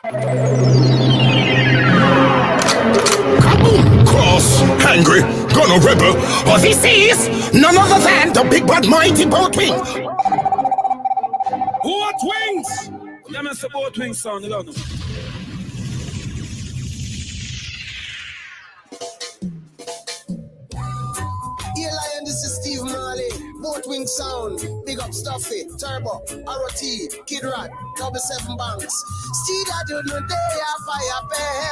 Kaboom! Cross, angry, gonna rebel. But this is none other than the big bad mighty boat wing. Boat wings! Yeah, man, it's a boat wings sound, you don't know. Yeah, Lion, this is Steve Marley. Boat wing sound. Big up Stuffy, Turbo, ROT, Kid Rat, Double 7 Banks. See that you know they are fire pay.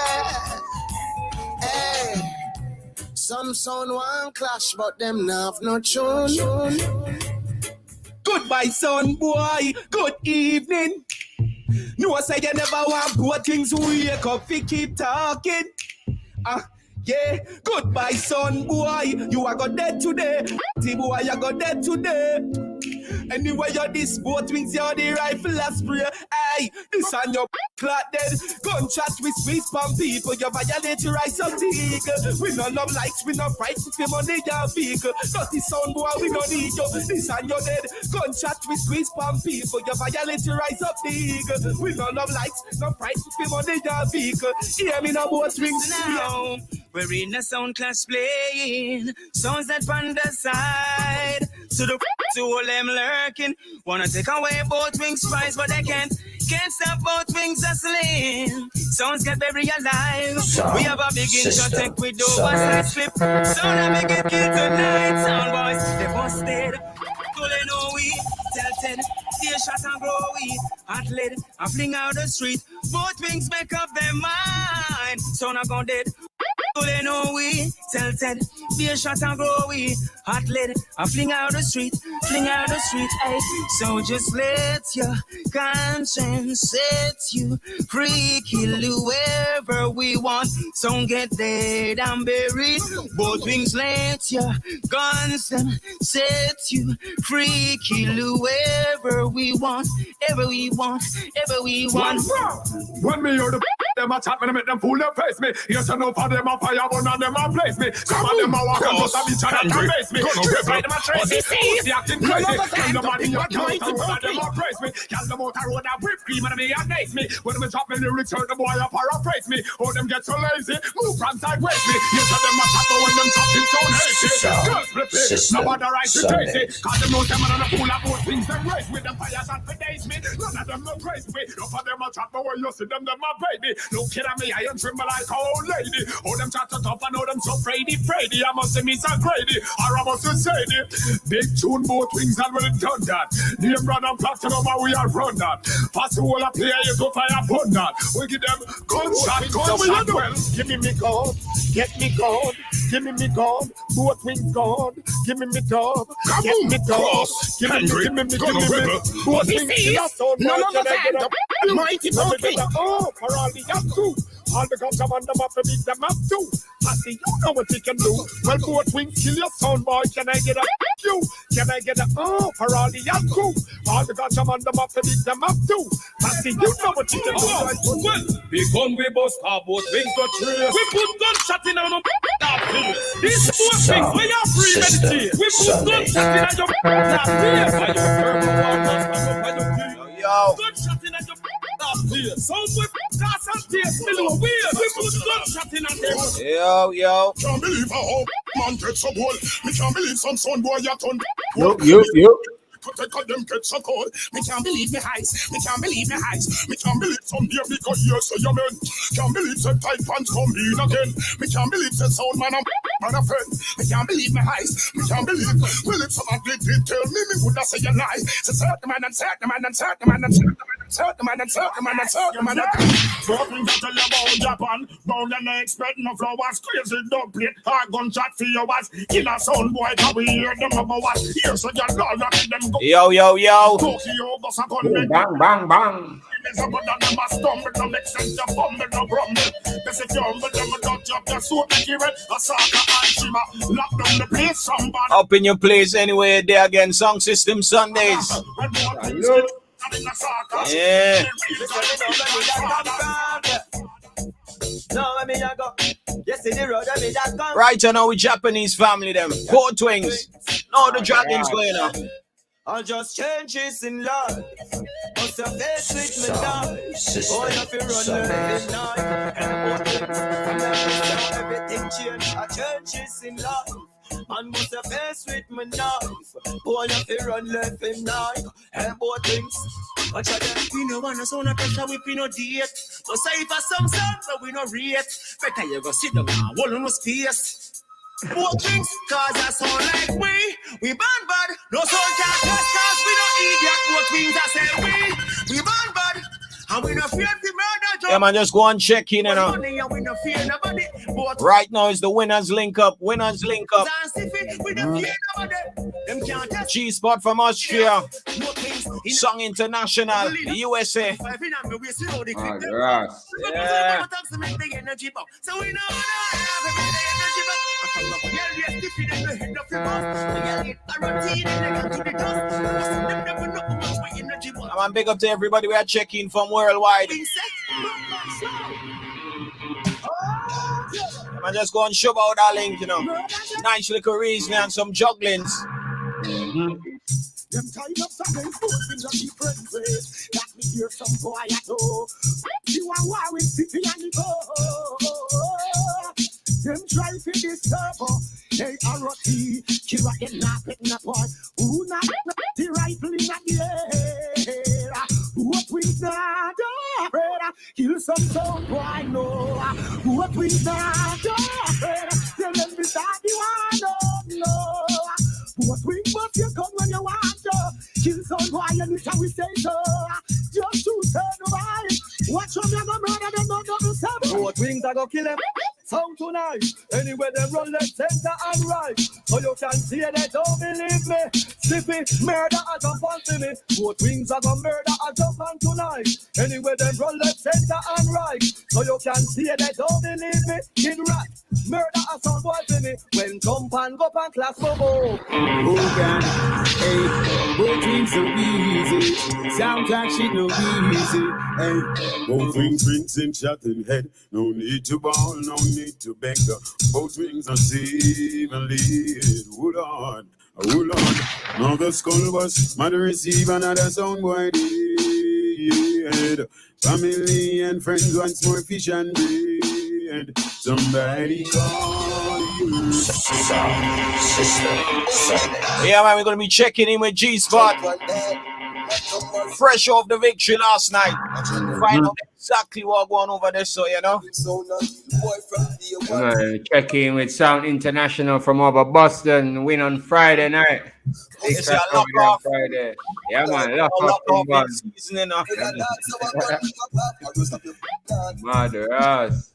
Hey. Some sound one clash, but them have no tune. Goodbye, son boy. Good evening. No, I say you never want both things. Wake up, we keep talking. Yeah. Goodbye, son boy. You are got dead today. Boy, you got dead today. Anyway, you're this boat wings, you're the rifle a spray. Aye, this on your clot dead. Gunshot with squeeze from people. You violate your rights of the eagle. We no love likes, we no fight with them on the vehicle. Dirty sound boy, we no need you. This on your dead. Gunshot with squeeze from people. You violate your rights of the eagle. We no love likes, no fight with them on the vehicle. Hear me no boat wings now. We're in a sound class playing songs that on the side. To the to all them lurking. Wanna take away both wings prize, but they can't stop both wings hustling. Sounds get very alive. We have a big intro with the oversized slip. Sound I make it kill tonight. Sound boys, they busted. So they know we tilted. Steer shot and grow we hot lid. I fling out the street. Both wings make up their mind. Sound I gone dead. So they know we tilted. Steer shot and grow we hot lid. I fling out the street. Ay. So just let your conscience set you free. Kill whoever we want. Don't get dead and buried. Both wings let your guns them set you free. Kill whoever we want. Ever we want. When me hear the them a chat, me make them fool them face me. Yes, enough of them a fire, one of them a place me. Some of them a walk and just a bitch and a face me. Just like them a trace me. Pussy acting crazy. Tell them body a count and one of them a praise me. Tell them out a road a whip cream and me a nice me. When me drop me lyrics, heard the boy a paraphrase me. Oh, them get so lazy, move from sideways me. Yes, them a chat, but when them chopping sound hasty. Girls flip it, nobody right to taste it. Cause them know them and a fool of both things them race with them fires and fidays me. None of them no praise me. Enough of them a chat, but when you see them a baby. Look at me, I am tremble like a old lady. Oh, them chat up and know them so fraidy. I must say me so grady, or I must say it. Big tune, both wings and well done that. Name brand and platinum and we are run that. Pass the whole of player you go fire upon that. We give them gunshot, well. Give me gun, get me gun. Give me gun, both wings gun. Give me dub, get me dub. Give me both wings. None other than the mighty boat wing. Oh, for all the young too. All because I'm on them up to beat them up too. I see you know what you can do. Well, both wings kill your sound boy. Can I get a you? Can I get a for all the young crew? All because I'm on them up to beat them up too. I see you know what you can do. Well, we gun we bust our both wings got trace. We put gunshot in on them. These both things we are free meditate. We put gunshot in on your Yo. gunshot in on your some with gas and tears below wheels. We put gunshot in on them. Yo. Can't believe how man gets so bold. Me can't believe some son boy ya turn. Yo. Protect them get so cold. Me can't believe me eyes. Me can't believe some dear because you're so young. Can't believe some tight pants come in again. Me can't believe the sound man a friend. Me can't believe my eyes. Me can't believe. Well, if someone did tell me would not say a lie. So certain man. Talking to tell you about Japan. Bound and expect no flowers. Crazy dumpling. Hard gunshot for your ass. Killer sound boy. Can we hear them over what? Here's a young girl that them go. Yo. Tokyo goes a gun. Bang. Somebody never stumble, no make sense, you fumble, no grumble. This is your but them don't jump, your suit like you red, a soccer and shimmer. Lock down the place, somebody. Up in your place anyway, there again, Song System Sundays. Yeah. Right now with Japanese family them, both wings. No, the dragons going on. or just changes in life. Must have faced with me now. All of you run every night. And what things from that everything change. Or changes in life. Man must have faced with me now. All of you run left in night. And what things. Watch out, we no want to sound a pressure, we no date. So say for some songs, but we no rate. Better you go sit down and hold on no space. Both things, cause I sound like we born bad. No sound can't test cause we no idiot. Both things I say we born bad. And we no fear the murder job. Yeah, man, just go and check in, you know. We no fear nobody. Right now is the winners link up. We no fear nobody. Them can't test. G-Spot from Austria. Song International, the USA. Oh, grass. Yeah. So we know energy back. I'm big up to everybody we are checking from worldwide. I'm just going to show out that link, you know. Nice little reason and some jugglings. Them kind of something good in the different ways. That me hear some boy at all. You are war with city and the go. Them try to disturb us. They are rotty. Kill what them not getting a boy. Who not the rifle in the air. What we not afraid. Kill some sound boy no. What we not afraid. Tell them the daddy one no. What we must you come when you want to kill someone and how we say so. Just to turn around. Watch them never murder them, not the seven. What wings I go kill them? Sound tonight. Anywhere they run left, center and right. So you can see they don't believe me. Slippy, murder I jump on to me. What wings I go murder I jump on tonight. Anywhere they run left, center and right. So you can see they don't believe me. Kid Rat, murder a sound boy to me. When jump and go and class for go. Who can? Hey, both things so easy. Sound like shit no easy. Hey, both wings in shot in head. No need to ball, no need to beg. Both wings are save and lead. Hold on, hold on. Now the skull was might receive another sound boy dead. Family and friends wants more fish and bread. Somebody call you. Yeah, man, we're going to be checking in with G-Spot. Fresh off the victory last night. Find out exactly what going over there, so you know. Check in with Sound International from over Boston. Win on Friday night. It's a lock off. Friday. Yeah, man. Lock off season, you know. Mother ass.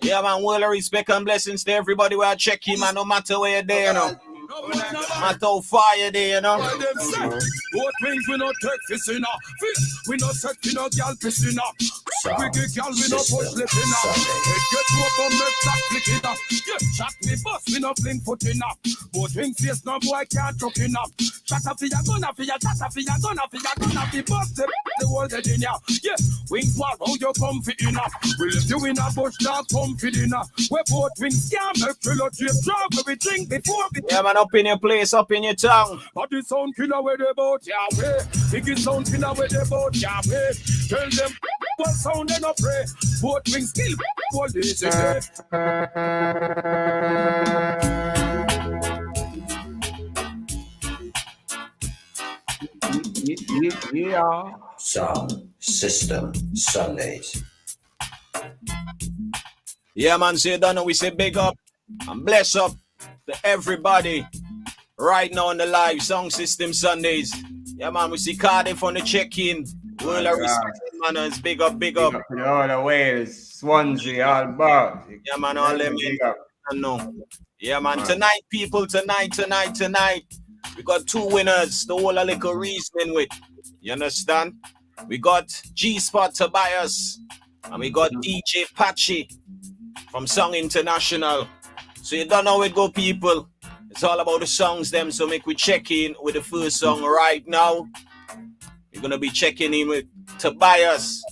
Yeah, man, well, respect and blessings to everybody who are checking, man, no matter where you're there, you know. No matter how far you're there, you know. What things we not take this in we not set in a gal piss in we get gal we not push lip in it get to up on the black flick it up. Yeah, shot me bust we not fling foot in but things face no boy can't chuck in shot up for your gun up for your shot up for your gun up for your gun up the bust the world in ya. Yeah, wings war how you comfy in we live you in a bush not comfy in we both wings can't make killer drip drop we drink before we. Yeah, man, up in your place, up in your town. But the sound killer where they bout Yahweh. Biggie sound killer where they bout Yahweh. Tell them what sound they not pray. Both wings kill what they say. Yeah. Sound System Sundays. Yeah, man, so you don't know, we say big up and bless up to everybody right now on the live Sound System Sundays. Yeah, man, we see Cardiff on the check-in. World of respect, manners. Big up, big up. All the Wales, Swansea, all about. Yeah, man, all them in. I know. Yeah, man, tonight, people, tonight. We got two winners, the whole a little reasoning with. You understand? We got G-Spot Tobias, and we got DJ Patchy from Song International. So you don't know how it go, people. It's all about the songs, them. So make we check in with the first song right now. We're gonna be checking in with Tobias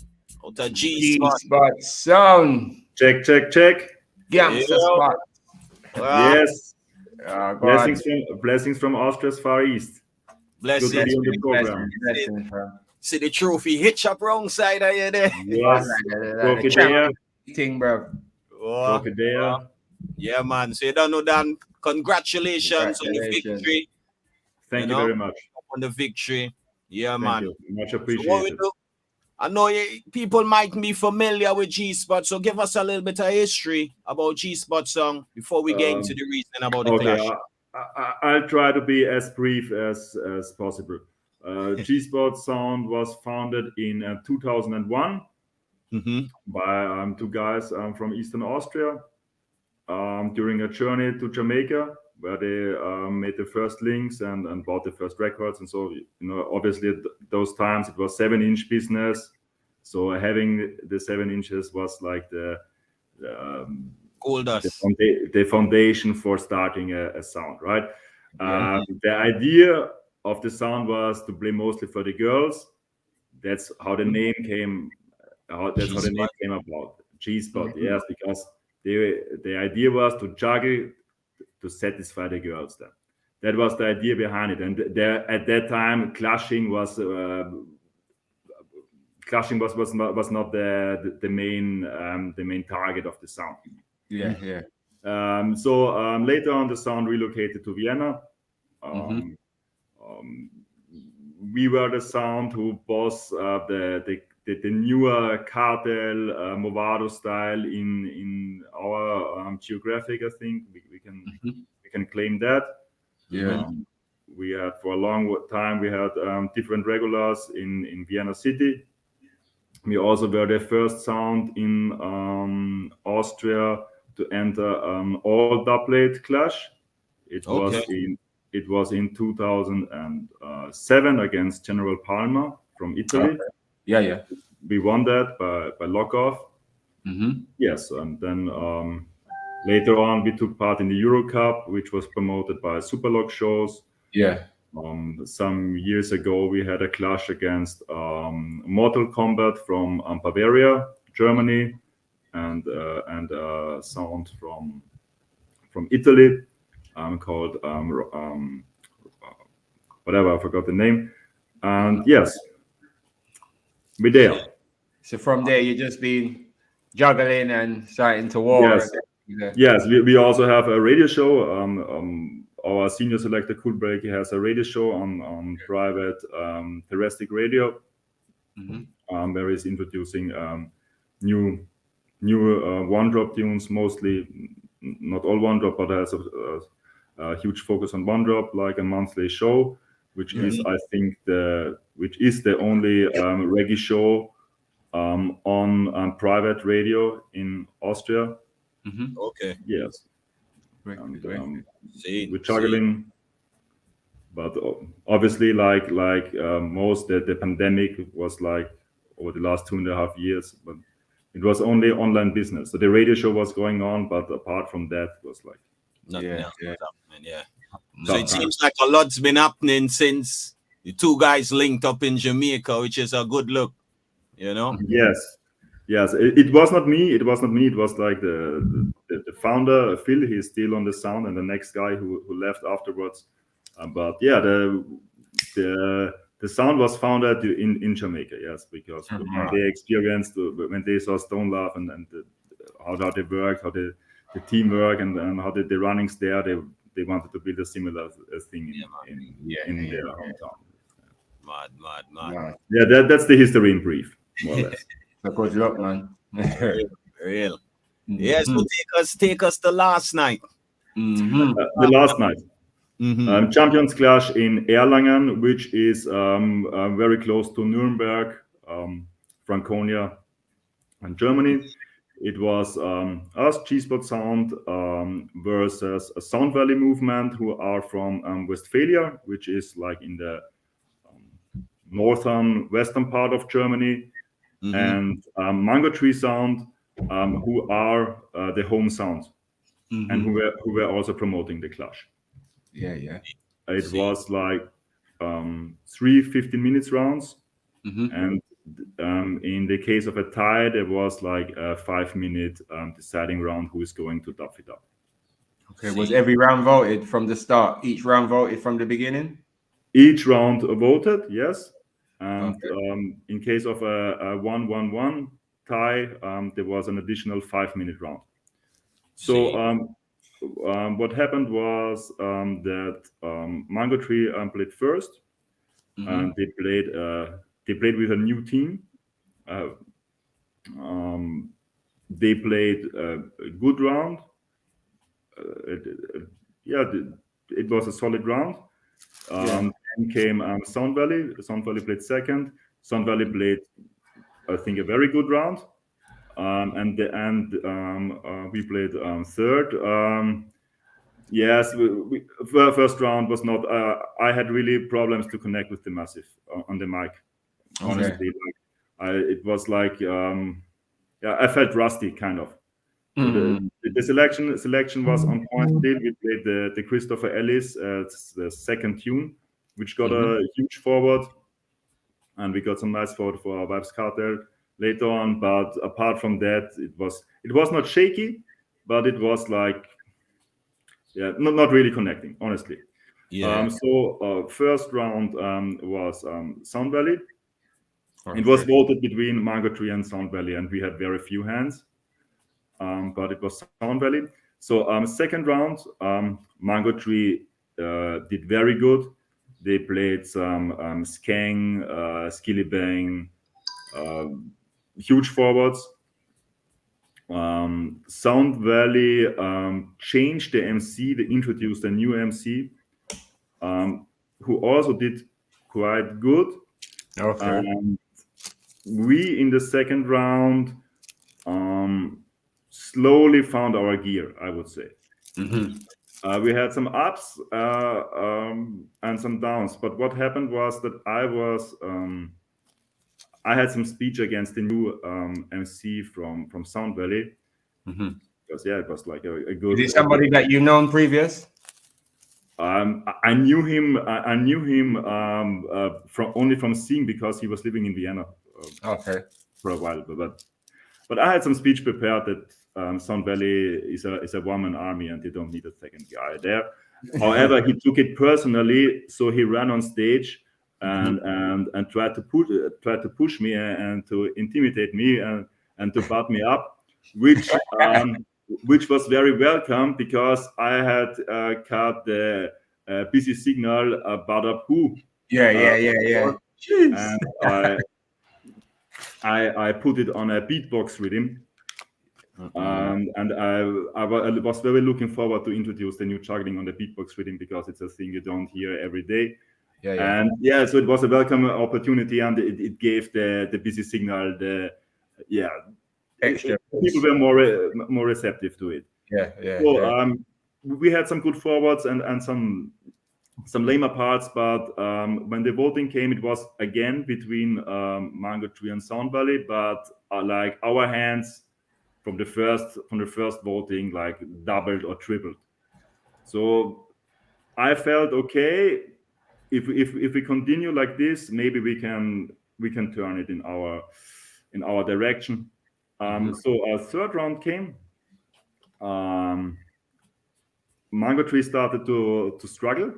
out of G-Spot. G-Spot Sound. Check. Gangsta Spot. Well, yes. Blessings from Austria's Far East. Blessings. Good to be on the program. Blessings, bro. See the trophy hitch up wrong side of you there. Yes. Trophy there. Thing, bro. Trophy there. Yeah, man. So you don't know, Dan. Congratulations on the victory. Thank you very much. On the victory. Yeah, Thank man. you. Much appreciated. So what we do, I know people might be familiar with G-Spot, so give us a little bit of history about G-Spot song before we get into the reason about the clash. I'll try to be as brief as possible. G-Spot Sound was founded in 2001 by two guys from Eastern Austria during a journey to Jamaica, where they made the first links and bought the first records. And so, obviously at those times it was 7-inch business. So having the 7 inches was like the foundation for starting a sound, right? The idea of the sound was to play mostly for the girls. That's how the name came. How the name came about. G-Spot, yes, because the idea was to juggle to satisfy the girls. Then that was the idea behind it. And at that time, clashing was not the main target of the sound. So later on, the sound relocated to Vienna. We were the sound who was the newer cartel Movado style in our geographic. I think we can claim that. We had for a long time we had different regulars in Vienna city. We also were the first sound in Austria to enter all doublet clash. It was in 2007 against General Palma from Italy. We won that by lock-off. Yes, and then later on we took part in the Euro Cup, which was promoted by Superlock shows. Some years ago we had a clash against Mortal Kombat from Bavaria, Germany, and a sound from Italy called whatever, I forgot the name. And yes, we're there. So from there, you just been juggling and starting to war. Yes, we also have a radio show. Our senior selector Kulbreak has a radio show on private terrestrial radio, where he's introducing new one-drop tunes, mostly not all one-drop, but has a huge focus on one-drop, like a monthly show, which is, I think, the only reggae show on private radio in Austria. Okay. Yes. We're juggling, but obviously, like most, the pandemic was like over the last 2.5 years, but it was only online business. So the radio show was going on, but apart from that, it was like nothing else was happening. So it seems like a lot's been happening since the two guys linked up in Jamaica, which is a good look, Yes. It was not me. It was like the founder, Phil. He's still on the sound, and the next guy who left afterwards. But yeah, the sound was founded in Jamaica. Yes, because when they experienced, when they saw Stone Love and how they work, how the teamwork and how the runnings there, they wanted to build a similar thing in their hometown. Mad. Yeah, that's the history in brief, more or less. Good luck, man. Real. Yes, so take us the last night. The last night. Champions Clash in Erlangen, which is very close to Nuremberg, Franconia, and Germany. It was us, G-Spot Sound, versus a Sound Valley movement, who are from Westphalia, which is like in the northern western part of Germany, and Mango Tree Sound, who are the home sound, and who were also promoting the clash. It was like 3 15-minute rounds, and in the case of a tie, there was like a 5-minute deciding round who is going to duff it up. Okay, was every round voted from the start? Each round voted from the beginning? Each round voted, yes. And in case of a 1-1-1 tie, there was an additional 5-minute round. So what happened was that Mango Tree played first, and they played with a new team. They played a good round. It was a solid round. Then came Sound Valley. Sound Valley played second. Sound Valley played, I think, a very good round. And we played third. Yes, first round was not. I had really problems to connect with the Massive on the mic. Honestly, it was like, I felt rusty, kind of. The selection was on point still. We played the Christopher Ellis, the second tune, which got a huge forward, and we got some nice forward for our Vibes Cartel later on. But apart from that, it was not shaky, but it was like, not really connecting, honestly. So first round was Sound Valley. It was voted between Mango Tree and Sound Valley, and we had very few hands. But it was Sound Valley. So second round, Mango Tree did very good. They played some Skang, Skilly Bang, huge forwards. Sound Valley changed the MC. They introduced a new MC who also did quite good. We in the second round slowly found our gear, I would say. We had some ups and some downs, but what happened was that I had some speech against the new MC from Sound Valley, because it was like a good. Is it somebody that you known previous? I knew him. I knew him only from seeing, because he was living in Vienna. For a while, but I had some speech prepared that Sound Valley is a one-man army and they don't need a second guy there. However, he took it personally, so he ran on stage and tried to push me and to intimidate me and to butt me up, which was very welcome, because I had cut the busy signal about up who. And I put it on a beatbox rhythm, and I was very looking forward to introduce the new juggling on the beatbox rhythm, because it's a thing you don't hear every day. So it was a welcome opportunity, and it gave the busy signal extra. People were more receptive to it. We had some good forwards and some lamer parts, but when the voting came, it was again between Mango Tree and Sound Valley, but like our hands from the first voting like doubled or tripled. So I felt, okay, if we continue like this, maybe we can turn it in our direction. So our third round came. Mango Tree started to struggle.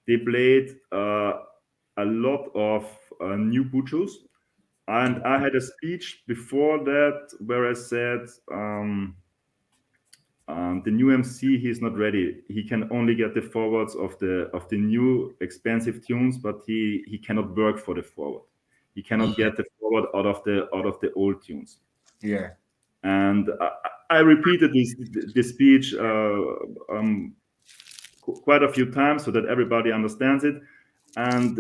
They played a lot of new Buchus. And I had a speech before that where I said, the new MC, he's not ready. He can only get the forwards of the new expensive tunes, but he cannot work for the forward. He cannot get the forward out of the old tunes. And I repeated this speech quite a few times so that everybody understands it, and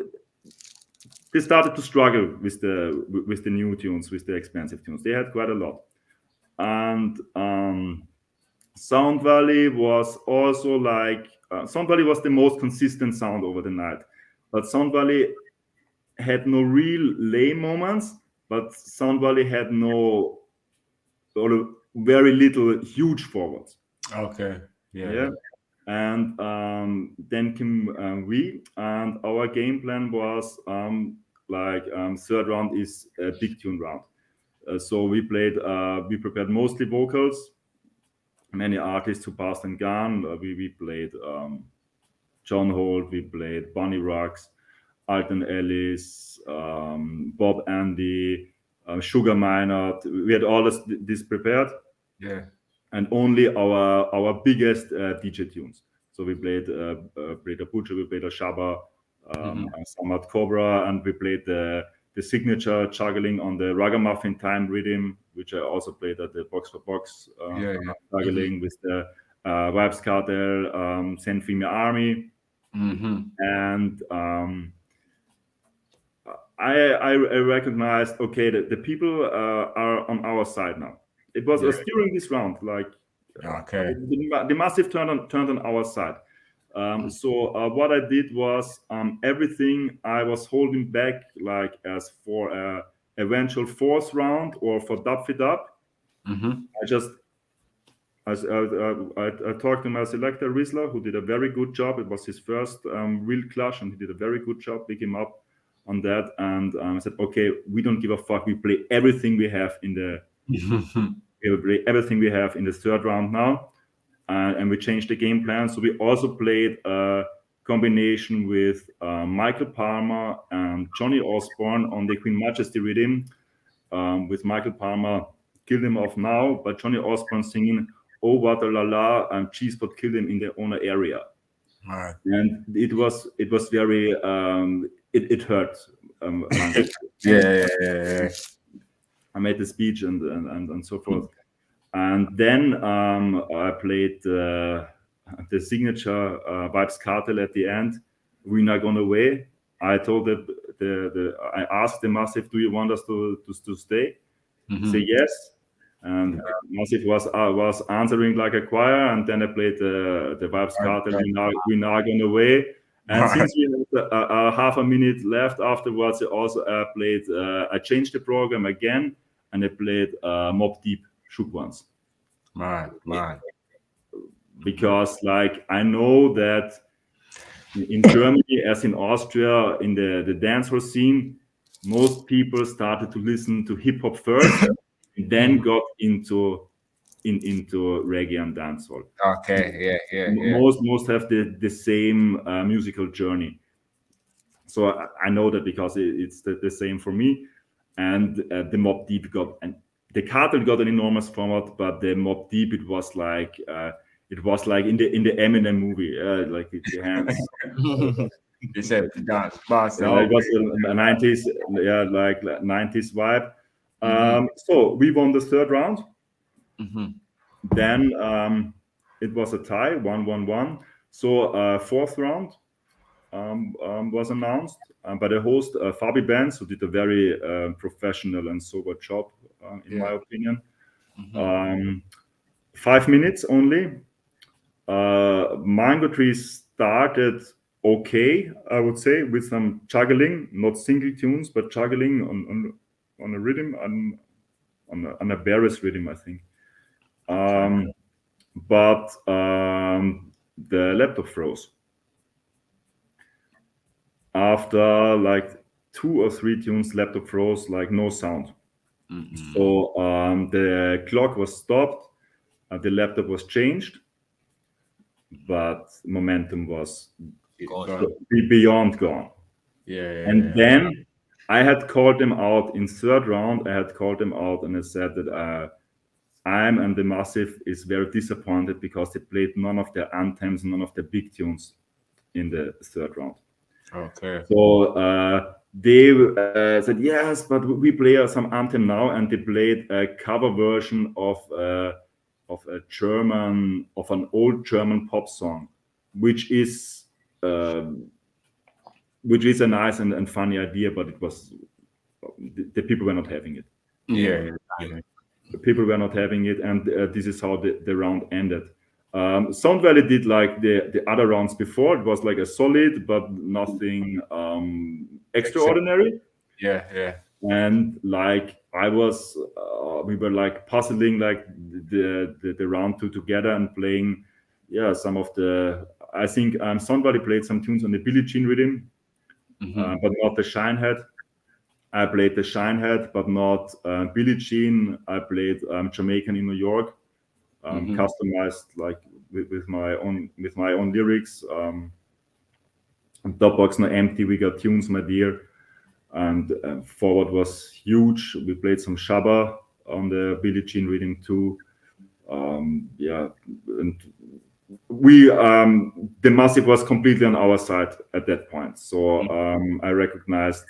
they started to struggle with the new tunes, with the expensive tunes. They had quite a lot, and Sound Valley was also like Sound Valley was the most consistent sound over the night, but Sound Valley had no real lame moments, but Sound Valley had very little huge forwards. And then came we, and our game plan was third round is a big tune round. So we prepared mostly vocals, many artists who passed and gone. We played John Holt, we played Bonnie Rocks, Alton Ellis, Bob Andy, Sugar Minot. We had all this prepared. Yeah. And only our biggest DJ tunes. So we played a Butcher, we played a Shabba, Samad Cobra, and we played the signature juggling on the Ragamuffin time rhythm, which I also played at the Box for Box juggling with the Vibes Cartel, Send Female Army. And I recognized, okay, the people are on our side now. It was during this round, like the Massive turned on our side. So what I did was everything I was holding back, like as for a eventual fourth round or for Dub Fit Up. I talked to my selector Riesler, who did a very good job. It was his first real clash, and he did a very good job. Pick him up on that, and I said, okay, we don't give a fuck. We play everything we have in the everything we have in the third round now, and we changed the game plan. So we also played a combination with Michael Palmer and Johnny Osborne on the Queen Majesty rhythm, with Michael Palmer Killed Him Off Now, but Johnny Osborne singing Oh What a La La and Cheesepot Killed Him in their own area. And it was very it hurt. I made the speech and so forth, and then I played the signature Vibes Cartel at the end. We're not gonna away. I told I asked the Massive, do you want us to stay? Say yes. And Massive was answering like a choir, and then I played the Vibes Cartel. We're not gonna away. And since we had half a minute left afterwards, I changed the program again, and I played Mob Deep Shook Ones. Because like I know that in Germany, as in Austria, in the dancehall scene, most people started to listen to hip hop first, and then got into reggae and dancehall. Most have the same musical journey. So I know that because it's the same for me. And the Mob Deep and the Cartel got an enormous format, but the Mob Deep it was like in the Eminem movie, like with the hands. You said dance, it was a 90s, like 90s vibe. So we won the third round. Then it was a tie, 1-1-1. So fourth round was announced by the host Fabi Benz, who did a very professional and sober job, in my opinion. 5 minutes only. Mango Tree started okay, I would say, with some juggling, not single tunes, but juggling on a rhythm, on a Barris rhythm, I think. But the laptop froze. After like 2 or 3 tunes, laptop froze, like no sound. So the clock was stopped, the laptop was changed, but momentum was beyond gone. And then I had called them out in third round. I had called them out and I said that I'm and the Massive is very disappointed because they played none of their anthems, none of the big tunes in the third round. So they said yes, but we play some anthem now, and they played a cover version of an old German pop song, which is a nice and funny idea, but it was the people were not having it. The people were not having it, and this is how the round ended. Sound Valley did like the other rounds before. It was like a solid, but nothing extraordinary. And like we were like puzzling like the round 2 together and playing, some of the. I think Sound Valley played some tunes on the Billie Jean rhythm, but not the Shinehead. I played the Shinehead, but not Billie Jean. I played Jamaican in New York. customized like with my own lyrics. Top box not empty. We got tunes, my dear, and forward was huge. We played some Shabba on the Billie Jean Rhythm too. And we the massive was completely on our side at that point. So I recognized.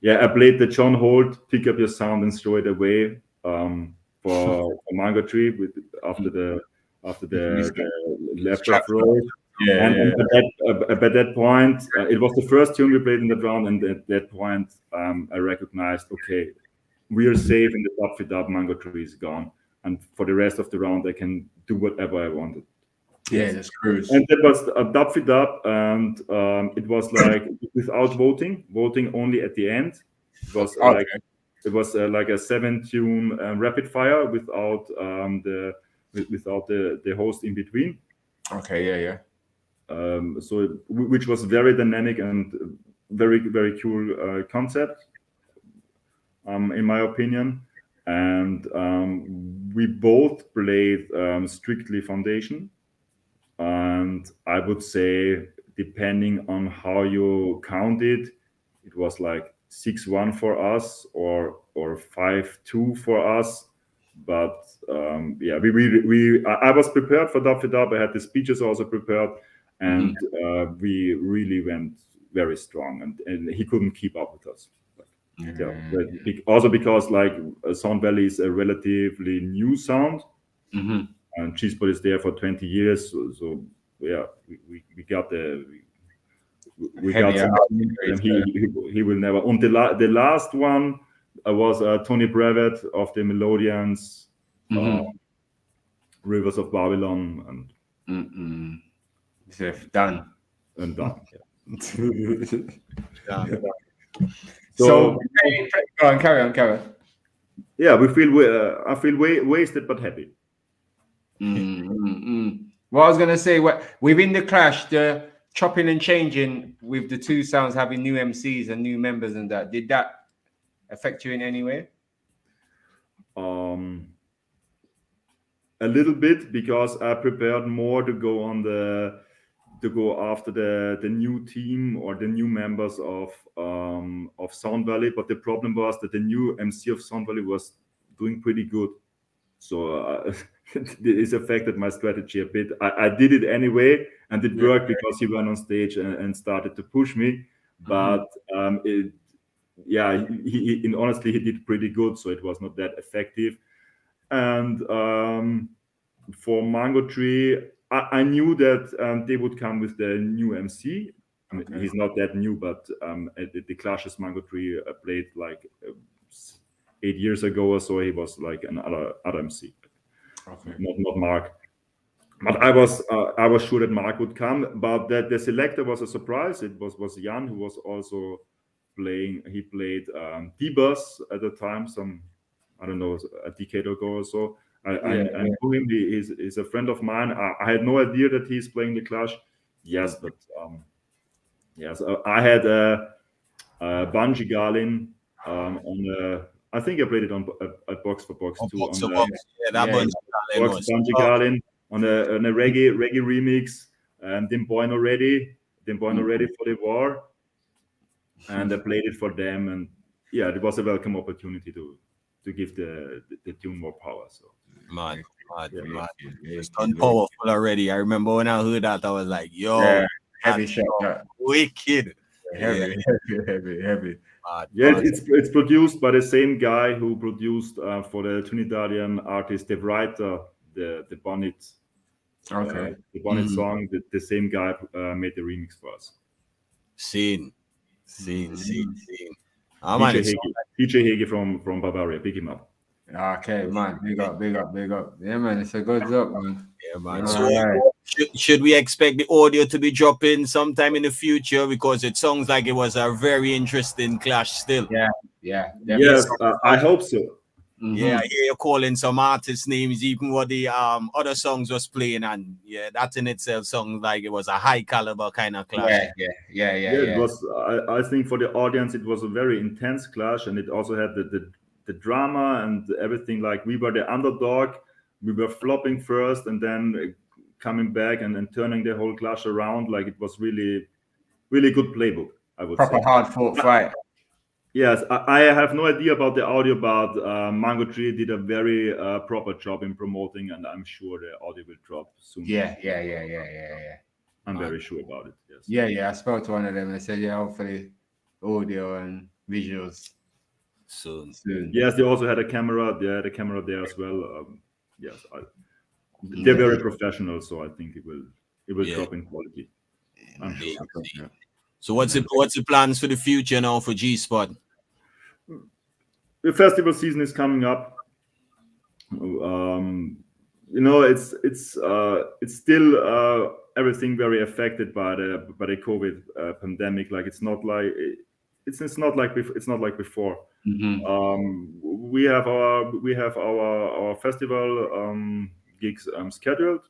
I played the John Holt "Pick Up Your Sound and Throw It Away" for Mango Tree after the left of row. By that point, it was the first tune we played in the round, and at that point, I recognized, okay, we are safe in the top fit up. Mango Tree is gone, and for the rest of the round, I can do whatever I wanted. Yeah, that's cruise. And that was a dub fit up, and it was like without voting only at the end. It was like a 7-tune rapid fire without the host in between. Okay, yeah. So which was very dynamic and very, very cool concept, in my opinion. And we both played strictly foundation. And I would say, depending on how you count it, it was like 6-1 for us or 5-2 for us. But I was prepared for Dub It Up. I had the speeches also prepared, and we really went very strong, and he couldn't keep up with us. Also because like Sound Valley is a relatively new sound. And Cheeseball is there for 20 years, so we got the he will never. And the last one was Tony Brevet of the Melodians, Rivers of Babylon, and done. So go on, carry on. Yeah, I feel wasted but happy. Well, I was gonna say, within the clash, the chopping and changing with the two sounds having new MCs and new members and that, did that affect you in any way? A little bit, because I prepared more to go after the new team or the new members of Sound Valley. But the problem was that the new MC of Sound Valley was doing pretty good. So this affected my strategy a bit. I did it anyway, and it worked because he went on stage and started to push me. But honestly, he did pretty good, so it was not that effective. And for Mango Tree, I knew that they would come with the new MC. I mean, he's not that new, but the Clashes Mango Tree played like 8 years ago or so. He was like another MC, not Mark. But I was sure that Mark would come. But that the selector was a surprise. It was Jan, who was also playing. He played D-Bus at the time, I don't know, a decade ago or so. I knew him. He's a friend of mine. I had no idea that he's playing the Clash. Yes, but I had Bungie Garlin on I think I played it on at Box for Box too. Bungie Garlin on a reggae remix. Dem Boyno ready for the war, and I played it for them. And it was a welcome opportunity to give the tune more power. So mad. It's done powerful already. I remember when I heard that, I was like, yo, heavy shot, wicked, heavy. It's produced by the same guy who produced for the Trinidadian artist the writer the Bonnet. The Bonnet song. The same guy made the remix for us. Scene. DJ Hege from Bavaria. Pick him up. Okay, man. Big up. Yeah, man. It's a good job, man. Yeah, man. So should we expect the audio to be dropping sometime in the future? Because it sounds like it was a very interesting clash still. Yeah. Yes, I hope so. Yeah, I hear you calling some artists' names, even what the other songs was playing, and that in itself sounds like it was a high caliber kind of clash. Yeah. It was. I think for the audience, it was a very intense clash, and it also had the drama and everything. Like, we were the underdog, we were flopping first and then coming back and then turning the whole clash around. Like it was really, really good playbook, I would Proper say. hard fought fight. Yes, I have no idea about the audio, but Mango Tree did a very proper job in promoting, and I'm sure the audio will drop soon. Yeah. I'm very sure about it. Yes. Yeah. I spoke to one of them and they said, yeah, hopefully audio and visuals soon. Yes, they also had a camera. They had a camera there as well. Yes, they're very professional, so I think it will drop in quality. I'm sure. So what's the plans for the future now for G Spot? The festival season is coming up. It's still everything very affected by the COVID pandemic. Like it's not like before. We have our festival gigs scheduled.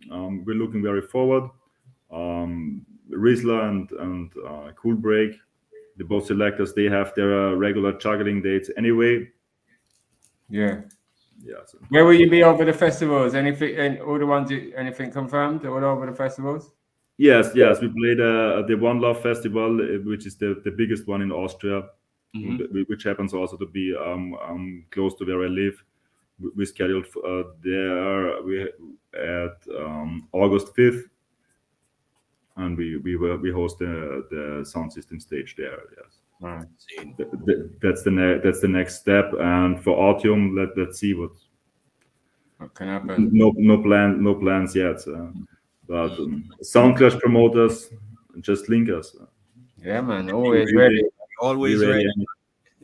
We're looking very forward. Rizzler and Cool Break, the both selectors, they have their regular juggling dates anyway. Yeah. So. Where will you be over the festivals? Anything? And all the ones? Anything confirmed? All over the festivals? Yes. We played the One Love Festival, which is the biggest one in Austria, which happens also to be close to where I live. We scheduled there at August 5th, and we host the sound system stage there. Yes. Right. That's the next step, and for Autumn, let's see what can happen. No plans yet. But Sound Clash promoters, just link us. Yeah, man. Always ready. Always ready.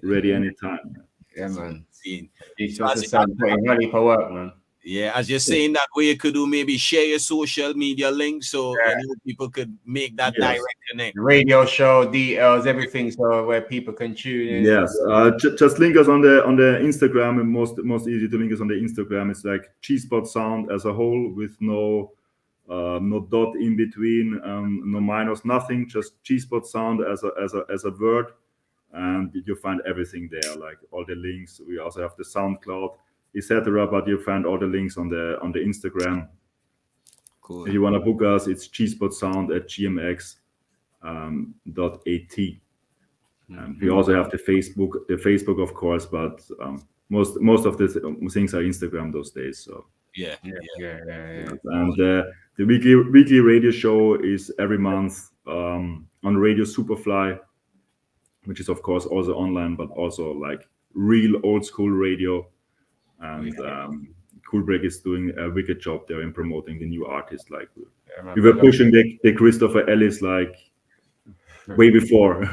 Ready anytime. Yeah, man. It's just putting money for work, man. Yeah, as you're saying that, way you could do maybe share your social media links so people could make that direct connect. Radio show details, everything, so where people can tune in. Yes, just link us on the Instagram, and most easy to link us on the Instagram. It's like G-Spot Sound as a whole with no dot in between, no minus, nothing. Just G-Spot Sound as a word, and you find everything there, like all the links. We also have the SoundCloud, etc. But you find all the links on the Instagram. Cool. If you want to book us, it's gspotsound@gmx.at. We also have the Facebook, of course, but most of the things are Instagram those days. So yeah. And the weekly radio show is every month on Radio Superfly, which is of course also online, but also like real old school radio. And Cool Break is doing a wicked job there in promoting the new artists. Like we were pushing the Christopher Ellis like way before.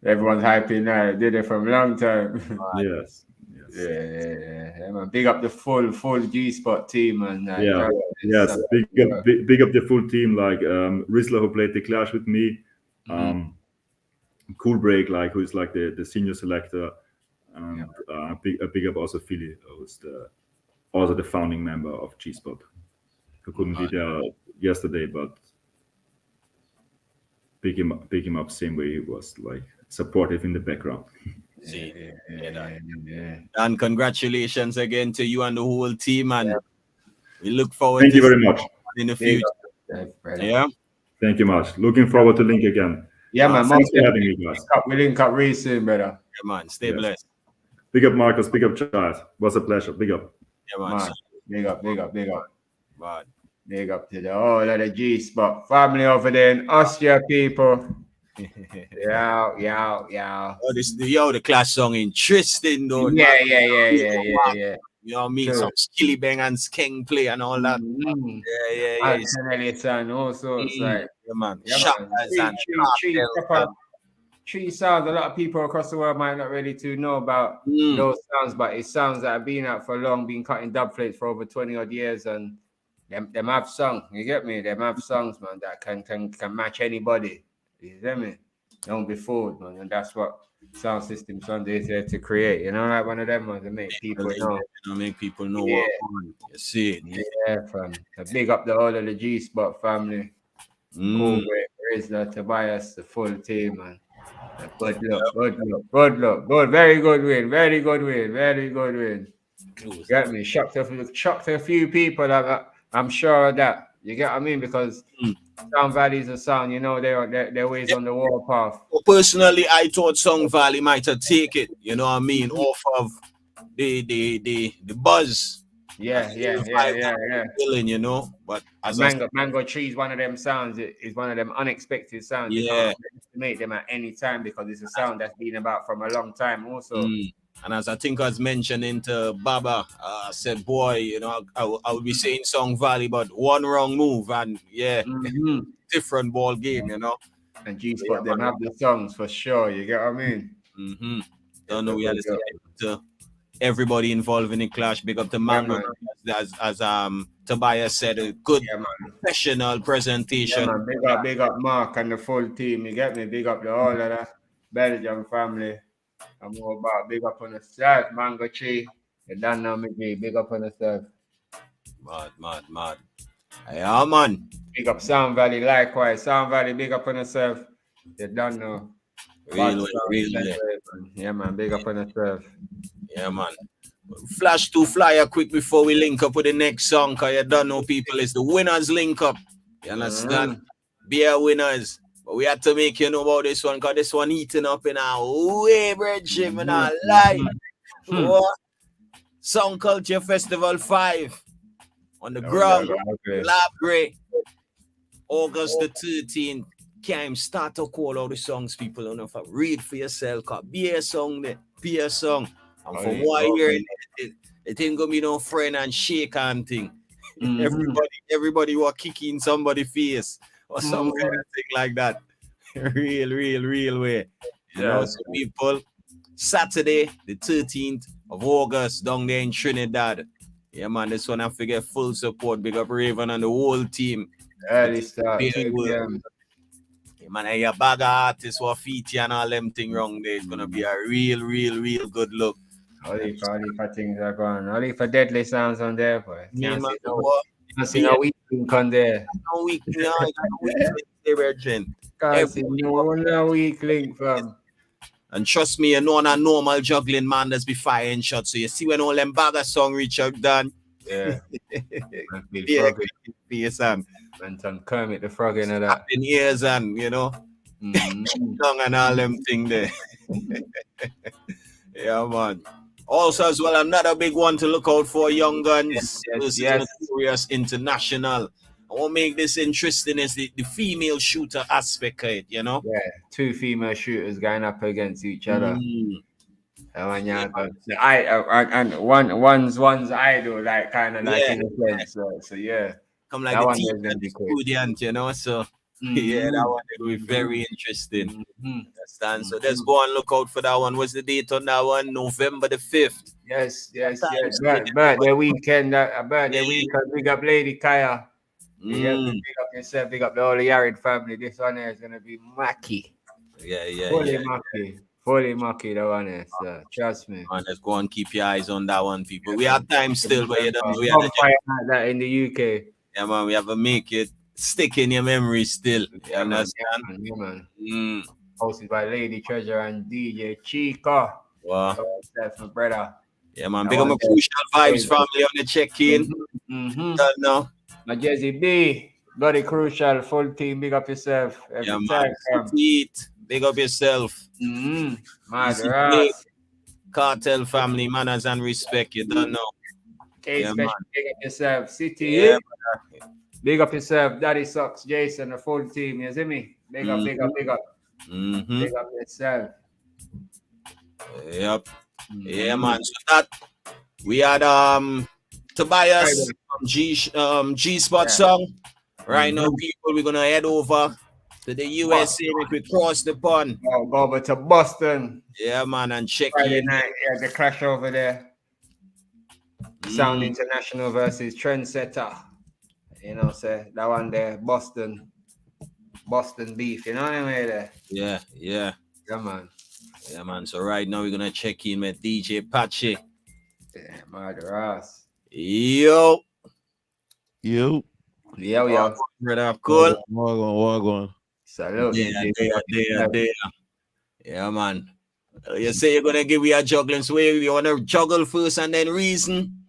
Everyone's hyping now. Did it from a long time. Yes. Yeah, man. Big up the full G-Spot team, and yes. Big up the full team. Like Rizzler, who played the Clash with me. Cool Break, like who's like the senior selector. And big up also Philly, who's also the founding member of G-Spot, who couldn't be there yesterday, but pick him up same way he was like supportive in the background. And congratulations again to you and the whole team, and we look forward. Thank you very much in the future. Thank you much. Looking forward to link again. Yeah, man. Thanks for having me, guys. We link up really soon, brother. Yeah, man. Stay blessed. Big up, Marcus. Big up, Charles. Was a pleasure. Big up. Yeah, man. Big up. Man. Big up to the whole of the G-Spot family over there in Austria, people. Yeah. Oh, the Clash song in Tristan, though. Yeah. You know what I mean? True. Some Skilly Bang and Skeng play and all that. And all sorts like. Yeah, man. Tree sounds. A lot of people across the world might not really to know about those sounds, but it's sounds that have been out for long, been cutting dub plates for over 20 odd years, and them have songs. You get me? Them have songs, man, that can match anybody. You get me? Don't be fooled, man, and that's what Sound System Sunday is there to create. You know, like one of them ones to make people know. Make people know what you see it. Yeah, fam. Big up the whole of the G-Spot family. Cool, Rizzler, Tobias, the full team, man. Good look. Good. Very good win. Get me? Shocked a few people. I'm sure of that. You get what I mean? Because Sound Valley's a sound, you know, they're always on the warpath. Well, personally, I thought Song Valley might have take it, you know what I mean, off of the buzz. Yeah. Feeling, you know. But as Mango Tree is one of them sounds. It is one of them unexpected sounds. You can't make them at any time because it's a sound that's been about from a long time also. And as I think I was mentioning to Baba, I said, boy, you know, I would be saying Song Valley, but one wrong move and different ball game, you know. And G-Spot them have the songs for sure. You get what I mean? Don't know we had to everybody involved in the clash. Big up the Mango, as Tobias said, a good professional presentation. Yeah, man. Big up Mark and the full team. You get me? Big up the all of the Belgium family. I'm all about big up on the self, Mango Tree. You don't know me, big up on the self. Mad. Yeah, man. Big up Sound Valley, likewise. Sound Valley, big up on yourself. You don't know. Real. Yeah, man, big up on yourself. Yeah, man. Flash to flyer quick before we link up with the next song, because you don't know, people, it's the winners link up. You understand? Beer winners. But we had to make you know about this one, because this one eating up in our way, Bridget, and I lie. What? Sound Culture Festival 5 on the ground, Library, August the 13th. Can't even start to call all the songs, people. Don't know if I read for yourself, because be a song, and for 1 year, it ain't gonna be no friend and shake and thing. Everybody was kicking somebody's face or some kind of thing like that. real way. You know, so people, Saturday, the 13th of August, down there in Trinidad. Yeah, man, this one I forget full support. Big up Raven and the whole team. Early start, 2 p.m. Yeah, man, and your bag of artists who are feety and all them thing wrong there. It's gonna be a real good look. All the things are going. All the deadly sounds on there, boy. Can't see no weak link on there. No weak link, Can't see no weak link from. And trust me, you know, on a normal juggling man, there's be firing shots. So you see when all them bagger song reach out done. Yeah. Son. Went on Kermit the Frog into that. In ears and, you know, tongue and all them thing there. Yeah, man. Also, as well, another big one to look out for, Young Guns. Yes. Notorious International. I want to make this interesting is the female shooter aspect of it, you know? Yeah, 2 female shooters going up against each other. And one's idol, like kind of like in a sense. So yeah. Come like that the team student, you know? So yeah, that one will be very interesting. Understand? So let's go and look out for that one. What's the date on that one? November the 5th. Yes. Birthday weekend. Big up Lady Kaya. Yeah, big up yourself, big up the whole Yared family. This one here is gonna be Mackie. Yeah. Fully Mackie, the one here, so trust me. Man, let's go and keep your eyes on that one, people. We have time still, but you don't. We have like that in the UK. Yeah, man, we have to make it stick in your memory still. You understand? Yeah, man. Hosted by Lady Treasure and DJ Chico. Wow. That's my brother. Yeah, man. Big up my Crucial Vibes family on the check-in. Don't know. My Jesse B, Bloody Crucial, full team, big up yourself. Every time. Big up yourself. Cartel family, manners and respect, you don't know. Big up yourself. City, yeah. Big up yourself. Daddy Sucks, Jason, the full team, you see me? Big up. Big up yourself. Yep. Yeah, man. So that we had Tobias G-Spot song. Right now, people, we're gonna head over to the USA. We cross the pond. Go over to Boston. Yeah, man, and check Friday night. Yeah, the clash over there. Sound International versus Trendsetter. You know, say that one there, Boston beef. You know what I mean? There. Yeah, man. Yeah, man. So right now we're gonna check in with DJ Pachi. Yeah, mother ass. Yo. Brother, cool. What going? Salute. Yeah. Yeah, man. You say you're gonna give me a juggling, so you wanna juggle first and then reason?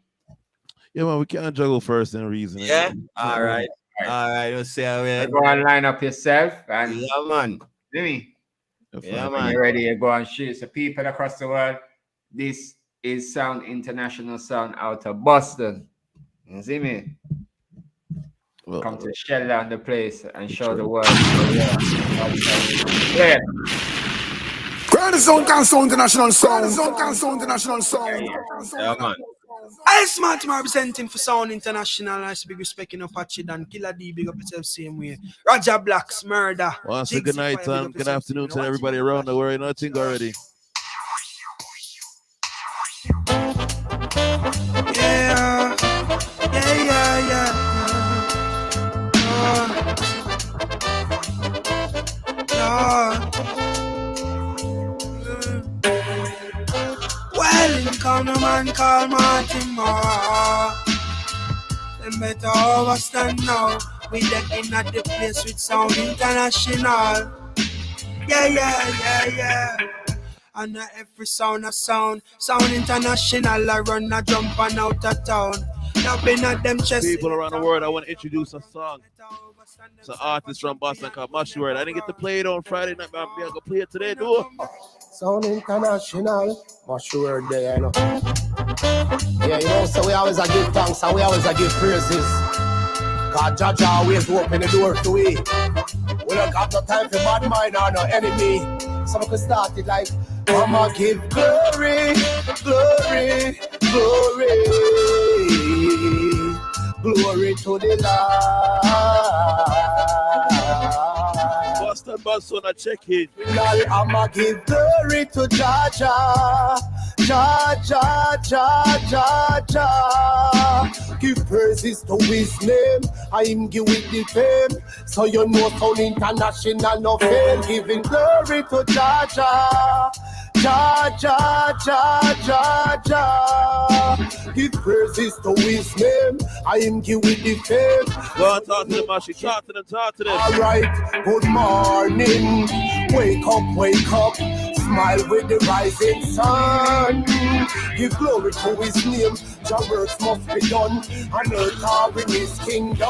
Yeah, man, we can't juggle first and reason. Yeah? All right. Let's see how we go and line up yourself and yeah, man. Jimmy. Yeah, When man. you're ready, you go and shoot. So people across the world, this is Sound International Sound out of Boston. You see me? Well, come to shell down the place and show the world. Yeah. Grand Sound International Sound. International Sound. Yeah, man. I smart man representing for Sound International. Nice big respect in Apache and Killer D, big up yourself same way. Roger Blacks, Murder. Well, so good night and good afternoon to everybody around the world. Nothing already. Yeah. Well, come no man call Martin Moore. Them better overstand now. We decking at the place with Sound International. Yeah. And every sound a sound. Sound International, I run a jump and out of town. Been at them chest. People around the world, I want to introduce a song. It's an artist from Boston called Mushy Word. I didn't get to play it on Friday night, but I'm going to play it today, do Sound International, Mushy Word there, you know. Yeah, you know, so we always a give thanks and we always a give praises. God, Judge always open the door to we. We don't have no time for bad mind or no enemy. So we can start it like, I'ma give glory, glory, glory, glory to the Lord. Boston Bus on a check-in. I'ma give glory to Jaja. Give praises to his name. I'm giving the fame. So you know Sound International no fail. Giving glory to Jaja. Give praises to his name. I'm giving the fame. Go on, talk to them, Mashi. Talk to them. Alright, good morning. Wake up. Smile with the rising sun. Give glory to his name. Your works must be done. And earth are in his kingdom.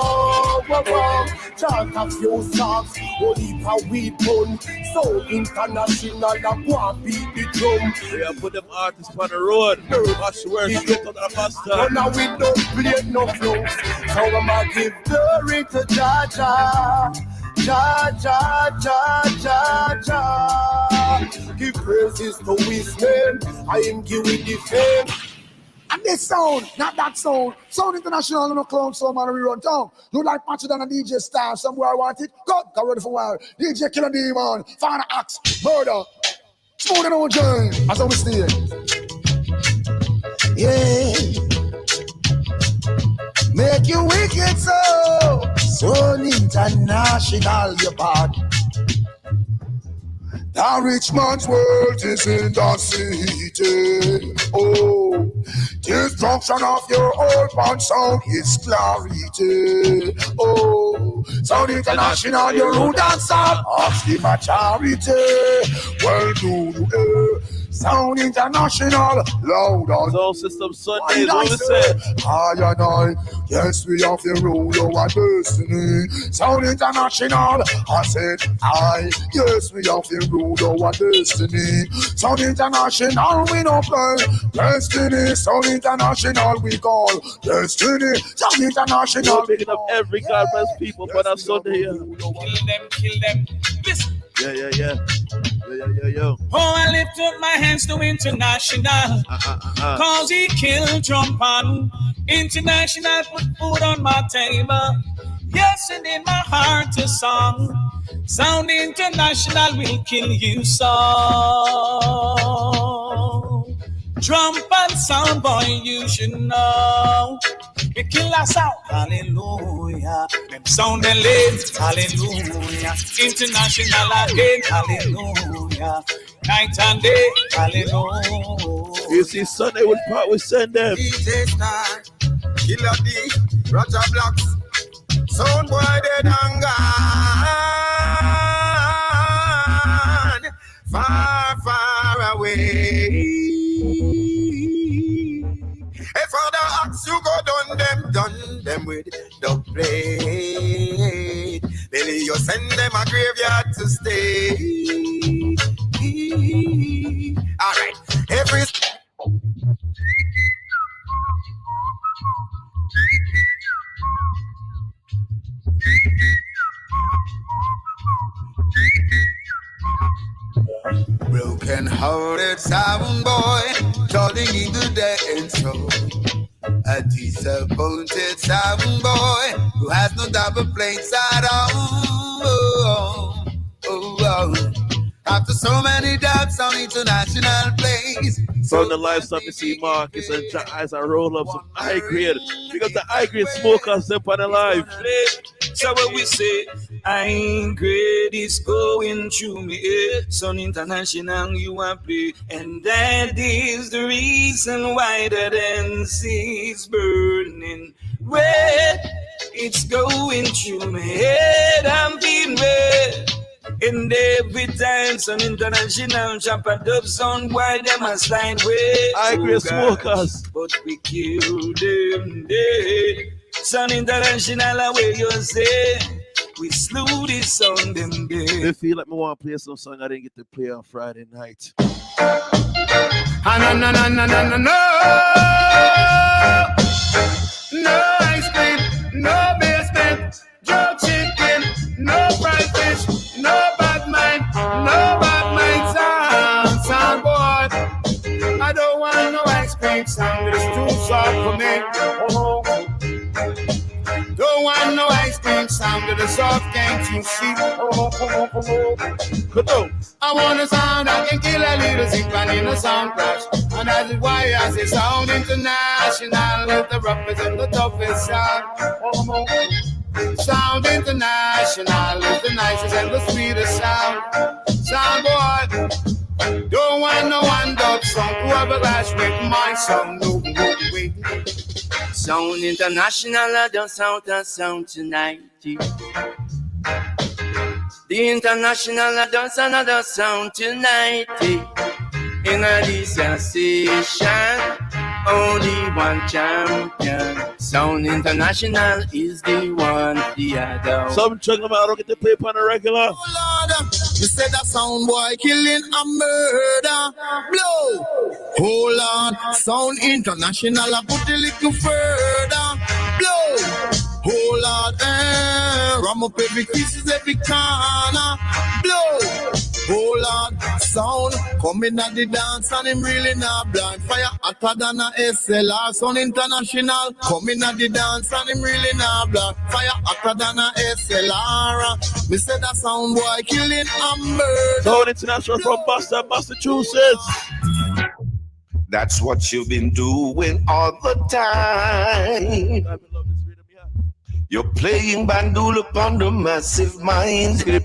Chant a few songs. Holy power we bun. So international, I want beat the drum. We have put them artists on the road. Mushy Word straight on the master. No, now we don't play no flows. So I'ma give glory to Jaja. Give praises to his name. I am giving the fame. And this sound, not that sound. Sound International, no clown, so man, we run down. You like match than a DJ star, somewhere I want it. Go, get ready for a while. DJ Killer Demon, Find Axe, Murder. Smooth and OJ, as I was saying. Yeah. Make you wicked so international, your body. The rich man's world is in the city. Oh, destruction of your old man sound is clarity. Oh, Sound International, your rude and sound of the majority. Well, do you Sound International, loud on Sound System Sundays, what we say? I and I, yes, we have to rule our destiny. Sound International, I said I, yes, we have to rule our destiny. Sound International, we don't play destiny. Sound International, we call destiny. Sound International, we're picking up every God bless people, but on Sunday, yeah. Kill them. Listen. Yeah. Oh, I lift up my hands to International, cause he killed Trump on International, put food on my table. Yes, and in my heart a song. Sound International will kill you so. Trump and Sound Boy, you should know. We kill us out, hallelujah. Them sound and live, hallelujah. International again, hallelujah. Night and day, hallelujah. You see, Sunday with part, we send them. DJ Star, Killer D, Roger Blacks, Sound Boy dead and gone. Fire. play. If other acts you go done them with the blade. Billy, you send them a graveyard to stay. Alright, every broken hearted sound boy, calling in the dance show. A disappointed sound boy who has no double plates at all. After so many dubs on international plays. From the live stuff, you see Marcus and Jack as I roll up some high grade. Because the high grade smokers up on the live. So what we say, high grade is going through me. Sun International you are play. And that is the reason why the dance is burning red. It's going through my head. I'm feeling red. And every time some international jump a dub sound, why them a slide way? I agree, smokers. But we kill them dead. Some international away you say. We slew this on them dead. They feel like me want to play some song I didn't get to play on Friday night. No. No ice cream, no basement, no chicken, no fried fish, no bad mind sound boy. I don't want no ice cream sound, it's too soft for me. Don't want no ice cream sound, the soft can't you see? I want a sound that can kill a little zipper in a sound crash. And that is why I say Sound International is the roughest and the toughest sound. Sound International is the nicest and the sweetest sound. Sound boy, don't want no one dub song. Whoever clash with my song, no way. Sound International, I don't sound tonight. The International, I don't another sound tonight. In a session, only one champion. Sound International is the one, the other. Some jungle man don't get to play on a regular. Oh Lord, you said that sound boy killing a murder. Blow. Oh Lord, Sound International, I put a little further. Blow. Oh Lord, ram up every pieces, every corner. Blow. Oh Lord, Sound coming at the dance and him really not blind. Fire hotter than a SLR. Sound International coming at the dance and him really not blind. Fire hotter than a SLR. Me said that sound boy killing a murder. Sound International from Boston, Massachusetts. That's what you've been doing all the time. You're playing bandul upon the massive mind. Keep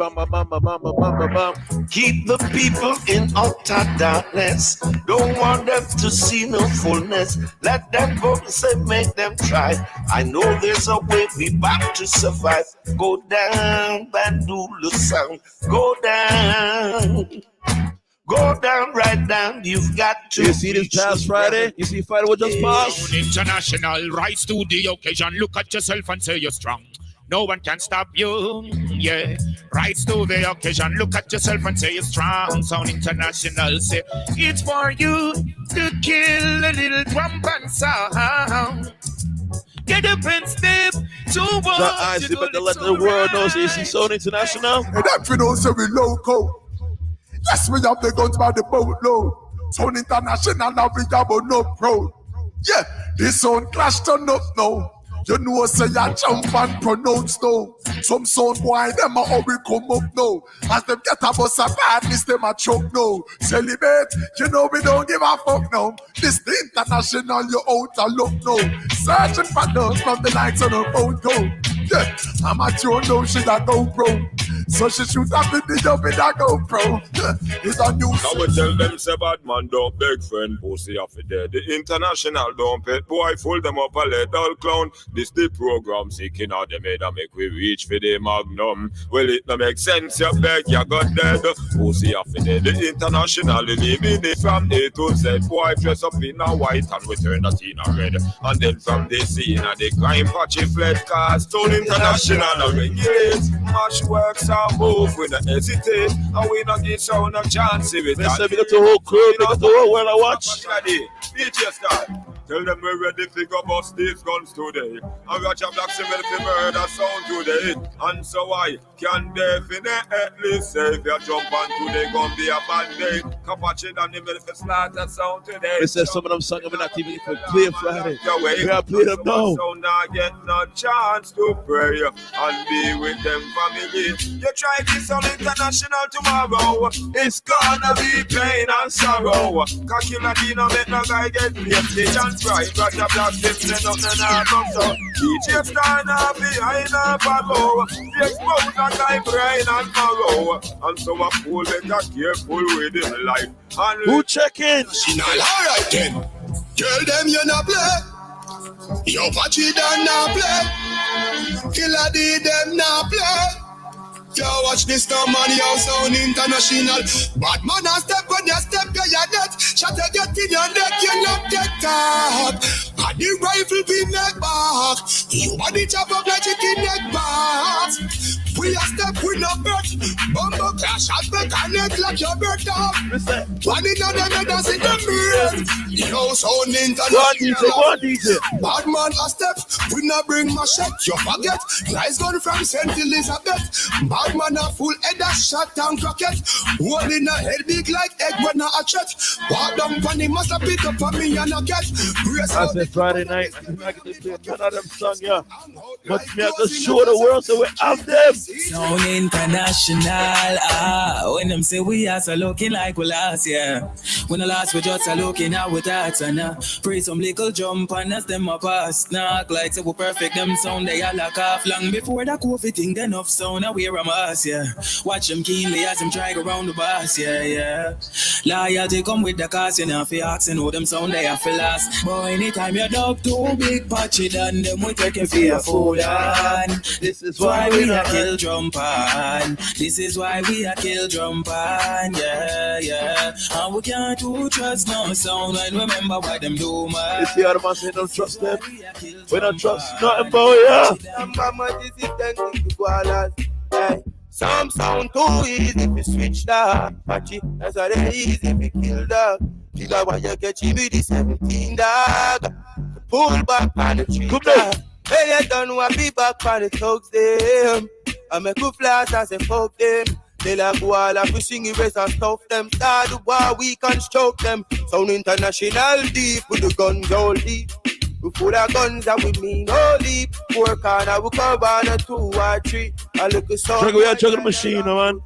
the people in utter darkness. Don't want them to see no fullness. Let them go and say, make them try. I know there's a way we back to survive. Go down, bandul sound. Go down. Go down, right down, you've got to. You see this past Friday? You see Friday what just passed? International, rise to the occasion. Look at yourself and say you're strong. No one can stop you, yeah. Rise to the occasion. Look at yourself and say you're strong. Sound International, say it's for you to kill a little drum and sound. Get up and step towards the eyes, but to let the world know. So you see Sound International? And that we don't say we local. Yes, we have the guns by the boatload. Sound International, now we have no pro. Yeah, this sound clash turn up now. You know, say ya jump and pronounce now. Some sound boy, them a hurry come up now. As them get a bus a badness, them a choke now. Celebrate, you know we don't give a fuck now. This the International, you out a look now. Searching for those from the lights on her phone go. Yeah, I'm a tune now, she a GoPro. So she shoot a video with a GoPro. It's a new. I would tell them say bad man don't beg friend pussy off it dead. The international don't pet boy fool them up a little clown. This the program seeking out the made and make we reach for the magnum. Well it no make sense you beg you got dead. Pussy off it dead. The international living it from A to Z. Boy dress up in a white and we turn that in a red. And then from the scene of the crime patchy fled cars. Stone international regulate. Mash works and move we don't hesitate. And we don't give sound a chance if it. Let's get the whole crew, get the whole world I watch. DJ start. Tell them we're ready to go bust these guns today. And Roger Black say ready to murder sound today. And so I can definitely say if you jump on today, gonna be a bad day. Kapachi and the ready to slaughter sound today. They said some of them songs we're not even going to play Friday. We have to play them now. So now get no chance to pray and be with them family. You try this on international tomorrow. It's gonna be pain and sorrow. Cause you not make no guy get paid. Right, but the black tips and nothing happens. So DJ stand up behind a follow. The expose that guy brain and marrow. And so a fool better careful with his life. And who checking? She not alright then. Tell them you not play. Yo Pachi done not play. Killer did them not play. Yo, watch this now, man, yo, sound international. Bad man, a step when you step, you're dead. Shut up, get in your neck, you not get top. And the rifle be neck back. You want the chop up like chicken neck back. We a step with no bird. Bumbo cash out the connect like your bird dog. One in the head that's in the mirror. Yo, sound international. Bad man, a step, we not bring my shot. You forget, nice gun from St. Elizabeth. Bad man a full head a shot down croquette. One in a head big like egg when a chat. Walk down funny must have pick up for me and a get. I said Friday night, I'm not going to play none of them songs, yeah. But me have to show the world so we have them. Sound international, when them say we are so looking like we last, yeah. When the last we just are looking at with that and pray some little jump and us them a pass. Knock like say we perfect, them sound they all lock off. Long before the COVID thing, then enough sound and wear a mask, yeah. Watch them keenly as them drag around the bus, yeah, yeah. Loyalty come with the cost, you know, for asking who them sound they have for last. Boy, anytime you're dog too big, patchy done, them we take you for a fool on. This is why we are kill drum pan. This is why we are kill drum pan, yeah, yeah. And we can't do trust no sound and remember why them do, man. You see how the man say don't trust them? We don't trust nothing, boy, yeah. Hey, some sound too easy if you switch that. Patchy, that's how they easy if you kill dog. Figure why you get you with the 17 dog. Pull back on the tree dog. Hey, you don't want to be back on the thugs them. I make you flash and say fuck them. They like wall up, we sing erase and stuff them. Start the war, we can choke them. Sound international deep with the guns all deep. We put our guns and we mean holy. Work on our cover on a 2 or 3. I look at so. We are juggling machine, man.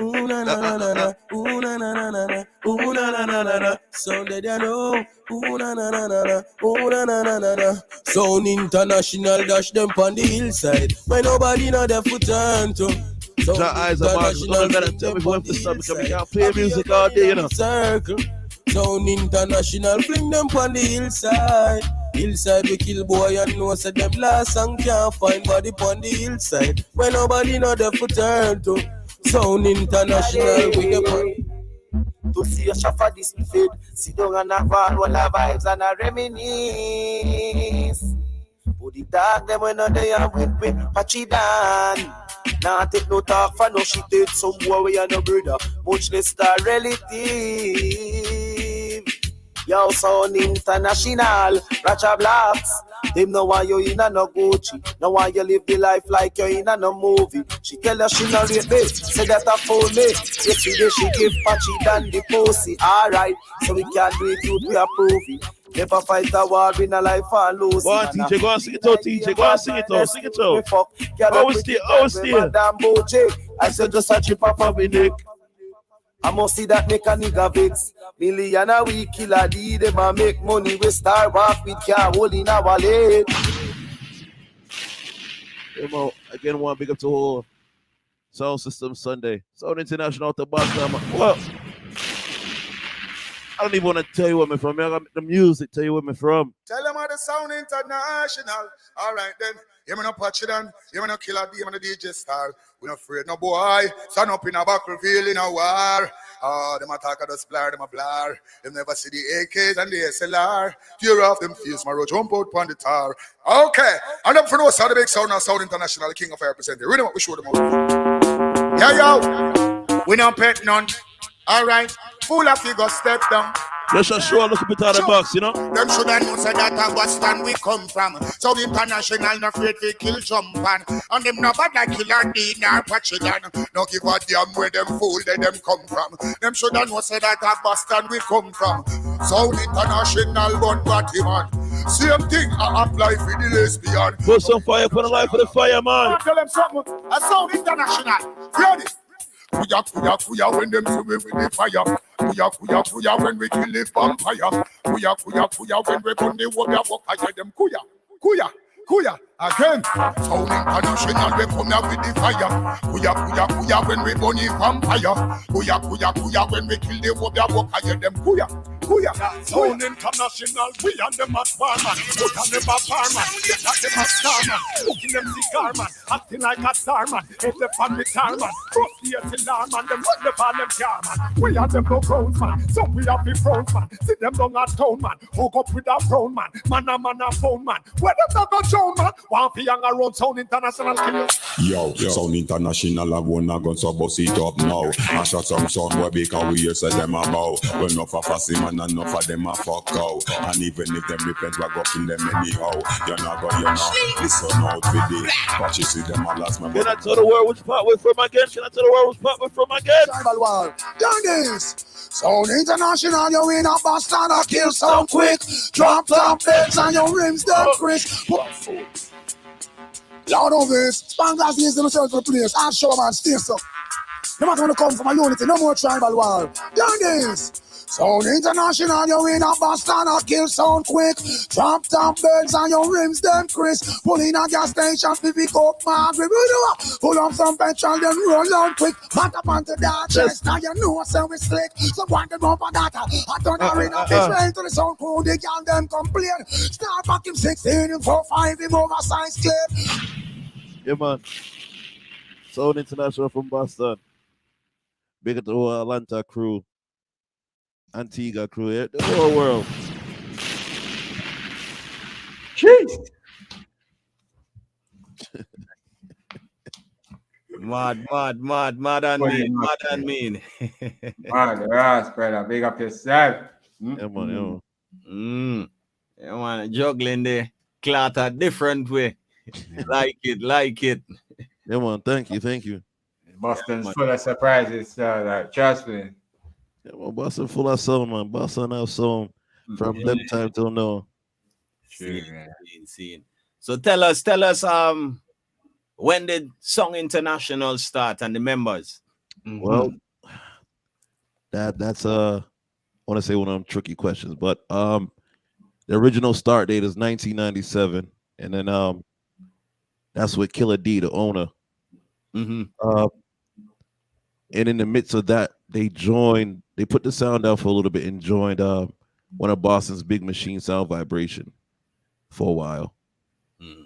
Ooh na na na na, ooh na na na na, ooh na na na na na. Sound that you know. Ooh na na na na na, ooh na na na na na. Sound international, dash them on the hillside. When nobody know their foot turn to. The eyes are international. Gotta tell me when to stop because we can't play music all day, you know. Circle. Sound international, fling them on the hillside. Hillside we kill boy and know say them last song can't find body on the hillside. When nobody know their foot turn to. Sound international with the money. To see a shot for this fade. Sit down and have all the vibes and a reminisce. Put the dog them when they are with me. Patchy down. Now take no talk for no shit. Did some boy we are no brother. Much less star relative. Yo, sound international. Ratcha Blacks. Them know why you in a no Gucci. Know why you live the life like you in a no movie. She tell her she not rate me. Say that I phone me. Yesterday she give Patchy than the pussy. Alright, so we can do it, we approve it. Never fight a war, win a life and lose. Go on, TJ, go and sing it out, TJ. Go and sing it out, sing it out. Oh, still. I said just a chip up of me neck. I must see that make a nigga vex. Million a week, killer D, them a make money. We start off with car hold in our leg. Again, one big up to all Sound System Sunday. Sound International to Boston. Well, I don't even want to tell you where I'm from. I got the music tell you where I'm from. Tell them how the Sound International. All right then. You no patch it on. You no killer D. You no DJ star. We not afraid no boy. Stand up in a battlefield in a war. Them attack of the blur. Them a blur. Them never see the AKs and the SLR. Tear off them face. My road jump out on the tar. Okay. And them for no sound the big sound now. Sound International. The king of air presenter. Read them up. We show them out. Yeah, yo. We not pet none. All right. Full of figure step down. Let's just show a little bit out of the box, you know. Them should have known say that a Boston we come from. So International no afraid to kill jump and them no bad like Killer D nor Pachidan. No give a damn where them fool they them come from. Them should have known say that a Boston we come from. So International one party man. Same thing I apply for the lesbian. Put some fire for the life of the fire, man. Tell them something. A Sound International. Ready? Kuya when them see me with the fire. Kuya when we kill the vampire. Kuya when we burn the warrior walk. I hear them kuya again. Sound International we come here with the fire. Kuya when we burn the vampire. Kuya when we kill the warrior walk. I hear them kuya. Sound International, we and them at barman. Put on them a barman. Get at them a starman. Looking them cigar man. Acting like a star man. Head the fan with tar man. Cross the SLR man. Them run the van them car man. We and them no grown man. So we have the front man. See them down at town man. Hook up with a brown man. Man a phone man. Where them not go show man. One for young around Sound International kill. Yo, Sound International have one gun so bust it up now. I shot some sound where because we hear say them about. Well enough of a man and enough of them a fuck out. And even if them repent, we go kill them anyhow. You're not gonna listen out with the but you see them all last man. Can I tell the world which part we're from again? Can I tell the world which part we're from again? Tribal War. Done this. Sound International, you in a Boston, I kill sound quick. Drop top beds and your rims them crisp. Loud of this. Spanglass is themselves for the place. I'll show man, stay so. They're not gonna come from a unity, no more tribal war. Done this. Sound International, you in a Boston, I kill sound quick. Drop top birds and your rims them crisp. Pull in a gas station, pick up Margaret. Pull up some petrol, then roll out quick. Back up onto that chest, now you know so we slick. So want them up on that. I turn her in a fish way to the sound crew, they can them complain. Start back him 16, him 4-5, him oversized clip. Yeah, man. Sound International from Boston. Big up the whole Atlanta crew. Antigua crew, yeah? The whole world. Jeez. Mad and mean. Man, Ross, brother, big up yourself. Yeah, man, Yeah, man, juggling the cloth a different way. like it. Yeah, man, thank you. Boston's full of surprises, like, trust me. Yeah, well, Boston full of sound, man. Boston have sound from them time till now. Scene. So tell us, when did Sound International start and the members? Well, that's I want to say one of them tricky questions, but the original start date is 1997, and then that's with Killer D, the owner. And in the midst of that, they put the sound down for a little bit and joined one of Boston's big machine, Sound Vibration, for a while.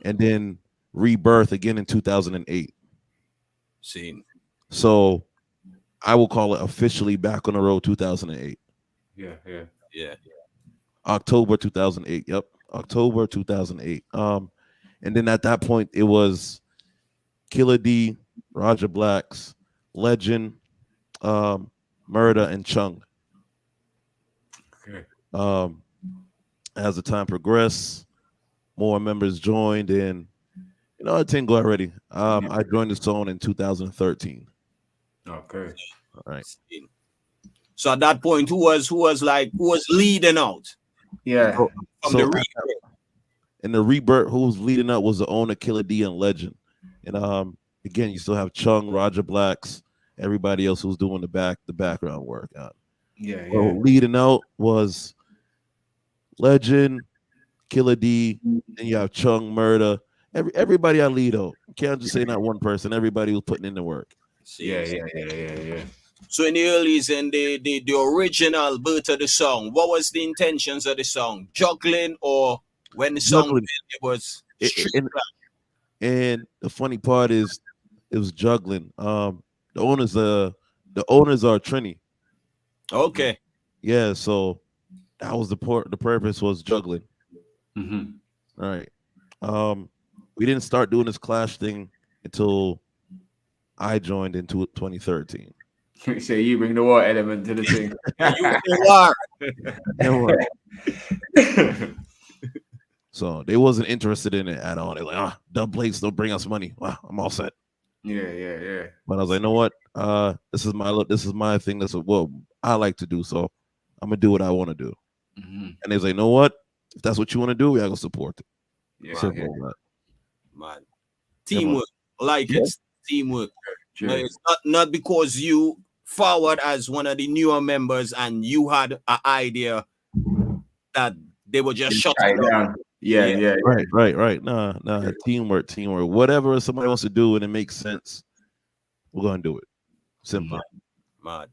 And then rebirth again in 2008. So I will call it officially back on the road 2008. Yeah. October 2008. Yep. October 2008. And then at that point, it was Killer D, Roger Blacks, Legend, Murder, and Chung. As the time progressed, more members joined, and it didn't go already. I joined the Sound in 2013. Okay. All right. So at that point, who was leading out? Yeah. From the rebirth. And the rebirth, who was leading out was the owner, Killer D, and Legend. And again, you still have Chung, Roger Blacks, everybody else who's doing the background work. So leading out was Legend, Killer D, and you have Chung, Murder. Everybody I lead out. You can't just say not one person. Everybody was putting in the work. Yeah. So in the earlys and the original birth of the song, what was the intentions of the song? Juggling, or when the song Juggling. it was It- street and, clash? and the funny part is, it was juggling. The owners are Trini. Okay. Yeah, so that was the purpose was juggling. Mm-hmm. Right. We didn't start doing this clash thing until I joined in 2013. So you bring the war element to the thing. Yeah, so they wasn't interested in it at all. They're like, dub plates don't bring us money. I'm all set. Yeah. But I was like, you know what? This is my thing. This is what I like to do. So I'm gonna do what I want to do. Mm-hmm. And they was like, you know what? If that's what you want to do, we gotta support it. Yeah, Simple as that. Man. Teamwork. Like Yeah. it's teamwork. True. No, it's not because you forward as one of the newer members and you had an idea that they were just shut Tie it down. down. Yeah. Right. Nah. Teamwork. Whatever somebody wants to do and it makes sense, we're gonna do it. Simple. Mad.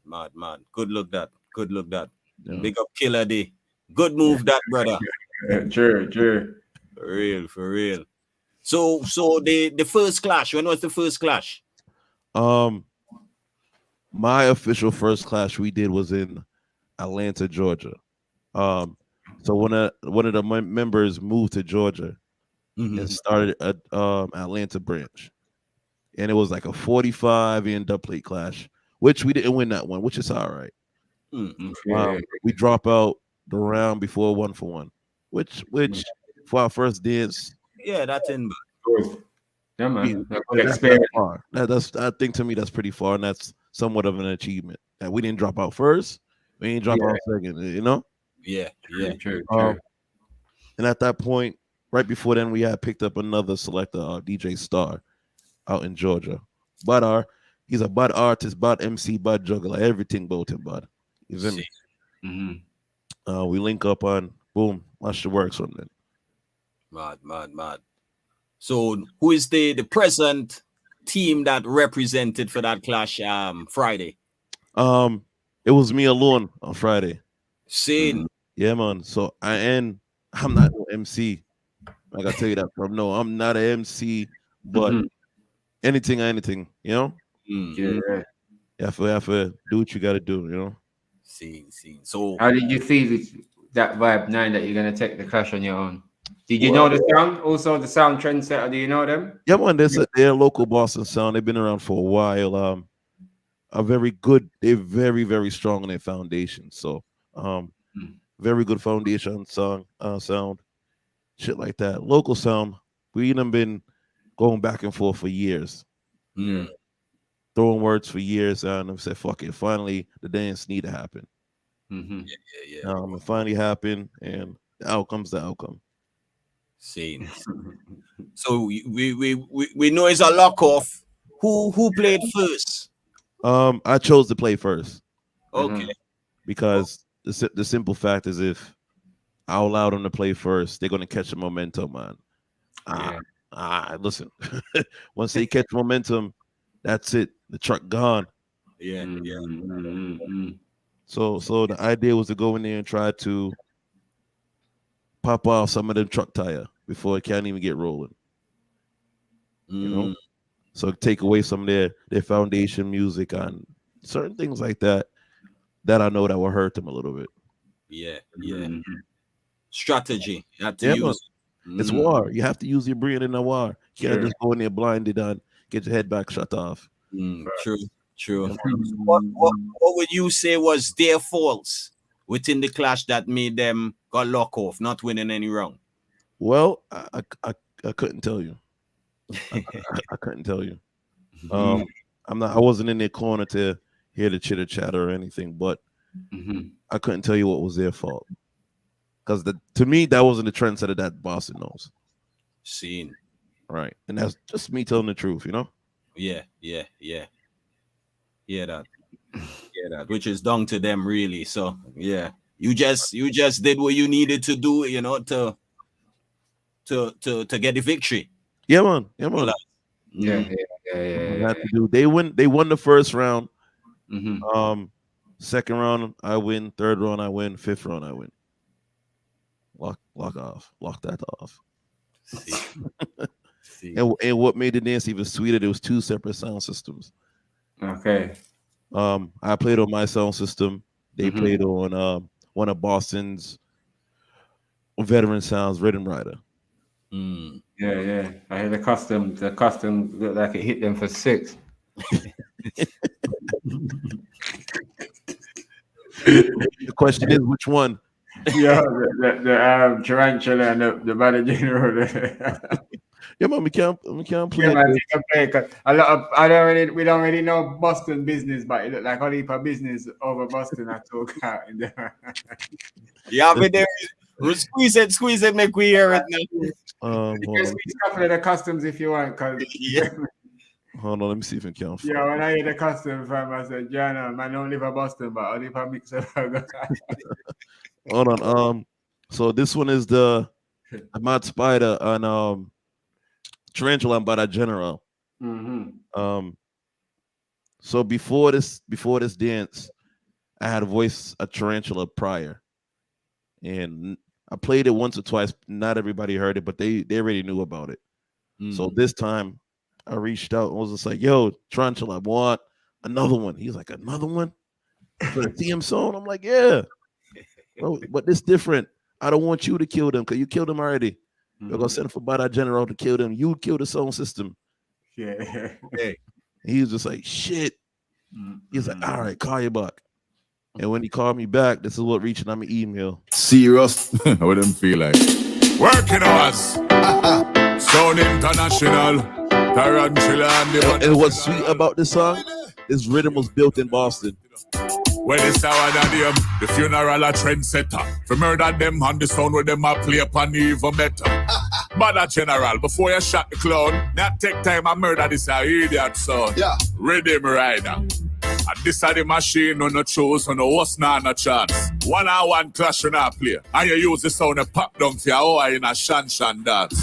Good look that. Yeah. Big up Killer D. Good move that, brother. True. For real. So the first clash, when was the first clash? My official first clash we did was in Atlanta, Georgia. So one of the members moved to Georgia and started a Atlanta branch, and it was like a 45 in dub plate clash, which we didn't win that one, which is all right. We drop out the round before 1-for-1, which for our first dance. Yeah, that's in. Yeah, man. That's far. I think to me that's pretty far, and that's somewhat of an achievement. That we didn't drop out first, we didn't drop out second. You know. Yeah. True. And at that point, right before then, we had picked up another selector, DJ Star, out in Georgia. He's a bud artist, bud MC, bud juggler, everything about him, bud. You feel me? Mm-hmm. We link up on boom, watch the works from then. Mad. So who is the present team that represented for that clash Friday? It was me alone on Friday. Seen. Yeah, man. So I'm not an MC. I gotta tell you that from no, I'm not an MC, but anything, you know? Yeah. You have to do what you gotta do, you know. See. So how did you feel that vibe now that you're gonna take the clash on your own? Did you know the sound? Also the sound trendsetter, do you know them? Yeah, man, they're a local Boston sound. They've been around for a while. Are very good. They're very, very strong in their foundation. So very good foundation sound, shit like that. Local sound. We even been going back and forth for years. Throwing words for years, and I said, "Fuck it." Finally, the dance need to happen. Yeah. It finally happened, and the outcome's the outcome. Seen. So we know it's a lock off. Who played first? I chose to play first. Okay. Because the simple fact is, if I allow them to play first, they're gonna catch the momentum, man. Listen, once they catch momentum, that's it. The truck gone. Yeah. So the idea was to go in there and try to pop off some of them truck tire before it can't even get rolling. You know, so take away some of their foundation music and certain things like that I know that will hurt them a little bit. Yeah. Strategy. You have to use. It's war. You have to use your brain in a war. You can't just go in there blinded and get your head back shut off. True. What would you say was their faults within the clash that made them got lock off, not winning any round? Well, I couldn't tell you. I couldn't tell you. I wasn't in their corner to hear the chitter chatter or anything, but I couldn't tell you what was their fault. Because to me, that wasn't the trendsetter that Boston knows. Seen. Right. And that's just me telling the truth, you know? Yeah. That. Which is down to them, really. So yeah. You just did what you needed to do, you know, to get the victory. Yeah, man. Yeah. I had to do. They won the first round. Second round I win. Third round I win. Fifth round I win. Lock that off. And what made the dance even sweeter? There was two separate sound systems. Okay. I played on my sound system. They played on one of Boston's veteran sounds, Rhythm Rider. Yeah. I hear the custom looked like it hit them for 6. The question is, which one? Yeah, the tarantula and the bad general. Yeah, man, we can't play. Yeah, man, you can play. 'Cause we don't really know Boston business, but it looked like a heap of business over Boston. I talk out in there. Yeah, but there, squeeze it, make we hear it now. You can squeeze a couple of the customs if you want, cause Hold on, let me see if I can. Yeah, when I hear the custom from, I said, Jana, man, I don't live in Boston, but I live in Mixer. Hold on. So this one is the Mad Spider and Tarantula by the General. So before this dance, I had voiced a tarantula prior, and I played it once or twice. Not everybody heard it, but they already knew about it. So this time I reached out and was just like, "Yo, tarantula, I want another one." He's like, "Another one for the TM song?" I'm like, "Yeah, bro, but this different. I don't want you to kill them because you killed them already. You're gonna send for Bada General to kill them. You kill the sound system." Yeah. He was just like, "Shit." He's like, "All right, call you back." And when he called me back, this is what reaching on my email. Serious? What them feel like? Working hours. Sound International. Tarantula and what's sweet about this song, this rhythm was built in Boston. When it's our daddy, the funeral a trendsetter. For murder them and the sound with them a play upon even better. But a general, before you shot the clown, that take time and murder this a idiot son. Yeah. Rhythm rider. And this are the machine on no choose, on no what's not no chance. 1-on-1 clash on a play. And you use the sound and pop down for your in a shan dance.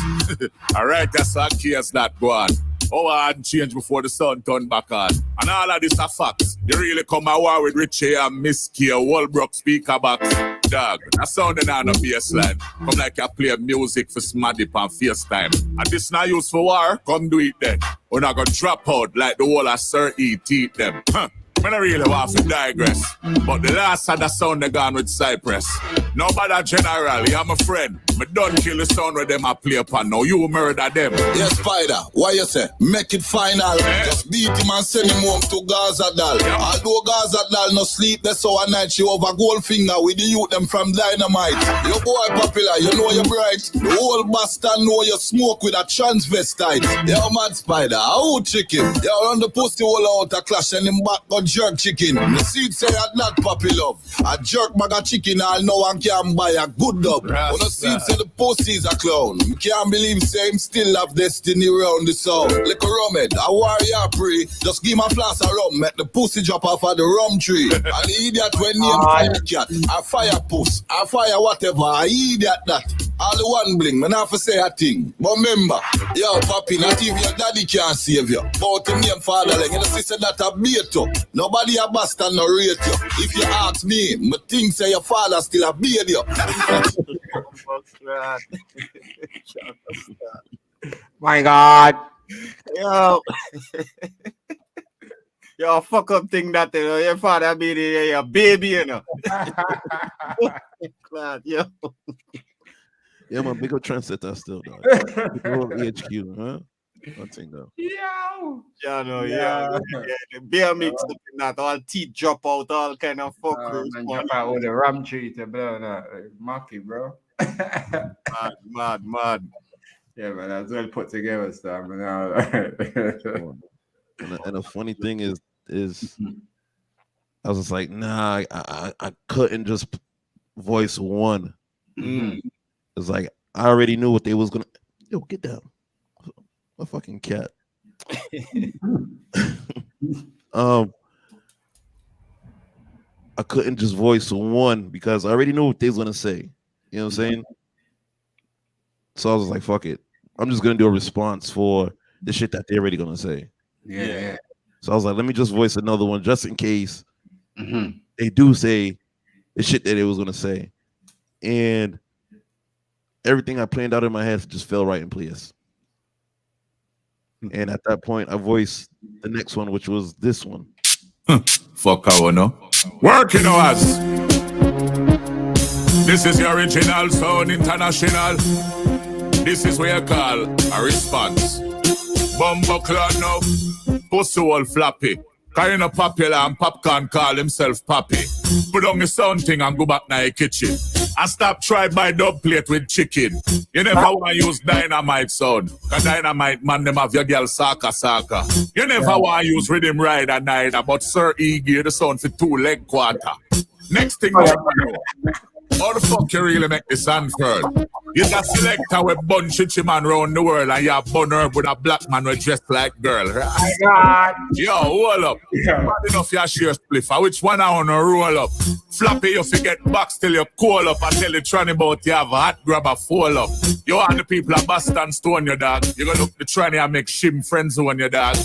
Alright, that's a case that go on. And change before the sun turn back on. And all of this are facts. You really come a war with Richie and Miss Kia, Walbrook speaker box. Dog, that sounding on the baseline. Come like you play music for Smaddy on FaceTime. And this not used for war, come do it then. We're not gonna drop out like the whole of Sir E. teeth them. I don't really want to digress. But the last of the sound they gone with Cypress. Nobody general, you're my friend. Me don't kill the sound with them I play upon. Now you murder them. Yes, Spider, why you say? Make it final. Just beat him and send him home to Gaza Dal. Although Gaza Dal no sleep, that's so a night she over Goldfinger with the youth them from Dynamite. Your boy popular, you know you're bright. The whole bastard know you smoke with a transvestite. Yo, Mad Spider, how chicken? You run the pussy all out a clash and him back got jerk chicken. The seed say that not puppy love. A jerk bag of chicken, all no one can buy a good dub. When the seed say the pussy is a clown. You can't believe say him still have destiny round the sound. Like a rumhead, a warrior pray. Just give him a flask of rum, make the pussy drop off of the rum tree. And the idiot when name fire cat, a fire puss, a fire whatever, a idiot that. All the one bling, man have to say a thing. But remember, yo papi, not even your daddy can save you. But the name father, like you sister that a beat you. Nobody a bastard no rate you. If you ask me, me think say your father still a beat you. My God. Yo, fuck up thing that, you know, your father be your baby, you know. Yo. Yeah, man, big up trendsetter still, dog. HQ, huh? Nothing though. Yeah, no, yeah. The beer mix up in that, all teeth drop out, all kind of fuck. Man, drop out with the rum tree to blow that. Monkey, bro. Mad. Yeah, man, that's well put together stuff. And the funny thing is I was just like, nah, I couldn't just voice one. It's like I already knew what they was gonna. Yo, get down, a fucking cat. I couldn't just voice one because I already knew what they was gonna say. You know what I'm saying? So I was like, fuck it. I'm just gonna do a response for the shit that they're already gonna say. Yeah. So I was like, let me just voice another one just in case they do say the shit that they was gonna say. And everything I planned out in my head just fell right in place. And at that point, I voiced the next one, which was this one. Fuck our no. Working hours. This is the original sound international. This is where you call a response. Bumbo cloud now. Pussy all flappy. Kind of popular and popcorn call himself Pappy. Put on the sound thing and go back to the kitchen. And stop try buy dub plate with chicken. You never want to use dynamite sound. Cause dynamite man them have your girl saka. You never want to use rhythm rider neither. But Sir E gear the sound for 2 leg quarter. Next thing you know. How the fuck you really make the sound curl? You got selector with bun chichi man round the world and you have bun herb with a black man with dressed like girl. Right? God. Yo, hold up. Bad enough you share spliff. Which one I want to roll up? Floppy you forget box till you cool up and tell the tranny about you have a hot grabber fall up. You and the people at Boston stone your dog. You gonna look the tranny and make shim friends on your dog.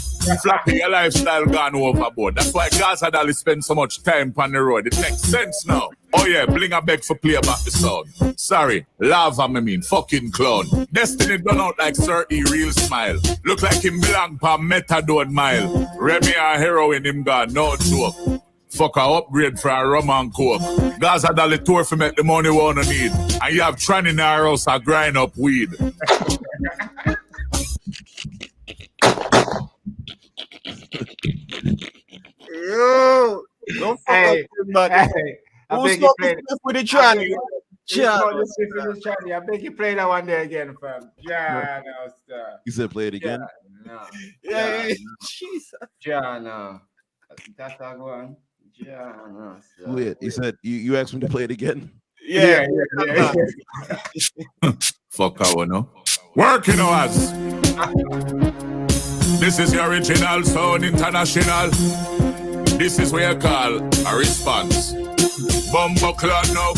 Floppy your lifestyle gone overboard. That's why Gaza Dolly spend so much time on the road. It makes sense now. Oh yeah, bling a beg for play back the sound. Sorry, lava me mean, fucking clown. Destiny done out like Sir E real smile. Look like him belong pa methadone mile. Remy a heroin him gone, no joke. Fuck a upgrade for a rum and coke. Gaza Dolly tour for make the money wanna need. And you have Tran in our house a grind up weed. Yo, don't fuck up him, man. Who's smoking with the tranny? I beg you play that one there again, fam. Yeah, no, sir. You said play it again? No. Yeah. Jesus. Yeah, no. That's a one. Yeah, no, sir. Weird. He said you asked him to play it again? Yeah. Fuck our no. Working hours. This is the original sound international. This is where you call a response. Bumbo cloud now.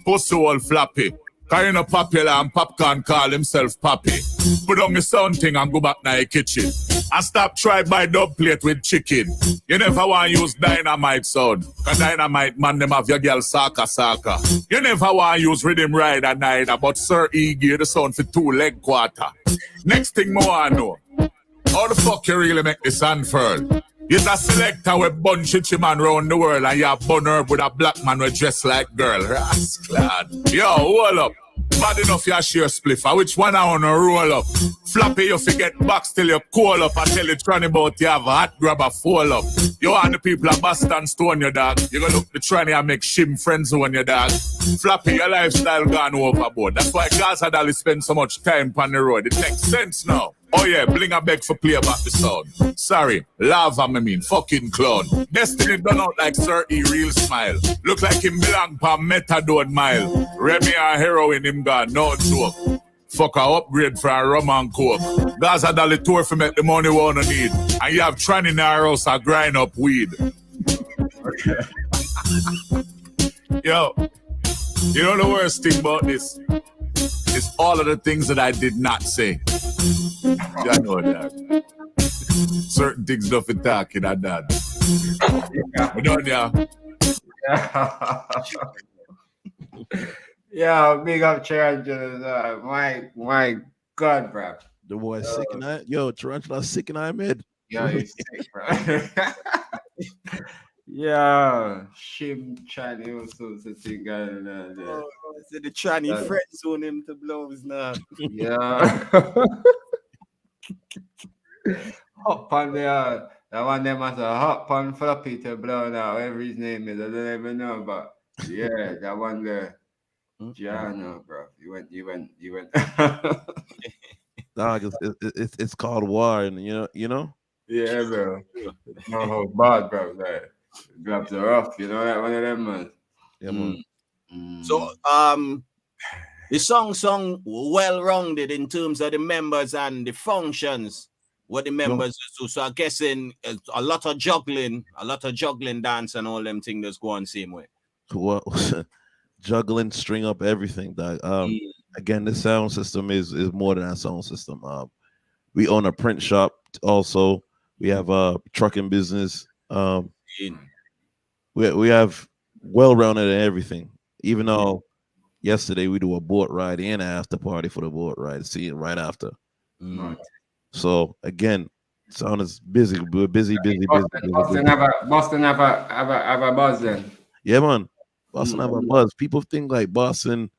Pussy all flappy. Kind of popular and popcorn call himself Pappy. Put on the sound thing and go back to the kitchen. And stop try buy dub plate with chicken. You never want to use dynamite sound. Cause dynamite man them have your girl saka. You never want to use rhythm rider neither. But Sir E gear the sound for 2 leg quarter. Next thing more I know. How the fuck you really make the sound furl? You're a selector with bun chichi man round the world and you have bun herb with a black man with dressed like girl. Rasclad. Yo, hold up. Bad enough you share spliff. Which one I want to roll up? Floppy you forget box till you cool up and tell the tranny about you have a hot grabber fall up. You and the people at Boston stone your dog. You gonna look the tranny and make shim friends on your dog. Floppy your lifestyle gone overboard. That's why Gaza Dolly spend so much time on the road. It makes sense now. Oh yeah, bling a beg for play back the sound. Sorry, lava me mean, fucking clown. Destiny done out like Sir E real smile. Look like him belong pa methadone mile. Remy a heroin him gone, no joke. Fuck a upgrade for a rum and coke. Gaza Dolly tour for make the money wanna need. And you have Tran in our house a grind up weed. Yo, you know the worst thing about this? It's all of the things that I did not say. I know that. Certain things nothing talking at that. You know Yeah, big up Tarantula. My God, bro. The boy sick and I. Yo, Tarantula sick and I'm Ed. Yeah, he's sick, bro. Yeah, Shim Tranny also the thing going on there. So the tranny friends on him to blows now. Yeah. Hop on there. That one them has a hop on floppy to blow now, whatever his name is. I don't even know, but yeah, that one there. Gianna, bro. You went. Dog, it's called war, and you know. Yeah, bro. No hold bad, bro. Like, grabs her off, you know that one of them, man. Yeah, man. So, the song well rounded in terms of the members and the functions. What the members do. So I'm guessing a lot of juggling dance and all them things that's going same way. Well, juggling, string up everything, dog. Again, the sound system is more than a sound system. We own a print shop also. We have trucking business. We have well-rounded in everything. Even though yesterday we do a boat ride and an after party for the boat ride, see it right after. So again, sound is busy. We're busy. Boston have a buzz then. Yeah, man. Boston have a buzz. People think like Boston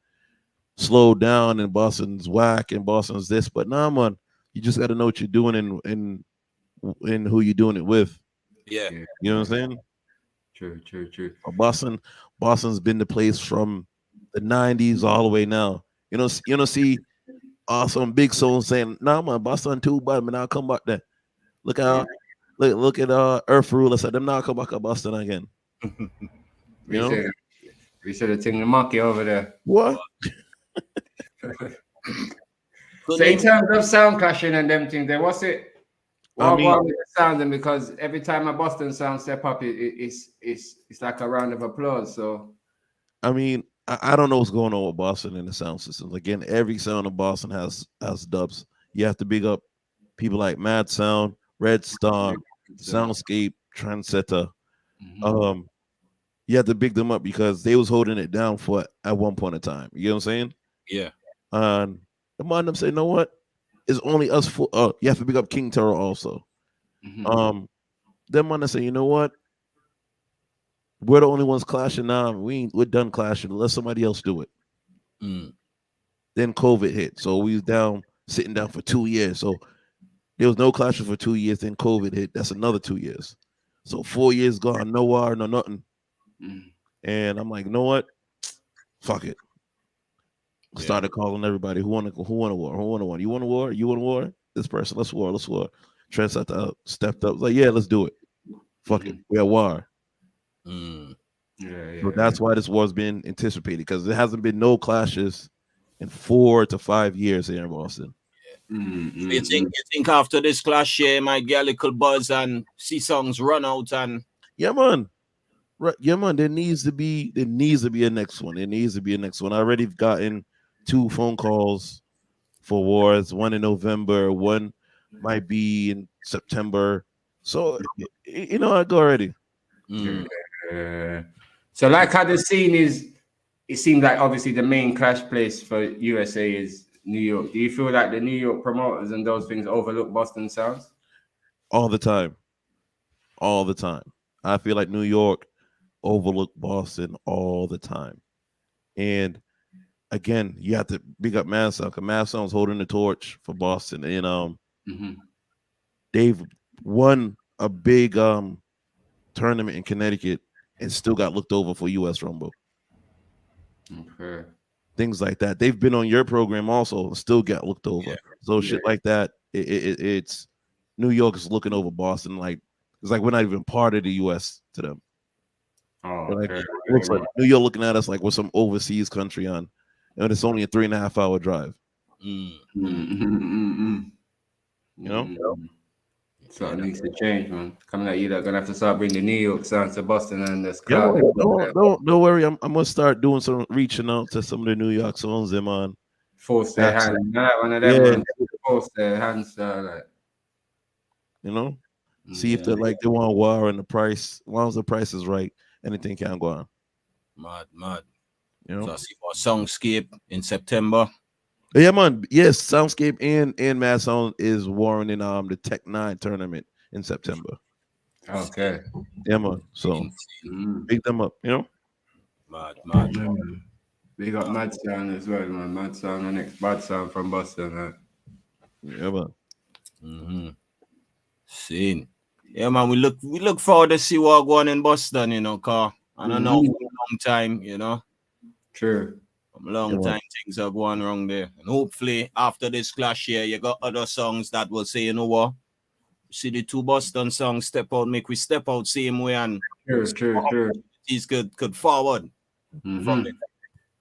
slowed down and Boston's whack and Boston's this, but nah, man. You just got to know what you're doing and who you're doing it with. Yeah. You know what I'm saying? True. Boston's been the place from the 90s all the way now. You know, see some big songs saying, nah, man, Boston too bad, man, I'll come back there. Look at Earth Rule. I said, them now come back to Boston again. We should have taken the monkey over there. What? So in terms of sound clashing and them things, then what's it? What about the sounding? Because every time a Boston sound step up, it's like a round of applause. So, I mean, I don't know what's going on with Boston and the sound systems. Again, every sound in Boston has dubs. You have to big up people like Mad Sound, Red Star, Soundscape, Trendsetter. You have to big them up because they was holding it down for at one point in time. You know what I'm saying? Yeah. And the man them say, you know what? It's only us for. You have to big up King Terror also. Them man say, you know what? We're the only ones clashing now. We're done clashing. Let somebody else do it. Then COVID hit, so we was sitting down for 2 years. So there was no clashing for 2 years. Then COVID hit. That's another 2 years. So 4 years gone, no war, no nothing. And I'm like, you know what? Fuck it. Started calling everybody who want a war. You want a war? You want a war? This person, let's war. Trent stepped up, like, yeah, let's do it. Fuck it, we at war. So that's why this war's been anticipated, because there hasn't been no clashes in 4 to 5 years here in Boston. You think after this clash, might get a little buzz and see songs run out and yeah, man. Right, yeah, man. There needs to be a next one. I already gotten 2 phone calls for wars. One in November, one might be in September. So I go already. So like how the scene is, it seems like obviously the main clash place for USA is New York. Do you feel like the New York promoters and those things overlook Boston sounds? All the time. I feel like New York overlook Boston all the time. And again, you have to big up Mad Sound, because Mad Sound's holding the torch for Boston. And they've won a big tournament in Connecticut and still got looked over for US Rumble. Okay. Things like that. They've been on your program also and still got looked over. Shit like that. It's New York is looking over Boston like it's like we're not even part of the US to them. It looks like New York looking at us like we're some overseas country and it's only a 3.5 hour drive. You know? Something needs to change, man. Coming at you, they're gonna have to start bringing New York sounds to Boston and this. Don't worry. I'm gonna start doing some reaching out to some of the New York songs. Them on force their hand. One of them force their hands. See if they want war and the price. As long as the price is right, anything can go on. Mad. So I see what Soundscape in September. Yeah, man. Yes, Soundscape and Mad Sound is warring in the Tech 9 tournament in September. Okay. Yeah, man. So pick them up, Mad. We got Mad Sound as well, man. Mad Sound and next Bad Sound from Boston. Yeah, man. Scene. Yeah, man. We look forward to see what going on in Boston, car. I don't know for a long time, True. Long time things are going wrong there. And hopefully after this clash here, you got other songs that will say, you know what? See the 2 Boston songs step out, make we step out same way and true. These could forward from it.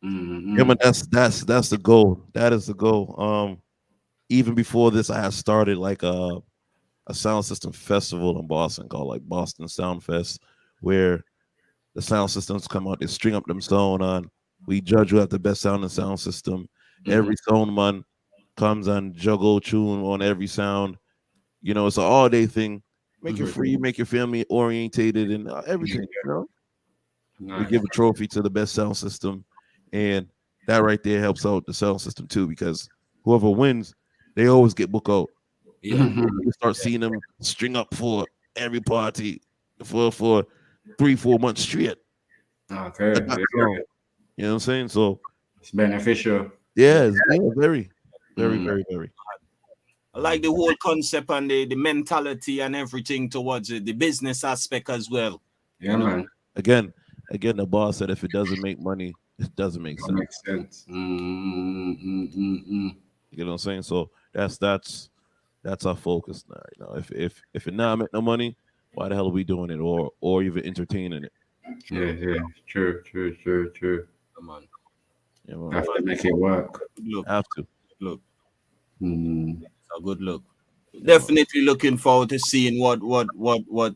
Yeah, man, that's the goal. That is the goal. Even before this, I had started like a sound system festival in Boston called like Boston Sound Fest, where the sound systems come out, they string up them sound on. We judge who have the best sound and sound system. Every sound man comes and juggle tune on every sound. It's an all-day thing. Make it free, make your family orientated and everything. You know, we give a trophy to the best sound system, and that right there helps out the sound system too, because whoever wins, they always get booked out. Yeah, you start seeing them string up for every party for 3-4 months straight. Okay, You know what I'm saying? So it's beneficial. Yeah, very, very. I like the whole concept and the mentality and everything towards it, the business aspect as well. Yeah, man. Again, the boss said if it doesn't make money, it doesn't make sense. Makes sense. You know what I'm saying? So that's our focus now. You know, if it not make no money, why the hell are we doing it or even entertaining it? Yeah. True. Come on. Yeah, man. Have to make it work. Look. Have to. Look. It's a good look. Definitely looking forward to seeing what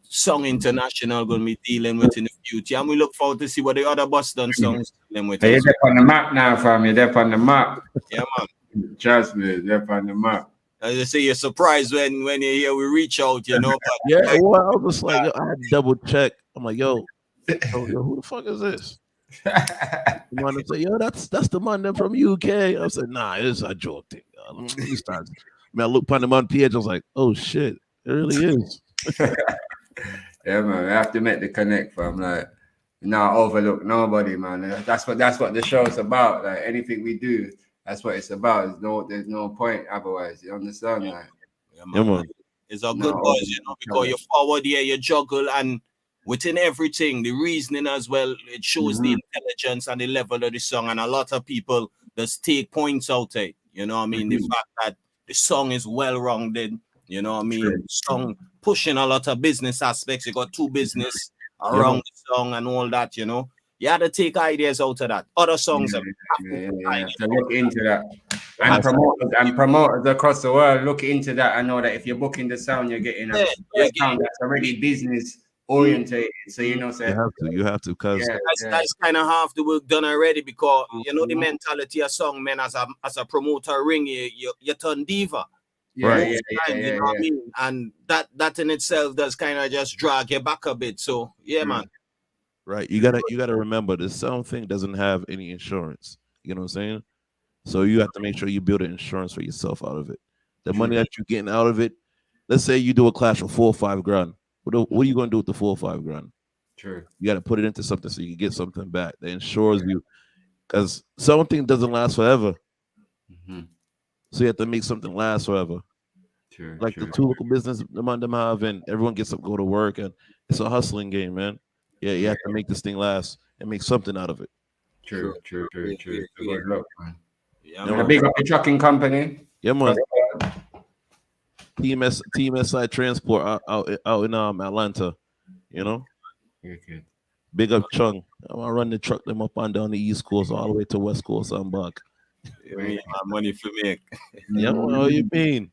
Song International going to be dealing with in the future, and we look forward to see what the other Boston songs dealing with. You're up on the map now, fam. You're up on the map. Yeah, man. Trust me, you're up on the map. As I say, you're surprised when you hear we reach out, you know. But yeah, well, I was just like, I had to double check. I'm like, yo, who the fuck is this? You want to say, yo, that's the man them from UK. I said, nah, it's a joke thing. Let me start. Man, I looked upon him on PH. I was like, oh shit, it really is. Yeah, man. We have to make the connect, fam. Like, not overlook nobody, man. That's what the show's about. Like anything we do, that's what it's about. There's no point otherwise. You understand? Like, yeah, man. It's a good buzz, you know, because you're forward here, you juggle, and within everything, the reasoning as well, it shows the intelligence and the level of the song. And a lot of people just take points out it. You know what I mean? The fact that the song is well rounded, you know what I mean? The song pushing a lot of business aspects. You got two business around the song and all that, you know. You had to take ideas out of that. Other songs So look into that. And promoters across the world look into that. I know that if you're booking the sound, you're getting a sound that's already business orientated. So you know, you have to, because that's kind of half the work done already, because you know the mentality of song, man. As a promoter ring, you turn diva. You know what I mean? And that in itself does kind of just drag you back a bit. So yeah, man. Right. You gotta remember the sound thing doesn't have any insurance. You know what I'm saying? So you have to make sure you build an insurance for yourself out of it. The money that you're getting out of it, let's say you do a clash for $4 or $5 grand. What are you gonna do with the $4 or $5 grand? True. You got to put it into something so you can get something back that insures you, because something doesn't last forever. So you have to make something last forever. True. Like the two local business them have, and everyone gets up, go to work, and it's a hustling game, man. Yeah, you have to make this thing last and make something out of it. True. Good luck, man. Yeah, man. Big up the trucking company. Yeah, man. Team SI Transport out in Atlanta, you know. Okay. Big up Chung. I'm gonna run the truck them up and down the East Coast all the way to West Coast and back. My money for me. Yeah, what do you mean?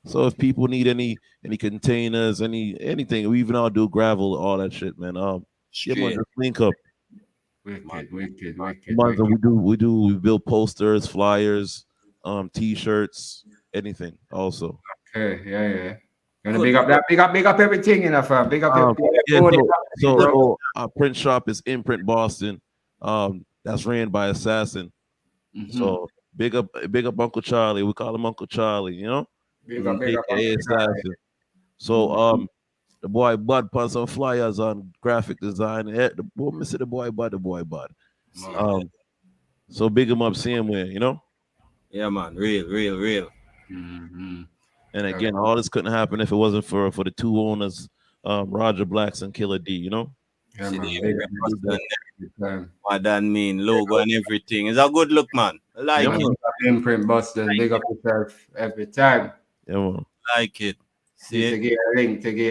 So if people need any containers, anything, we even all do gravel, all that shit, man. Yeah, man, just link up. Wicked. We build posters, flyers, T-shirts, anything also. Okay, yeah. Gonna big up everything in fam. Big up so our print shop is Imprint Boston. That's ran by Assassin. So big up Uncle Charlie. We call him Uncle Charlie, you know? Big up Assassin. So the boy Bud put some flyers on graphic design. The boy Bud. So big him up, see him where, you know? Yeah, man, real. And again, all this couldn't happen if it wasn't for the two owners, Roger Blacks and Killer D, you know? Yeah, man. What that mean, logo and everything. It's a good look, man. I like it. Imprint Boston, big up yourself every time. Yeah, man. Like it. See to get a link, you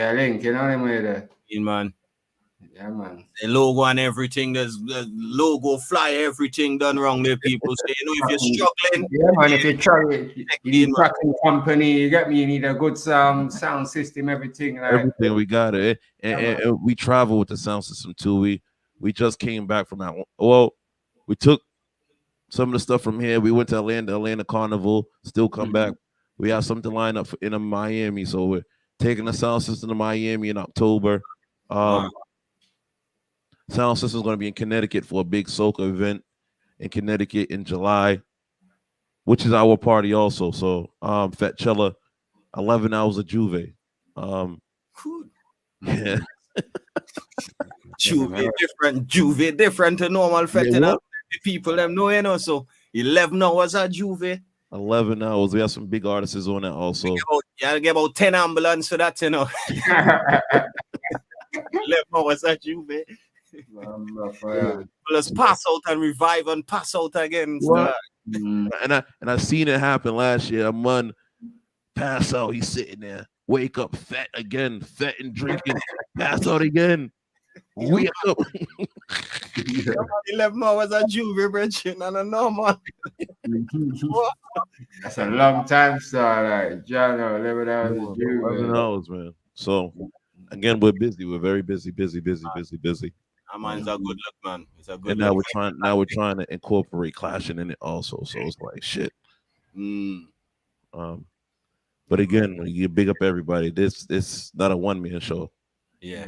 know what I mean? Man. Yeah, man. The logo and everything, there's the logo, fly, everything done wrong there, people. So, you know, if you're struggling. Yeah, man, if you're trying, you need a tracking company, you get me, you need a good sound system, everything. Like. Everything, we got it. And we travel with the sound system too. We just came back from that. Well, we took some of the stuff from here. We went to Atlanta Carnival, still come back. We have something lined up in Miami. So taking the sound system to Miami in October. Sound system is going to be in Connecticut for a big soca event in Connecticut in July, which is our party also. So Fetchella, 11 hours of Juve. Yeah. Juve different to normal fete. The people them know, you know, so 11 hours of Juve. 11 hours. We have some big artists on that also. You get about 10 ambulance for that, you know. 11 hours of Juve. Let's pass out and revive and pass out again. And I seen it happen last year. A man pass out, he's sitting there, wake up fat again, fat and drinking, pass out again. Wake up. 11 hours of Juve, Bridget, and a normal. That's a long time, sir. Like, John, 11 hours of Juve. 11 hours, man. So, again, we're busy. We're very busy. Man's a good look, man. It's a good and look. now we're trying to incorporate clashing in it also. So it's like shit. But again, you big up everybody. This not a one-man show. Yeah.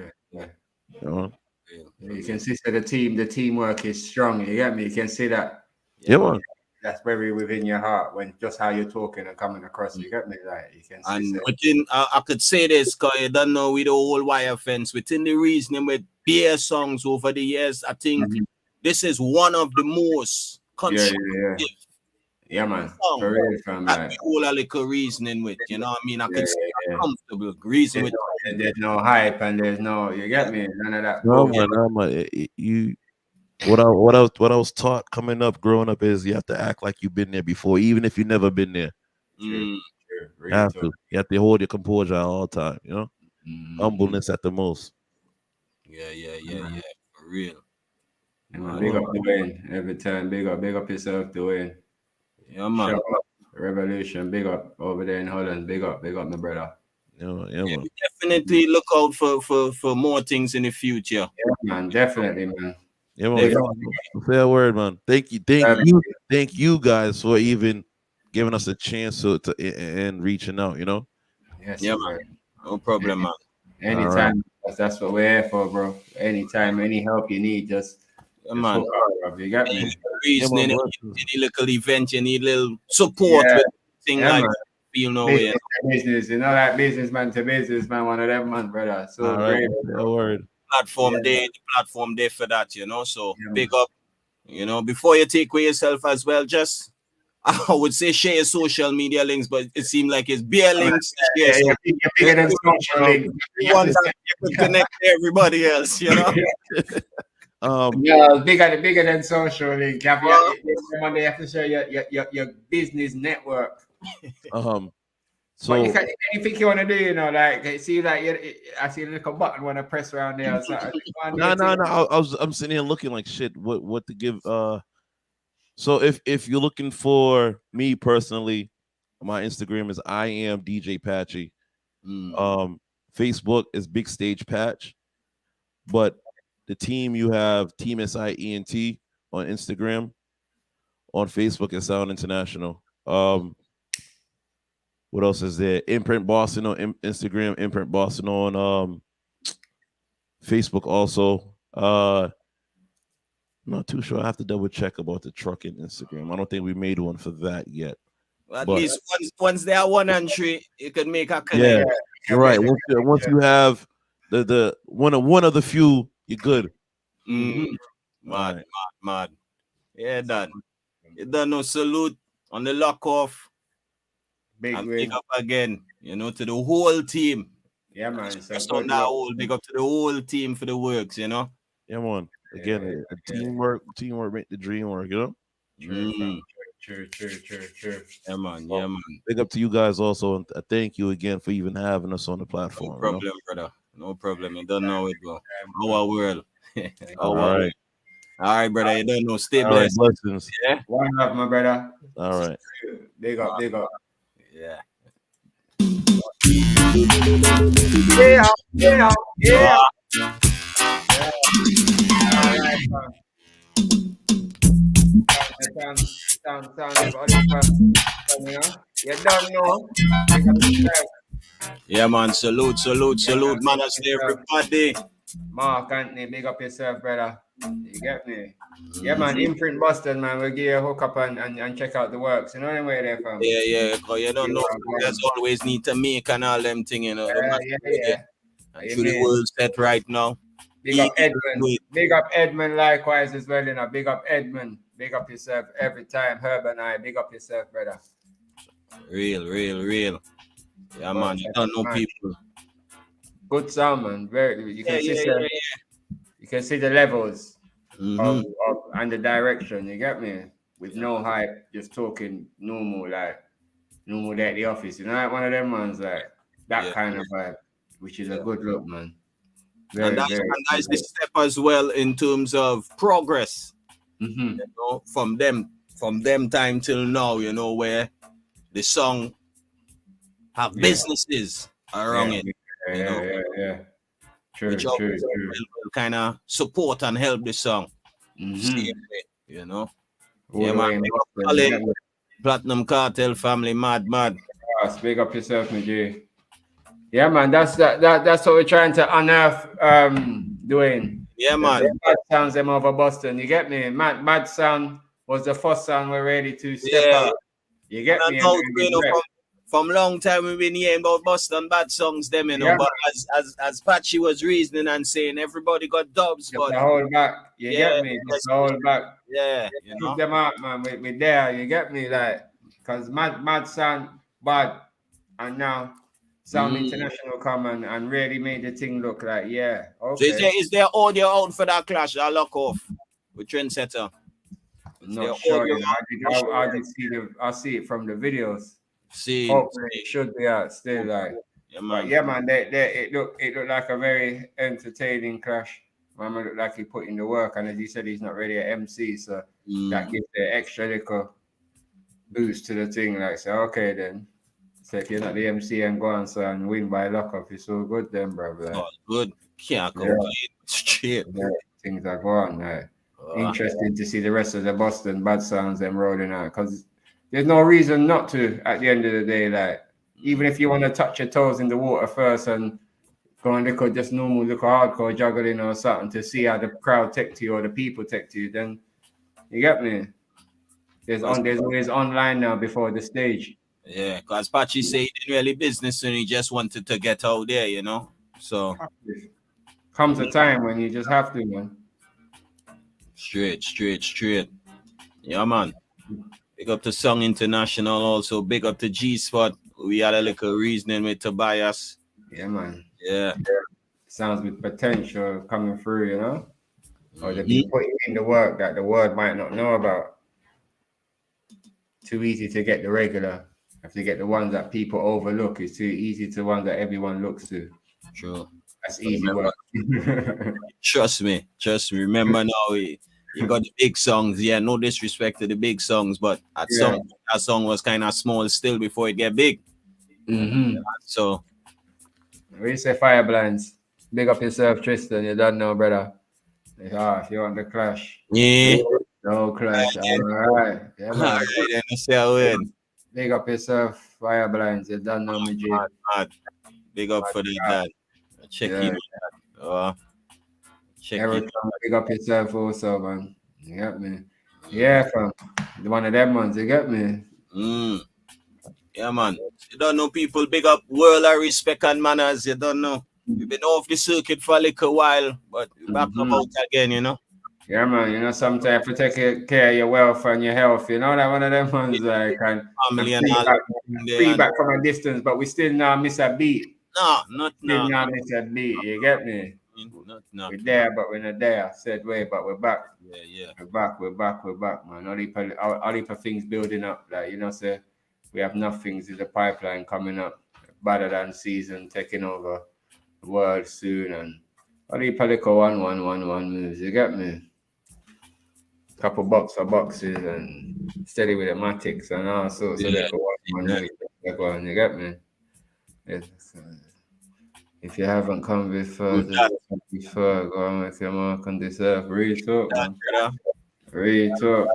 You can see that the teamwork is strong. You get me? You can see that. Yeah, man. That's very within your heart when just how you're talking and coming across. You get me? Like you can see. And within, I could say this because you don't know with the whole wire fence. Within the reasoning with beer songs over the years, I think this is one of the most constructive. Yeah, man. For real, fam. That's the whole little reasoning with, you know what I mean? I can say comfortable reason with. There's no hype and there's no, you get me? None of that. No, man. What I was taught coming up, growing up is you have to act like you've been there before, even if you've never been there. You have to hold your composure at all time, you know? Humbleness at the most. Yeah. For real. Big up Dwayne every time. Big up yourself, Dwayne. Yeah, man. Shout out. Revolution, big up over there in Holland. Big up my brother. Yeah, man. Definitely look out for more things in the future. Yeah, man. Definitely, man. Yeah, man. Fair word, man. Thank you guys for even giving us a chance to and reaching out, you know? Yes, yeah, man. No problem, man. Anytime. Right. That's what we're here for, bro. Anytime, any help you need, just man. You got me. Any little event, you need little support with things like that. You know, business, you know, that businessman to businessman, one of them, man, brother. So great. Word. Platform day for that, you know. So big up, you know, before you take away yourself as well, just I would say share your social media links, but it seemed like it's bare links. You're bigger than social links. You want that you can connect to everybody else, you know. Bigger than social link. You have to share your business network. So but anything you want to do, you know, like see, like I see a little button when I press around there. No. I'm sitting here looking like shit. What to give? So if you're looking for me personally, my Instagram is I am DJ Patchy. Facebook is Big Stage Patch, but the team you have Team SIENT on Instagram, on Facebook is Sound International. What else is there? Imprint Boston on Instagram, Imprint Boston on Facebook also. I'm not too sure. I have to double check about the trucking Instagram. I don't think we made one for that yet. Well, at least once they are one entry, you can make a connect. Yeah, you're right. Once you have the one of the few, you're good. Mad. Yeah, done. You done no salute on the lock off. Big up again, you know, to the whole team. Yeah, man. Just on that whole big up to the whole team for the works, you know. Yeah, man. Again, teamwork make the dream work, you know. True. Yeah, man. Big up to you guys also, and thank you again for even having us on the platform. No problem, brother. No problem. You don't know it, bro. Our world. All right, brother. You don't know. Stay blessed. blessed. Blessings. Yeah. One love, my brother. All right. Big up. Yeah. Yeah. Sound. You don't know. Yeah, man. Salute, manners to everybody. Mark Anthony, big up yourself, brother. You get me? Yeah, man. Imprint Boston, man. We'll give you a hook up and check out the works. You know the way there, fam. Yeah. Cause you don't know. There's always need to make and all them thing, you know. Yeah. And through the world set right now. Big up Edmund. Big up Edmund likewise as well, you know. Big up Edmund. Big up yourself every time. Herb and I, big up yourself, brother. Real. Yeah, man. You don't know people. Good sound, man. Very. You can You can see the levels of and the direction. You get me? With no hype, just talking normal, like normal day at the office. You know, like one of them ones, like that kind of vibe, which is a good look, man. And that's the step as well in terms of progress. You know, from them time till now, you know, where the song have businesses around it. Yeah. True. Kind of support and help the song. You know. Man. Platinum Cartel family, mad. Speak up yourself, my G. Yeah, man. That's what we're trying to unearth. Doing. Yeah, man. Bad sounds them over Boston. You get me? Mad sound was the first sound we're ready to step out. You get me? From long time we've been hearing about Boston bad songs, them, you know. But as Patchy was reasoning and saying, everybody got dubs, but the whole back. You get me? The whole back. Yeah, you know. Keep them out, man. We there. You get me? Like, cause mad sound bad, and now Sound International come and really made the thing look like okay. So is there audio out for that clash? I'll lock off with Trendsetter. Not sure. I see it from the videos. Hopefully it should be out still, like. Yeah, man. It looked like a very entertaining clash. Man looked like he put in the work, and as you said, he's not really an MC, so that gives the extra little boost to the thing. Like, so okay then. So if you're not the MC and go on and win by lockup, it's all good then, bro. Like, good. Can't complain. Straight. Things are going. Like, interesting to see the rest of the Boston bad sounds them rolling out, because there's no reason not to at the end of the day. Like, even if you want to touch your toes in the water first and go and look at just normal, hardcore juggling or something to see how the crowd take to you or the people take to you, then you get me. There's always online now before the stage. Yeah, because Patchy said he didn't really business and he just wanted to get out there, you know. So comes a time when you just have to, man. Straight. Yeah, man. Big up to Song International also. Big up to G-Spot. We had a little reasoning with Tobias. Yeah, man. Yeah. Sounds with potential coming through, you know? Or they've been putting in the work that the world might not know about. Too easy to get the regular. If you get the ones that people overlook, it's too easy to ones that everyone looks to. True. That's easy work. Trust me. Remember now, you got the big songs. Yeah, no disrespect to the big songs, but that song was kind of small still before it get big. So we say fire blinds. Big up yourself, Tristan. You don't know, brother. If you want the clash. Yeah. No clash. All right. Yeah, man. All right, then. Big up yourself, fire blinds. You don't know me, G. Mad. Big up for the dad. Check it. Big up yourself also, man. You get me? Yeah, fam. One of them ones, you get me? Yeah, man. You don't know people, big up world of respect and manners. You don't know. We've been off the circuit for a little while, but we're back out again, you know? Yeah, man. You know, sometimes you take care of your wealth and your health, you know, that one of them ones, like, and family and feedback from a distance, but we still not miss a beat. No, not now. Still not miss a beat, you get me? No. We're there, but we're not there. Said way, but we're back. Yeah. We're back, man. All heap of things building up. Like, you know, say we have nothings in the pipeline coming up. Better than season taking over the world soon, and all heap of little 1 moves. You get me? Couple boxes and steady with the matics and all sorts of little 1 moves. You get me? If you haven't come before, go and make your mark on this earth. Real talk, man. Real talk.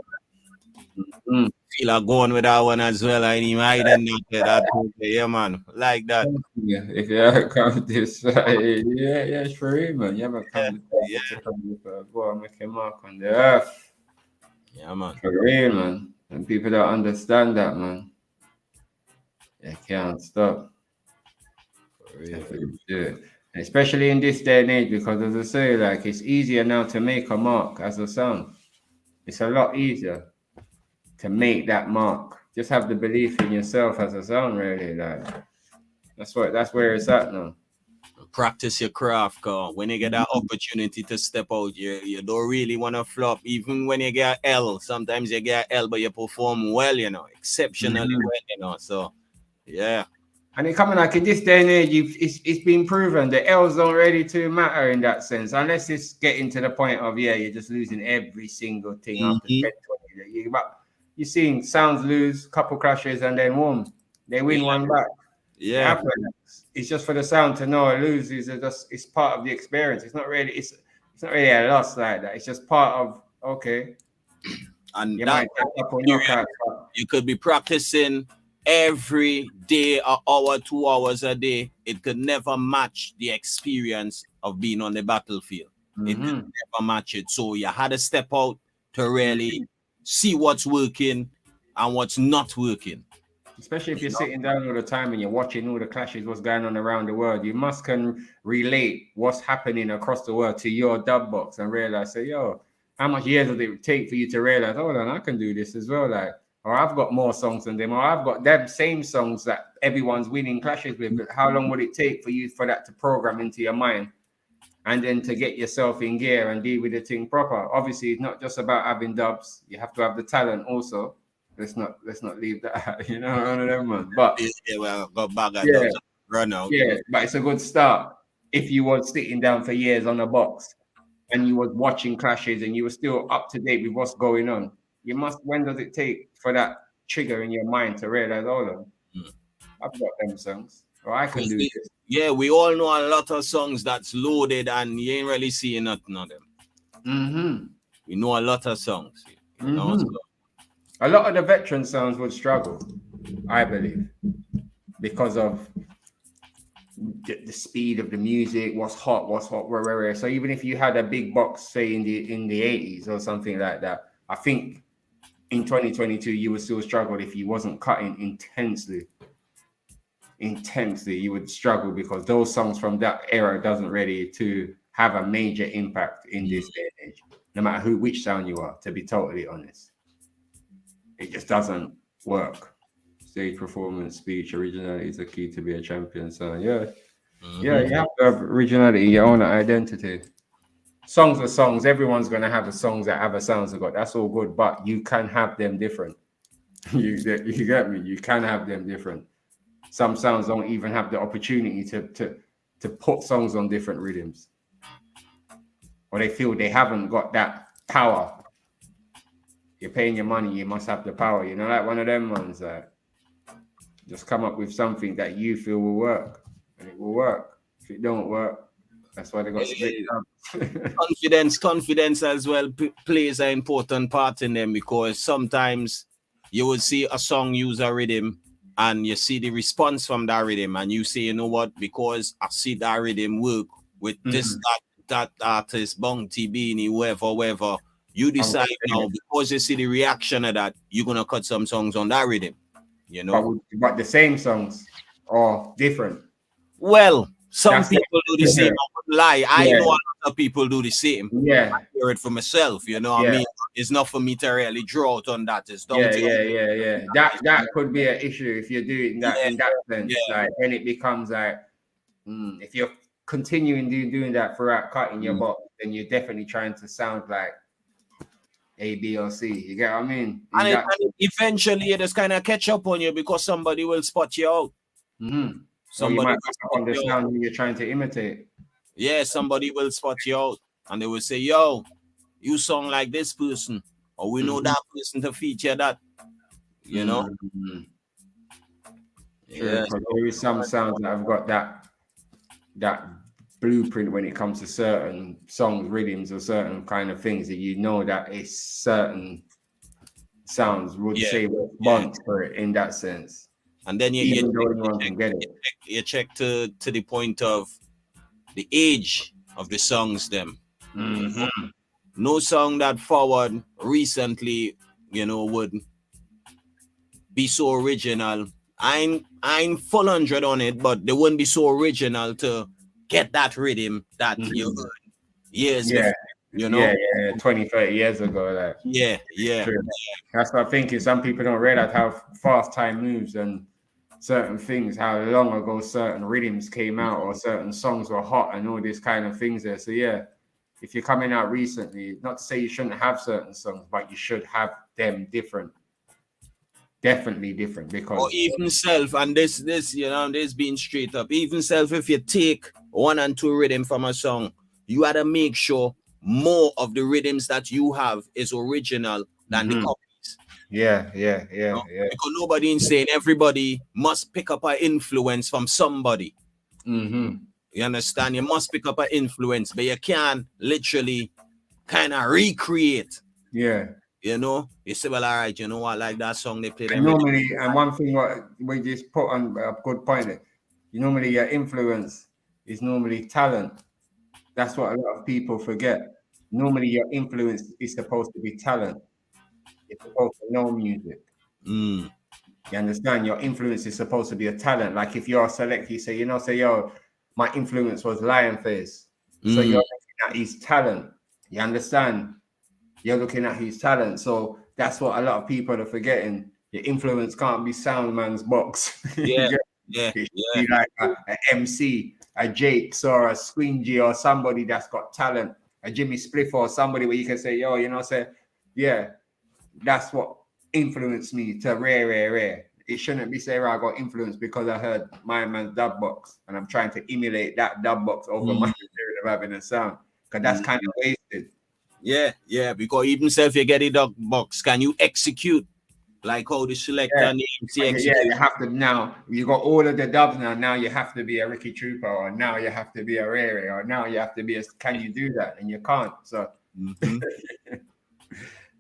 If feel like going with that one as well. I need my that. Yeah, man. Like that. Yeah, if you ever come this side, yeah, it's for him, man. You ever come this side, go and make a mark on the earth. Yeah, man. For real, man. And people don't understand that, man. They can't stop. For real. Yeah. Especially in this day and age, because as I say, like it's easier now to make a mark as a sound. It's a lot easier to make that mark. Just have the belief in yourself as a sound, really. Like that's where it's at now. Practice your craft, cause when you get that opportunity to step out, you don't really want to flop. Even when you get L, sometimes you get L, but you perform well, you know, exceptionally well, you know. So, yeah. And it coming like in this day and age, it's been proven the L's don't really too matter in that sense, unless it's getting to the point of you're just losing every single thing after 10, 20. But you're seeing sounds lose, couple crashes, and then boom, they win one back. Yeah. It's just for the sound to know or lose it's part of the experience. It's not really a loss like that. It's just part of okay. And you that you could be practicing every day, an hour, 2 hours a day. It could never match the experience of being on the battlefield. It could never match it. So you had to step out to really see what's working and what's not working. Especially if you're sitting down all the time and you're watching all the clashes, what's going on around the world, you must can relate what's happening across the world to your dub box and realize, say, yo, how much years does it take for you to realize, hold on, I can do this as well, like, or I've got more songs than them, or I've got them same songs that everyone's winning clashes with. But how long would it take for that to program into your mind, and then to get yourself in gear and deal with the thing proper? Obviously, it's not just about having dubs; you have to have the talent also. Let's not leave that out, you know, one of them, man. But run out. Yeah, but it's a good start. If you were sitting down for years on a box and you was watching clashes and you were still up to date with what's going on, when does it take for that trigger in your mind to realize, hold on, I've got them songs, or I can do this. Yeah, we all know a lot of songs that's loaded and you ain't really seeing nothing of them. We know a lot of songs. You know, so. A lot of the veteran sounds would struggle, I believe, because of the speed of the music, what's hot, where. So even if you had a big box, say in the 80s or something like that, I think in 2022 you would still struggle if you wasn't cutting intensely. You would struggle because those songs from that era doesn't really to have a major impact in this day and age, no matter which sound you are, to be totally honest. It just doesn't work. Stage performance, speech, originality is the key to be a champion. So yeah, you have to have originality, your own identity. Songs are songs. Everyone's gonna have the songs that other sounds have got. That's all good, but you can have them different. You get me? You can have them different. Some sounds don't even have the opportunity to put songs on different rhythms, or they feel they haven't got that power. You're paying your money, you must have the power. You know, like one of them ones that just come up with something that you feel will work, and it will work. If it don't work, that's why they got split up. Confidence as well plays an important part in them, because sometimes you will see a song use a rhythm and you see the response from that rhythm and you say, you know what, because I see that rhythm work with this, that artist, Bounty Beanie, whoever, you decide now, because you see the reaction of that, you're going to cut some songs on that rhythm, you know. But the same songs or different? Well, some people do the same. I wouldn't lie. I know a lot of people do the same. Yeah. I hear it for myself, you know what I mean? It's not for me to really draw out on that. It's That could be an issue if you're doing that in that sense. Like, then it becomes like, if you're continuing doing that throughout cutting your box, then you're definitely trying to sound like A, B, or C. You get what I mean? And eventually it just kind of catch up on you because somebody will spot you out. Somebody might on the sound you're trying to imitate. Yeah, somebody will spot you out and they will say, yo, you sound like this person, or we know that person to feature that, you know. True, because there is some sounds that have got that blueprint when it comes to certain songs, rhythms, or certain kind of things that you know that it's certain sounds would say response for it in that sense. And then even though anyone can get it. You check to the point of the age of the songs them. Mm-hmm. No song that forward recently, would be so original. I ain't full 100 on it, but they wouldn't be so original to get that rhythm that you heard years before, 20, 30 years ago. Like. Yeah. True. That's what I'm thinking. Some people don't realize how fast time moves and certain things, how long ago certain rhythms came out or certain songs were hot and all these kind of things there. So yeah, if you're coming out recently, not to say you shouldn't have certain songs, but you should have them different. Definitely different, because or even self, and this being straight up, even self, if you take 1 and 2 rhythm from a song, you gotta make sure more of the rhythms that you have is original than the copies. Yeah. Because nobody is saying everybody must pick up an influence from somebody. You understand? You must pick up an influence, but you can't literally kind of recreate. Yeah. You say, well, all right, you know what, like that song they played. Normally, and one thing what we just put on a good point, normally your influence is normally talent. That's what a lot of people forget. Normally your influence is supposed to be talent. You're supposed to know music. You understand? Your influence is supposed to be a talent. Like if you're a select, you say, yo, my influence was Lionface. So you're looking at his talent. You understand? You're looking at his talent. So that's what a lot of people are forgetting. Your influence can't be Soundman's box. Yeah. It should be like a MC, a Jakes or a Squingy or somebody that's got talent, a Jimmy Spliff or somebody where you can say, yo, that's what influenced me to rare. It shouldn't be saying I got influence because I heard my man's dub box and I'm trying to emulate that dub box over my period of having a sound. Because that's kind of wasted. Yeah, because even self you get a dub box, can you execute like how the selector and the MC execute? Yeah, you have to now. You got all of the dubs now. Now you have to be a Ricky Trooper, or now you have to be a Rare, or now you have to be a. Can you do that? And you can't. So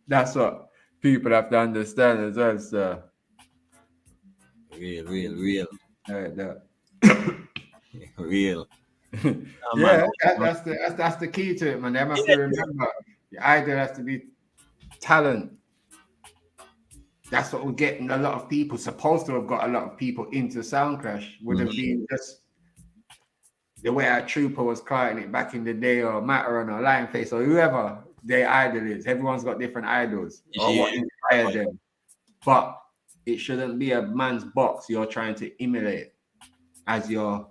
that's what people have to understand as well. So real. Real. Man. That's the key to it, man. They have to remember your idol has to be talent. That's what we're getting a lot of people, supposed to have got a lot of people into Sound Clash, would have been just the way our Trooper was crying it back in the day, or Matteron or Lionface or whoever their idol is. Everyone's got different idols or what inspired them. But it shouldn't be a man's box you're trying to emulate as your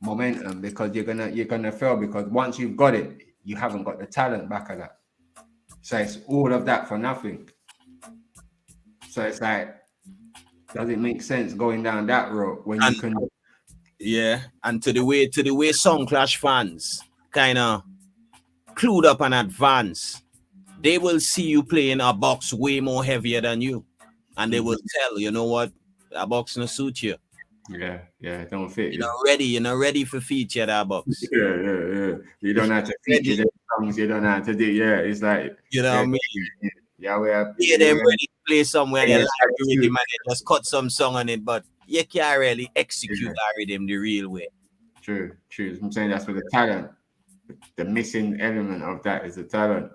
momentum, because you're gonna fail, because once you've got it, you haven't got the talent back of that. So it's all of that for nothing. So it's like, does it make sense going down that road when you can? Yeah, and to the way Sound Clash fans kind of clued up in advance, they will see you playing a box way more heavier than you, and they will tell, you know what, that box no suit you. Yeah, don't fit. You're not ready for feature that box. Yeah. You don't have to feature the songs. You don't have to do. Yeah, it's like, what I mean. Yeah, we are. Yeah, them ready to play somewhere and you like the rhythm and they just cut some song on it, but you can't really execute that rhythm the real way. True. I'm saying that's with the talent. The missing element of that is the talent.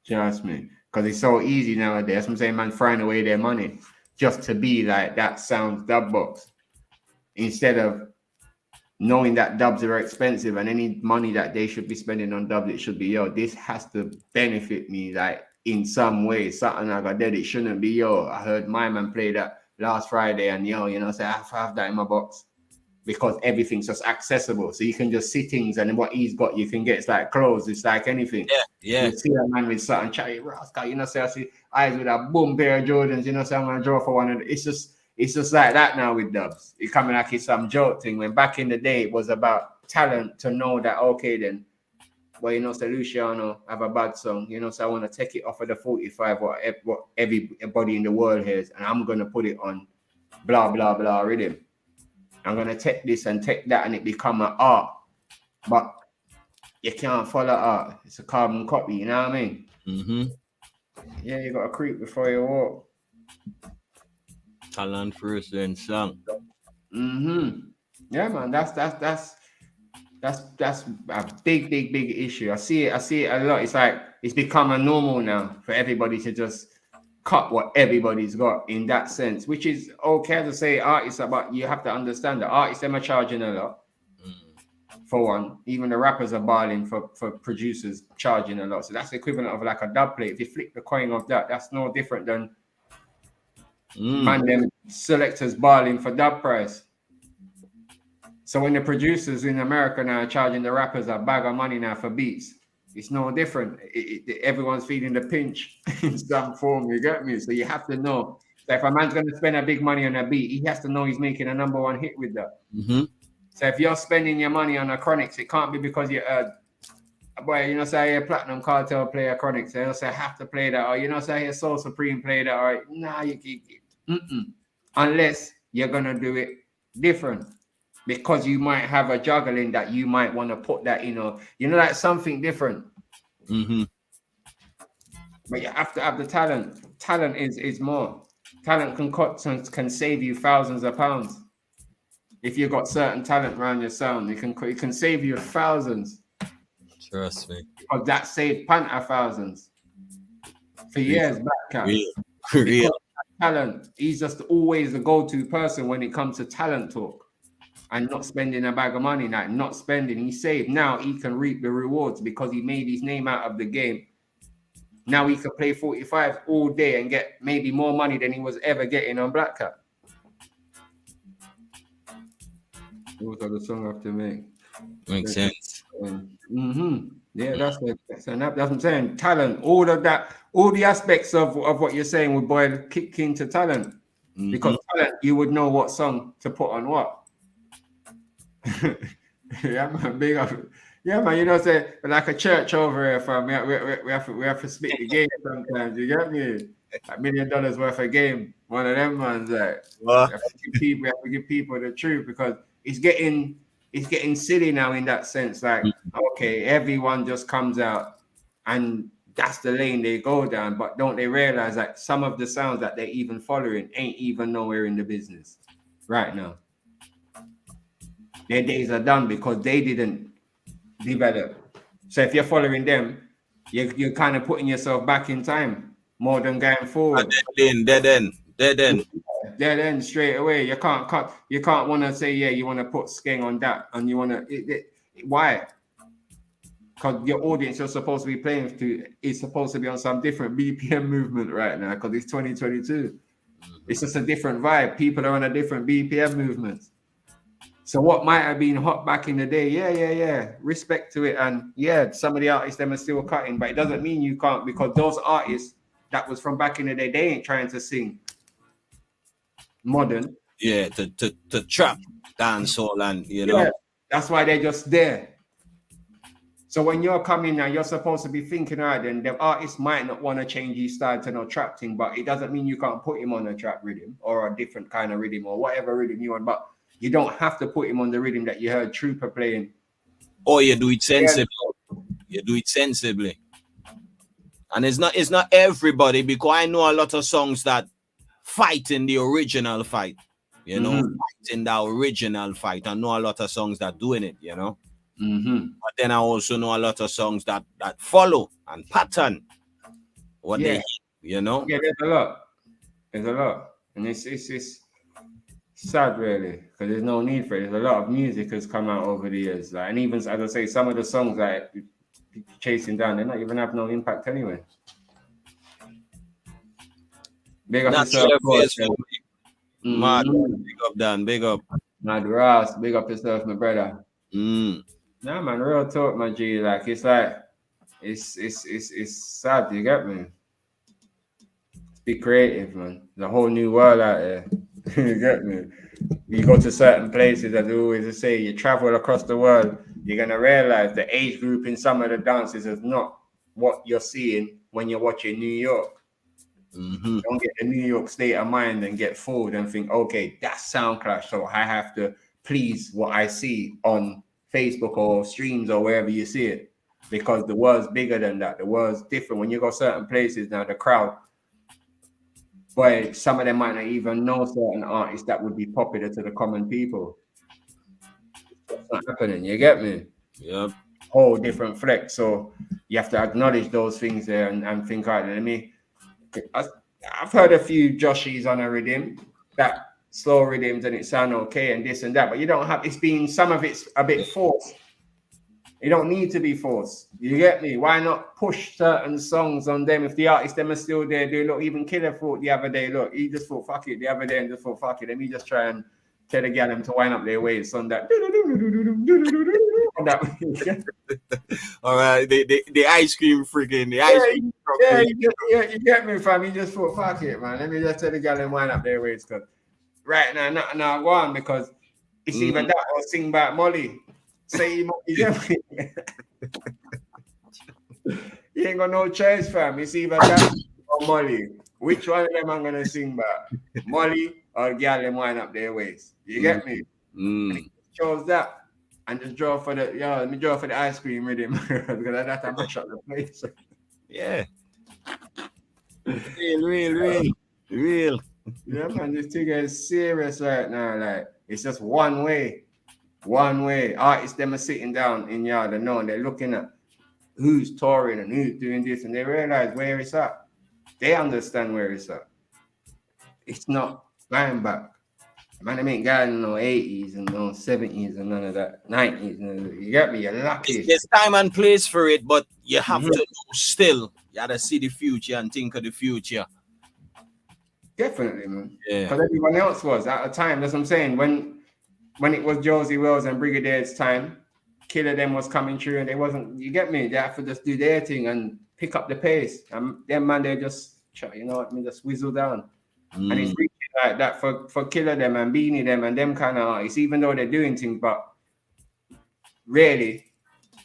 Trust me, because it's so easy nowadays. I'm saying, man, throwing away their money just to be like that sounds dub box, instead of knowing that dubs are expensive and any money that they should be spending on dubs, it should be, this has to benefit me, like, in some way, something like I did. It shouldn't be, I heard my man play that last Friday and say I have that in my box, because everything's just accessible. So you can just see things, and what he's got, you can get. It's like clothes, it's like anything. Yeah. You see a man with something, Charlie Rascal, say I see eyes with a boom pair of Jordans, say I'm gonna draw for one of them. It's just like that now with dubs. It's coming like it's some joke thing, when back in the day it was about talent to know that, okay then, well, say Luciano have a bad song, so I want to take it off of the 45, what everybody in the world hears, and I'm going to put it on blah, blah, blah rhythm. I'm going to take this and take that, and it become an art. But you can't follow art. It's a carbon copy, you know what I mean? Yeah, you got to creep before you walk. Talent first, then song. Yeah, man. That's a big issue. I see it a lot. It's like it's become a normal now for everybody to just cut what everybody's got in that sense, which is okay to say artists, but you have to understand that artists them are charging a lot. For one, even the rappers are barling for producers charging a lot. So that's the equivalent of like a dub plate. If you flip the coin of that, that's no different than man them selectors barling for dub price. So when the producers in America now are charging the rappers a bag of money now for beats, it's no different. Everyone's feeling the pinch in some form, you get me? So you have to know that if a man's going to spend a big money on a beat, he has to know he's making a #1 hit with that. So if you're spending your money on a Chronics, it can't be because you're boy, you know, say a Platinum Cartel play a Chronics, they'll say I have to play that, or you know, say a Soul Supreme play that, or nah, unless you're gonna do it different. Because you might have a juggling that you might want to put that in, or you know, like something different. But you have to have the talent. Talent is more. Talent can save you thousands of pounds. If you've got certain talent around your sound, it can save you thousands. Trust me. Because that saved Panther thousands for years back. Real. Talent. He's just always the go-to person when it comes to talent talk. And not spending a bag of money, like not spending. He saved. Now he can reap the rewards because he made his name out of the game. Now he can play 45 all day and get maybe more money than he was ever getting on Black Cat. What are the song I have to make? Makes sense. Yeah, that's what I'm saying. Talent, all of that, all the aspects of what you're saying would boil kick into talent. Because talent, you would know what song to put on what. Yeah, man, big up. Yeah, man, you know, say like a church over here, fam. We have to split the game sometimes. You get me? $1 million worth of game. One of them ones, like we have to give people the truth because it's getting silly now in that sense. Like, okay, everyone just comes out and that's the lane they go down, but don't they realize that some of the sounds that they're even following ain't even nowhere in the business right now. Their days are done because they didn't develop. So if you're following them, you're kind of putting yourself back in time more than going forward. Dead end straight away. You can't cut. You can't want to say, yeah, you want to put Skeng on that, and you want to. Why? Because your audience you're supposed to be playing to is supposed to be on some different BPM movement right now. Because it's 2022. It's just a different vibe. People are on a different BPM movement. So what might have been hot back in the day, yeah. Respect to it. And yeah, some of the artists, them are still cutting, but it doesn't mean you can't, because those artists that was from back in the day, they ain't trying to sing modern. Yeah, to trap dancehall and, you know. Yeah, that's why they're just there. So when you're coming now, you're supposed to be thinking, all right, then the artist might not want to change his style to no trap thing, but it doesn't mean you can't put him on a trap rhythm or a different kind of rhythm or whatever rhythm you want, but you don't have to put him on the rhythm that you heard Trooper playing. Or you do it sensibly. You do it sensibly. And it's not everybody, because I know a lot of songs that fight in the original fight. You know, fight in the original fight. I know a lot of songs that doing it, you know. But then I also know a lot of songs that follow and pattern what they hit, you know. Yeah, there's a lot. And it's sad, really, because there's no need for it. There's a lot of music has come out over the years, like, and even as I say, some of the songs that chasing down, they not even have no impact anyway. Big up yourself, Mad, big up, Dan, big up. Mad Ross, big up yourself, my brother. Nah, man, real talk, my G. Like it's sad. You get me? Be creative, man. There's a whole new world out there. You get me? You go to certain places, as I always say, you travel across the world, you're gonna realize the age group in some of the dances is not what you're seeing when you're watching New York. Don't get the New York state of mind and get fooled and think, okay, that's sound clash, so I have to please what I see on Facebook or streams or wherever you see it. because the world's bigger than that. The world's different. When you go certain places now, the crowd, boy, some of them might not even know certain artists that would be popular to the common people. It's not happening. You get me? Yep. Whole different flex. So you have to acknowledge those things there and think, all right, let me. I've heard a few Joshies on a rhythm, that slow rhythms, and it sound okay and this and that, but you don't have. It's been some of it's a bit forced. It don't need to be forced. You get me? Why not push certain songs on them if the artists them are still there? Do look, even Killer thought the other day. Look, he just thought fuck it the other day and just thought fuck it. Let me just try and tell the gal them to wind up their waist on that. All right, the ice cream freaking the ice cream. You get me, fam. He just thought fuck it, man. Let me just tell the gal them wind up their waist, cause right now, go on, because it's either that or sing about Molly. Say you get me. You ain't got no choice, fam. It's either that or Molly. Which one of them I'm gonna sing about? Molly or gal them wind up their waist. You get me? Chose that. And just draw for the let me draw for the ice cream rhythm because that's how much up the place. Yeah. Real. Yeah, man, this thing is serious right now. Like it's just one way. Artists them are sitting down in yard and knowing they're looking at who's touring and who's doing this, and they realize where it's at. They understand where it's at. It's not going back. Man, I ain't got no 80s and no 70s and none of that. 90s. You get me? You're lucky. There's time and place for it, but you have to know still. You gotta see the future and think of the future. Definitely, man. Yeah. Because everyone else was at a time. That's what I'm saying. When it was Josie Wells and Brigadier's time, Killer them was coming through and they wasn't, you get me? They have to just do their thing and pick up the pace. And them man, they just, you know what I mean, just whizzle down. And it's really like that for Killer them and Beanie them and them kind of artists, even though they're doing things, but really,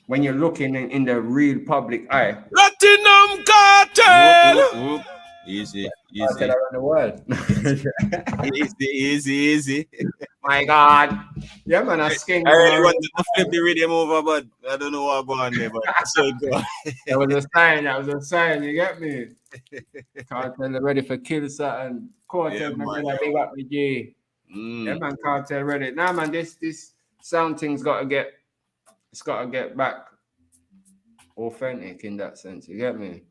when you're looking in the real public eye. Platinum Cartel! Easy. Around the world. Easy. My God. Yeah, man, I skin. I really wanted to flip the rhythm over, but I don't know what going on there, but so good. That was a sign, you get me? Cartel ready for kill something. Cartel, man, big up the G. Yeah, man, Cartel ready. Nah, man, this sound thing's gotta get back authentic in that sense, you get me?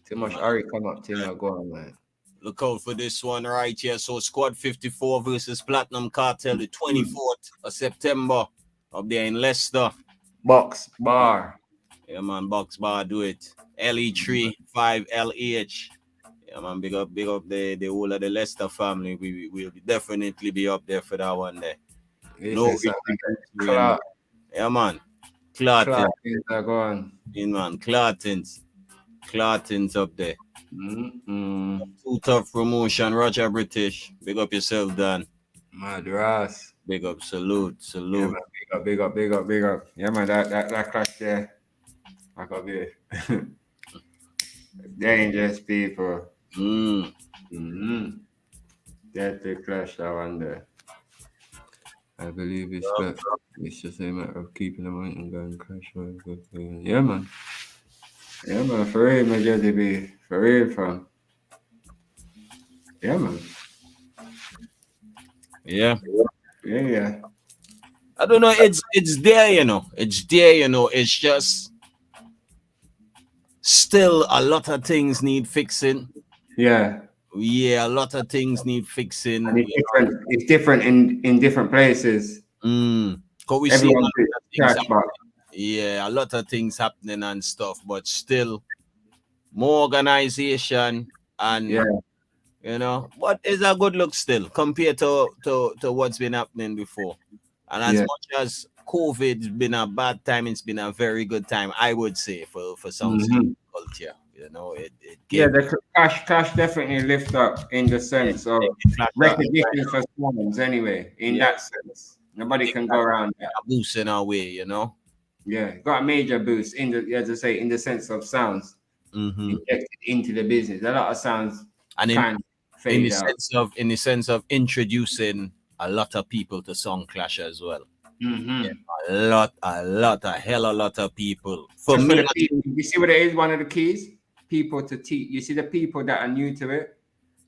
Too much hurry come up till I go on, man. Look out for this one right here. So Squad 54 versus Platinum Cartel, the 24th of September up there in Leicester. Box Bar. Yeah, man, Box Bar, do it. LE3 5LEH. Yeah, man, big up the whole of the Leicester family. We will definitely be up there for that one there. No, yeah, man. Clartins are going. In man, Clartins up there. Too tough promotion, Roger British. Big up yourself, Dan. Madras. Big up, salute. Yeah, man, big up. Yeah, man, that clash there. I got be dangerous people. That's the clash that one there. I believe it's just a matter of keeping them out and going crash. Yeah, man. Yeah, man, for real, my JDB. For real, fam. Yeah, man. Yeah. I don't know. It's there, you know. It's just still a lot of things need fixing. Yeah, a lot of things need fixing. And it's different in different places. Cause we see a lot of things happening and stuff, but still more organization and you know, what is a good look still compared to what's been happening before. And as much as COVID's been a bad time, it's been a very good time, I would say, for some culture. You know, the cash definitely lift up in the sense of recognition for songs anyway, in that sense. Nobody can go around that. A boost in our way, you know. Yeah, got a major boost in the, as I say, in the sense of sounds injected into the business. A lot of sounds and in the sense of introducing a lot of people to Song Clash as well. Yeah, a hell of a lot of people. For Just me, the people, you see what it is? One of the keys, people to teach. You see the people that are new to it,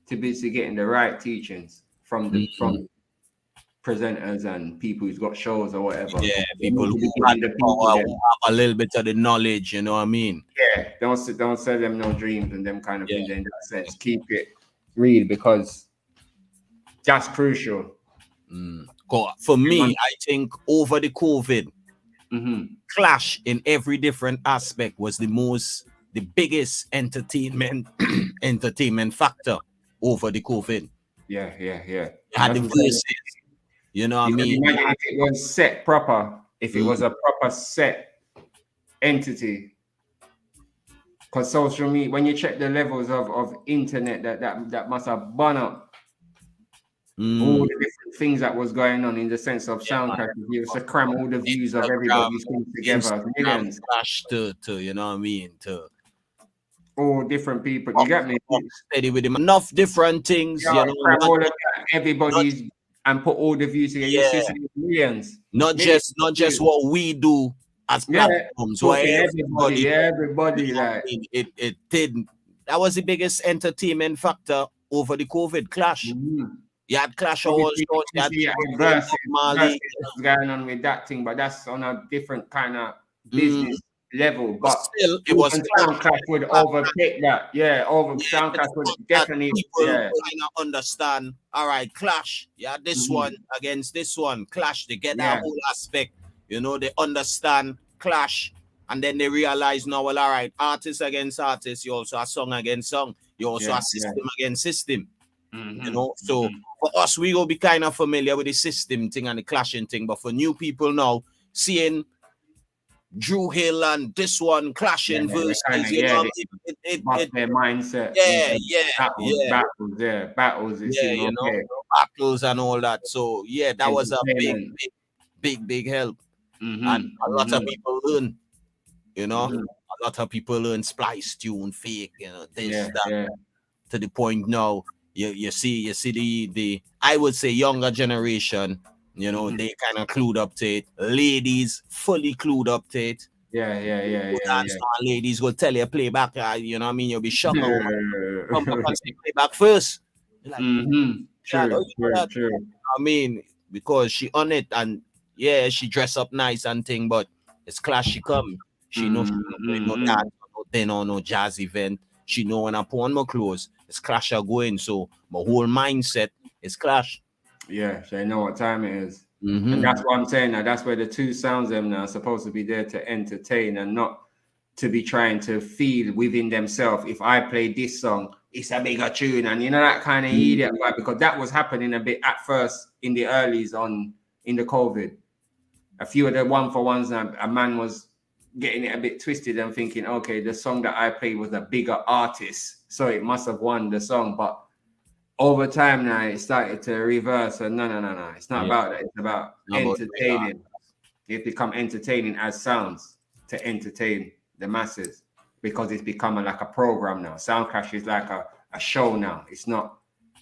to be getting the right teachings from the from presenters and people who's got shows or whatever. yeah, They people need to be who have giving the the people power, them. who have a little bit of the knowledge, you know what I mean? Yeah, don't sell them no dreams and them kind of things in that sense. Yeah. Keep it real because that's crucial. For me, I think over the COVID, clash in every different aspect was the biggest entertainment factor over the COVID. Yeah. You had the That's what I'm saying. verses, you know what I You could mean? imagine if it was set proper, if it was a proper set entity. Because social media, when you check the levels of internet, that must have burned up all the different things that was going on in the sense of SoundCloud. You used to cram all the views of everybody's things together, millions. Clash to you know what I mean? To all different people. You get me? Steady with him. Enough different things, Yeah, you know. cram all of that, everybody's and put all the views together. Yeah. You see millions. Not just what we do as platforms, where everybody you know, like it did. That was the biggest entertainment factor over the COVID clash. You had clash of all sorts. You had versus what's going on with that thing, but that's on a different kind of business level. But still, it was SoundCloud would overtake that. Yeah, SoundCloud would definitely. People Yeah. kind of understand. All right, clash. Yeah, this one against this one, clash. They get that whole aspect. You know, they understand clash, and then they realize now, well, all right, artist against artist. You also a song against song. You also a system against system. You know, so for us, we will be kind of familiar with the system thing and the clashing thing. But for new people now, seeing Drew Hill and this one clashing versus, you know, it their mindset. Battles. You know, battles and all that. So yeah, that was a big help, and a lot of people learn. You know, a lot of people learn splice tune, fake, you know, this that, to the point now. You see the I would say younger generation, you know, they kind of clued up to it. Ladies fully clued up to it. Ladies will tell you play back, you know what I mean? You'll be shocked. Come back and say play back first. Like, True. I mean, because she on it and she dress up nice and thing, but it's class she come. She know she no dance, no then or no jazz event. She know when I put on my clothes, it's clash are going. So my whole mindset is clash. Yeah, they know what time it is. And that's what I'm saying now. That's where the two sounds them now are supposed to be there to entertain and not to be trying to feel within themselves. If I play this song, it's a bigger tune, and you know that kind of idiot vibe, because that was happening a bit at first in the earlys in the COVID. A few of the one for ones, a man was getting it a bit twisted and thinking, okay, the song that I played was a bigger artist, so it must have won the song. But over time now, it started to reverse. And no. It's not about that. It's about entertaining. It become entertaining as sounds to entertain the masses, because it's become like a program now. Sound Clash is like a show now. It's not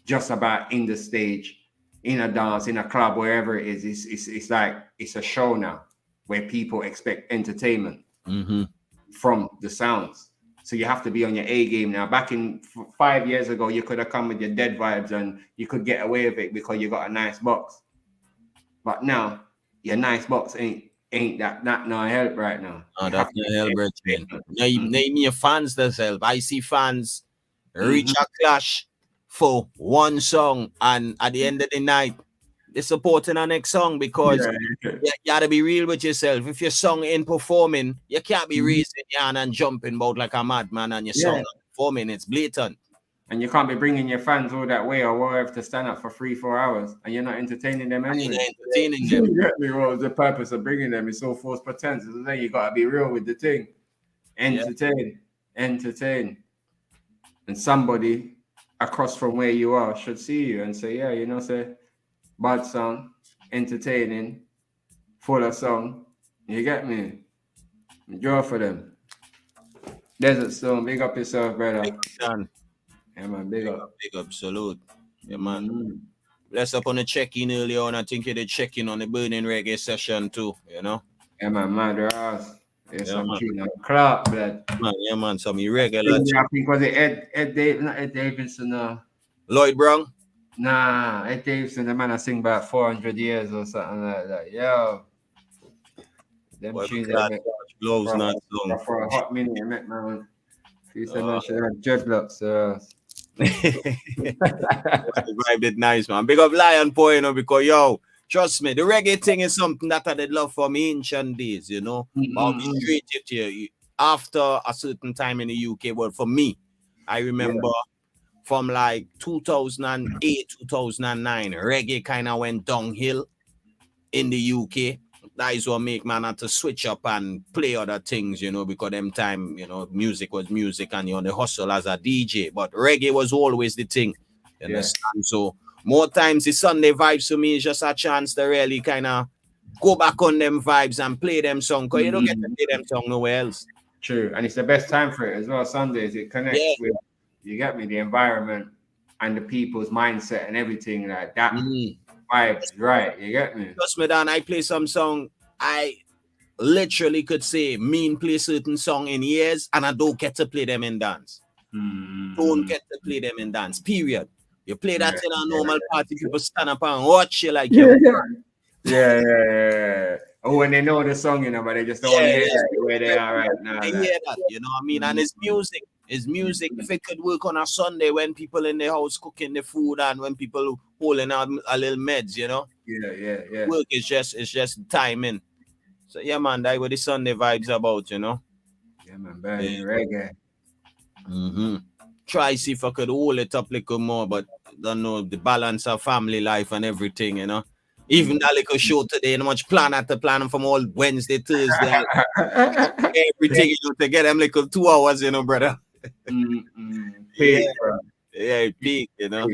just about in the stage, in a dance, in a club, wherever it is. It's like it's a show now where people expect entertainment from the sounds. So you have to be on your A game now. Back in 5 years ago, you could have come with your dead vibes and you could get away with it because you got a nice box. But now your nice box ain't that no help right now. Oh, that's no help, Richard. Name your fans themselves. I see fans reach a clash for one song, and at the end of the night, they're supporting our next song, because you gotta be real with yourself. If your song ain't performing, you can't be raising your hand and jumping about like a madman, and your song not performing. It's blatant. And you can't be bringing your fans all that way or whatever to stand up for 3-4 hours, and you're not entertaining them anyway. Entertaining them. You get me? What was the purpose of bringing them? It's all false pretense. Then you gotta be real with the thing. Entertain. And somebody across from where you are should see you and say, say, bad song, entertaining, full of song. You get me? Draw for them. Desert Stone, big up yourself, brother. Big son. Yeah, man, big up. Big up, salute. Yeah, man. Bless up on the check-in earlier on. I think you did check-in on the burning reggae session too, you know? Yeah, man, Madras. It's Yeah, some man. tune on Clark, blood. Man, yeah, man, some irregular. I think was it Ed Davidson, Lloyd Brown? Nah, Ed Davidson, the man I sing about 400 years or something like that. Yo. Them tunes blows not long. For a hot minute, I met man. He said, man, should have dreadlocks. The vibe is nice, man. Big up Lion Boy, you know, because yo, trust me, the reggae thing is something that I did love from ancient days, you know. But I'll be straight with you. After a certain time in the UK, but for me, I remember from like 2008, 2009, reggae kind of went downhill in the UK. That is what make man had to switch up and play other things, you know, because them time, you know, music was music and you're on the hustle as a DJ. But reggae was always the thing. You understand? So more times the Sunday vibes to me is just a chance to really kind of go back on them vibes and play them songs, because you don't get to play them song nowhere else. True. And it's the best time for it as well. Sundays, it connects with, you get me, the environment and the people's mindset and everything like that. Vibes, right? You get me? Trust me, Dan, I play some song. I literally could say play certain song in years, and I don't get to play them in dance. Don't get to play them in dance. Period. You play that in a normal party, people stand up and watch you like Yeah. Oh, when they know the song, you know, but they just don't want to hear that where they are right now. They hear that, you know what I mean? And it's music. It's music. If it could work on a Sunday when people in the house cooking the food and when people holding out a little meds, you know? Yeah. Work is just timing. So yeah, man, that's what the Sunday vibes about, you know? Yeah, man, reggae. Try see if I could hold it up a little more, but don't know the balance of family life and everything, you know? Even that little show today, not much plan after planning from all Wednesday, Thursday, everything, you know, to get them little 2 hours, you know, brother. Peak, peak, you know.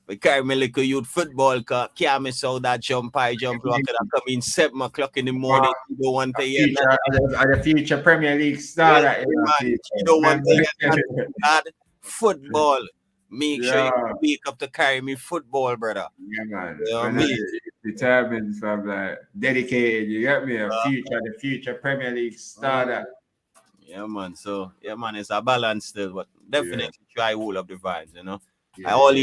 We carry me little youth football car, can't miss out that jump lock, and I come in 7 o'clock in the morning. You don't want to hear the future Premier League star. You don't want to hear that football. Make sure you wake up to carry me football, brother. Yeah, man. You know what I mean? Determined, from like dedicated. You get me? The future Premier League star. Yeah, man. So, yeah, man, it's a balance still, but definitely try hold up the vibes, you know. I all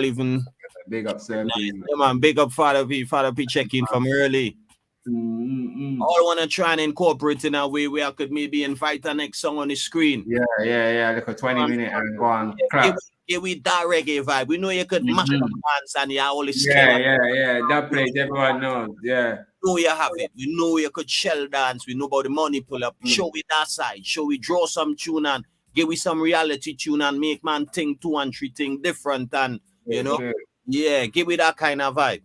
even big up, sir. Yeah, man, big up Father P checking from early. All want to try and incorporate in a way where I could maybe invite the next song on the screen. Yeah. Like a 20-minute and go on. Yeah, we that reggae vibe. We know you could mash up hands and you all this. Yeah. That place everyone knows. Yeah. We know you have it. We know you could shell dance. We know about the money pull up. Show we that side. Show we draw some tune and give we some reality tune and make man think 2 and 3 things different and you know. Yeah, give we that kind of vibe.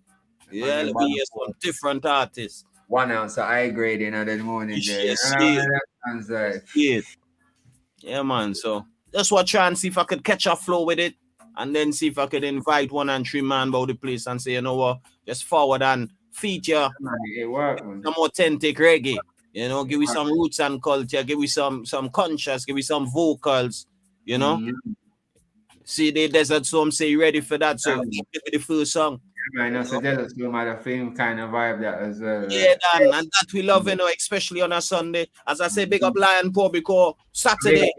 Yeah, let me hear some different artists. 1 ounce of high grade in the morning. Yeah, man. So that's what try and see if I could catch a flow with it, and then see if I could invite 1 and 3 man about the place and say, you know what, just forward and feature some authentic reggae. You know, give me some roots and culture, give me some conscious, give me some vocals. You know. See the Desert Storm say you ready for that? So give me the first song. I know, so Desert Storm had a film kind of vibe that as well. Yeah, Dan, and that we love, you know, especially on a Sunday. As I say, big up Lion Paw because Saturday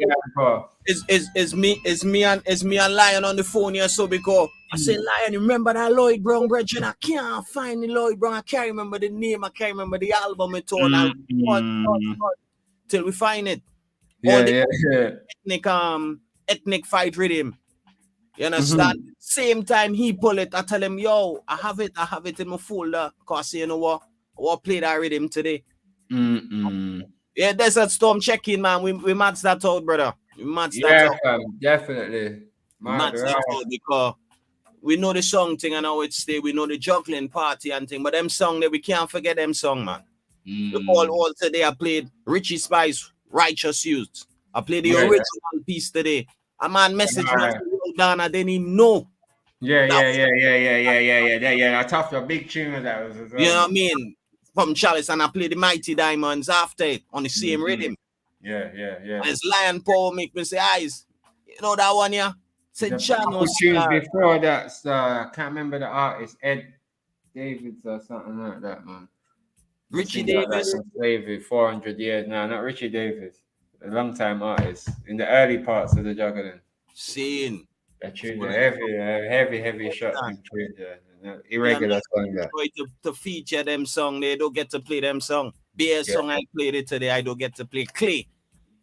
is me and Lion on the phone here. So because I say, Lion, remember that Lloyd Brown brethren? I can't find the Lloyd Brown. I can't remember the name. I can't remember the album at all. Till we find it. Ethnic fight rhythm. You understand? Same time he pull it, I tell him, yo, I have it in my folder. Cause you know what? I want to play that rhythm today. Yeah, Desert Storm check-in, man. We match that out, brother. We match that out. Definitely. Match that out because we know the song thing and how it stay. We know the juggling party and thing, but them song that we can't forget them song, man. All today I played Richie Spice, Righteous Youth. I played the original piece today. A man message down, I didn't even know. Yeah. I tough a big tune of that was as well. You know what I mean? From Chalice, and I played the Mighty Diamonds after it on the same rhythm. Yeah. And it's Lion Paul make me say, eyes, you know that one, yeah? St. There's a John couple was tunes before that. I can't remember the artist, Ed Davids or something like that, man. Richie Seems like Davis. that from slavery, 400 years. No, not Richie Davis. A long time artist in the early parts of the juggling. Seeing. That tune, heavy shot in tune, irregular song there. To feature them song, they don't get to play them song. Beer song I played it today, I don't get to play. Clay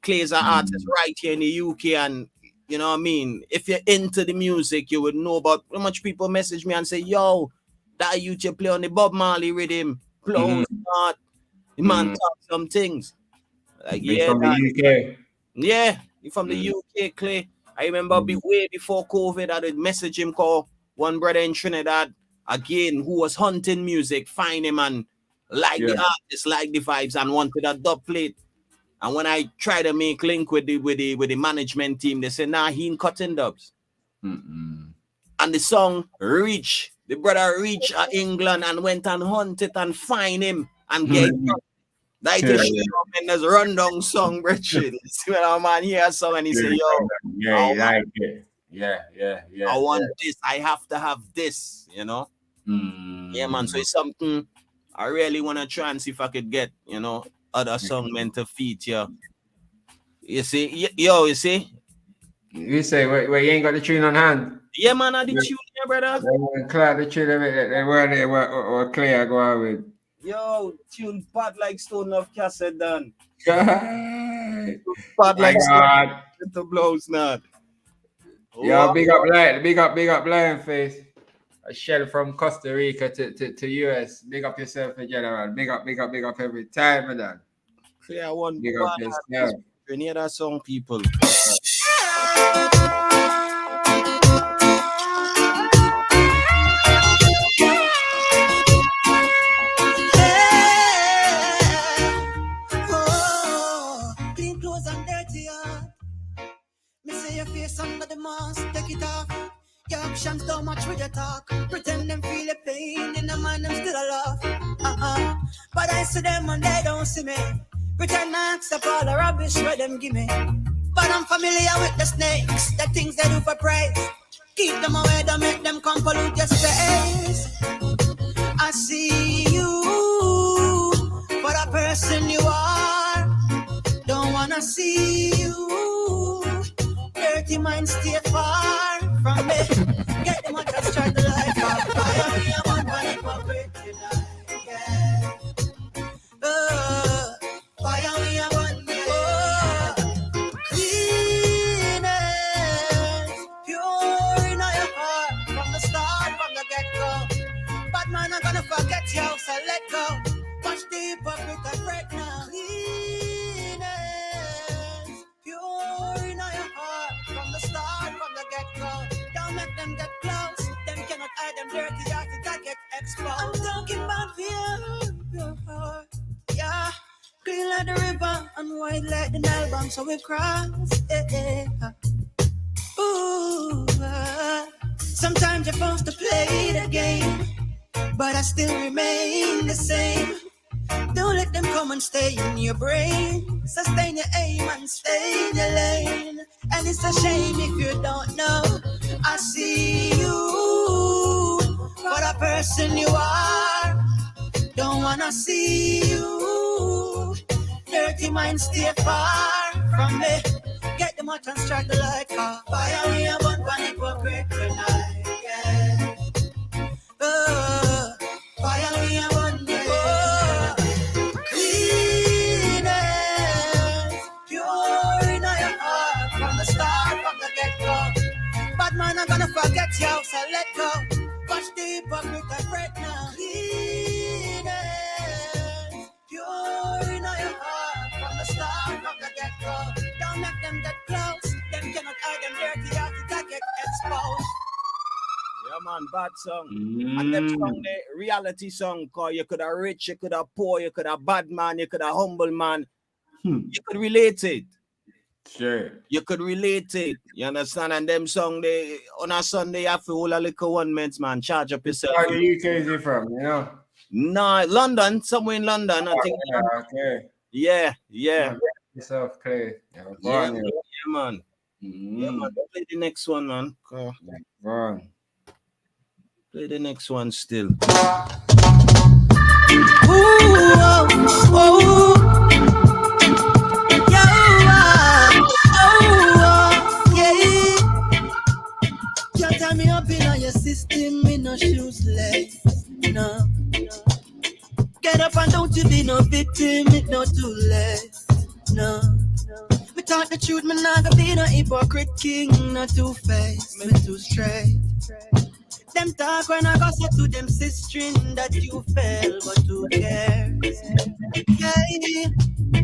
is an artist right here in the UK, and you know what I mean? If you're into the music, you would know about how much people message me and say, yo, that you play on the Bob Marley rhythm, close not. The man talk some things. Like, He's from the UK. Yeah, he's from the UK, Clay. I remember way before COVID, I did message him, call one brother in Trinidad again who was hunting music, find him and like the artist, like the vibes, and wanted a dub plate. And when I tried to make link with the management team, they said, nah, he ain't cutting dubs. And the song reached, the brother reached England and went and hunted and find him and get him. Like there's a rundown song, Richard. See when a man hear a song and he say, yo, I like it. Yeah. I want this, I have to have this, you know? Yeah, man. So it's something I really want to try and see if I could get, you know, other song meant to feature. You see, you see? You say, wait, you ain't got the tune on hand? Yeah, man, I did tune here, brother. Clear the tune of it. They were clear, go on with. Yo, tune bad like Stone of Cassette done. Bad like Stone to blows now. Yo, big up Lion Face. A shell from Costa Rica to US. Big up yourself in general. Big up every time, man. Clear one. Big up yourself. You hear that song, people. Clean clothes and dirty heart. Me say your face under the mask, take it off. Your actions don't match with your talk. Pretend them feel the pain in the mind, them still a laugh. But I see them and they don't see me. Pretend I accept all the rubbish where them give me. But I'm familiar with the snakes, the things they do for praise. Keep them away, don't make them come pollute your space. I see you for the person you are. Don't wanna see you. Dirty mind, stay far from me. Get them out and start the life of fire. Me, I'm on panic for pretty night, yeah. Fire, me, I'm on cleanness, pure in your heart. From the start, from the get-go. Bad man, I'm gonna forget you, so let go. Watch the hypocrite and break now. Cleanness, pure in your heart. From the start, from the get-go. Don't let them get close. Them cannot hide them dirty heart. It can get exposed. I'm talking about pure heart. Yeah, clean like the river and white like the Nile bank, so we cross. Ooh, sometimes you're supposed to play the game, but I still remain the same. Don't let them come and stay in your brain. Sustain your aim and stay in your lane. And it's a shame if you don't know. I see you for the person you are. Don't wanna see you. Dirty mind, stay far from me. Get them out and strike the light. Fire me up on panic for great tonight. Yeah. Fire me up on cleanness, pure in your heart. From the start, from the get-go. Bad man, I'm gonna forget you, so let go. Watch the hypocrite and break now. Pure in your heart. From the start, from the get-go. Don't let them get close. Them cannot hide them dirty heart. It can get exposed. Yeah, man, bad song. And them song, the reality song, cause you could have rich, you could have poor, you could have bad man, you could have humble man. You could relate it. Sure. You could relate it. You understand? And them song, they on a Sunday, you have to hold a little 1 minute, man. Charge up yourself. Where the UK is it from, you know? No, London, somewhere in London, I think. Okay. Yeah. Yourself, Clay. Yeah, man. Yeah, man. Play the next one, man. Play the next one still. Can't tie me up in your system, me no shoes legs, no. Get up and don't you be no victim, it no too late, no. Me talk the truth, me not gonna be no hypocrite king, no two-faced, me too straight. Them talk when I go say to them sister that you fell, but who cares? Yeah.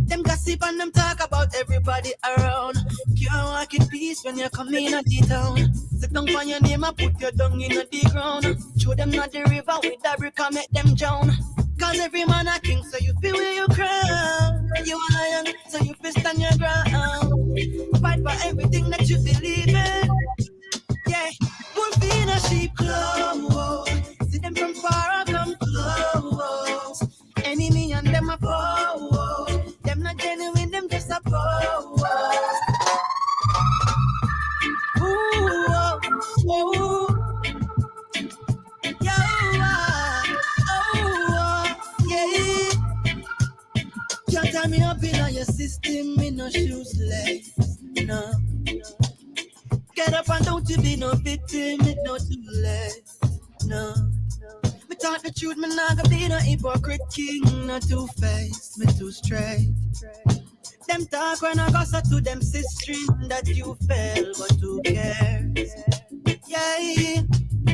Them gossip and them talk about everybody around. Can't walk in peace when you come in at the town. Sit down on your name and put your dung in the ground. Show them not the river with the brick and make them drown. Cause every man a king, so you feel where you crown. You a lion, so you fist on your ground. Fight for everything that you believe in. Yeah, wolf in a sheep clothes. See them from far, I come close. Enemy and them a foe. Them not genuine, them just a pose. Ooh, oh, oh. Yeah. Can't tie me up in your system, me no shoes legs, no. Get up and don't you be no victim, it no too late, no. Me talk the truth, me not gonna be no hypocrite king, no two-faced, me too straight. Them talk when I go so to them sister that you fell, but who cares? Yeah.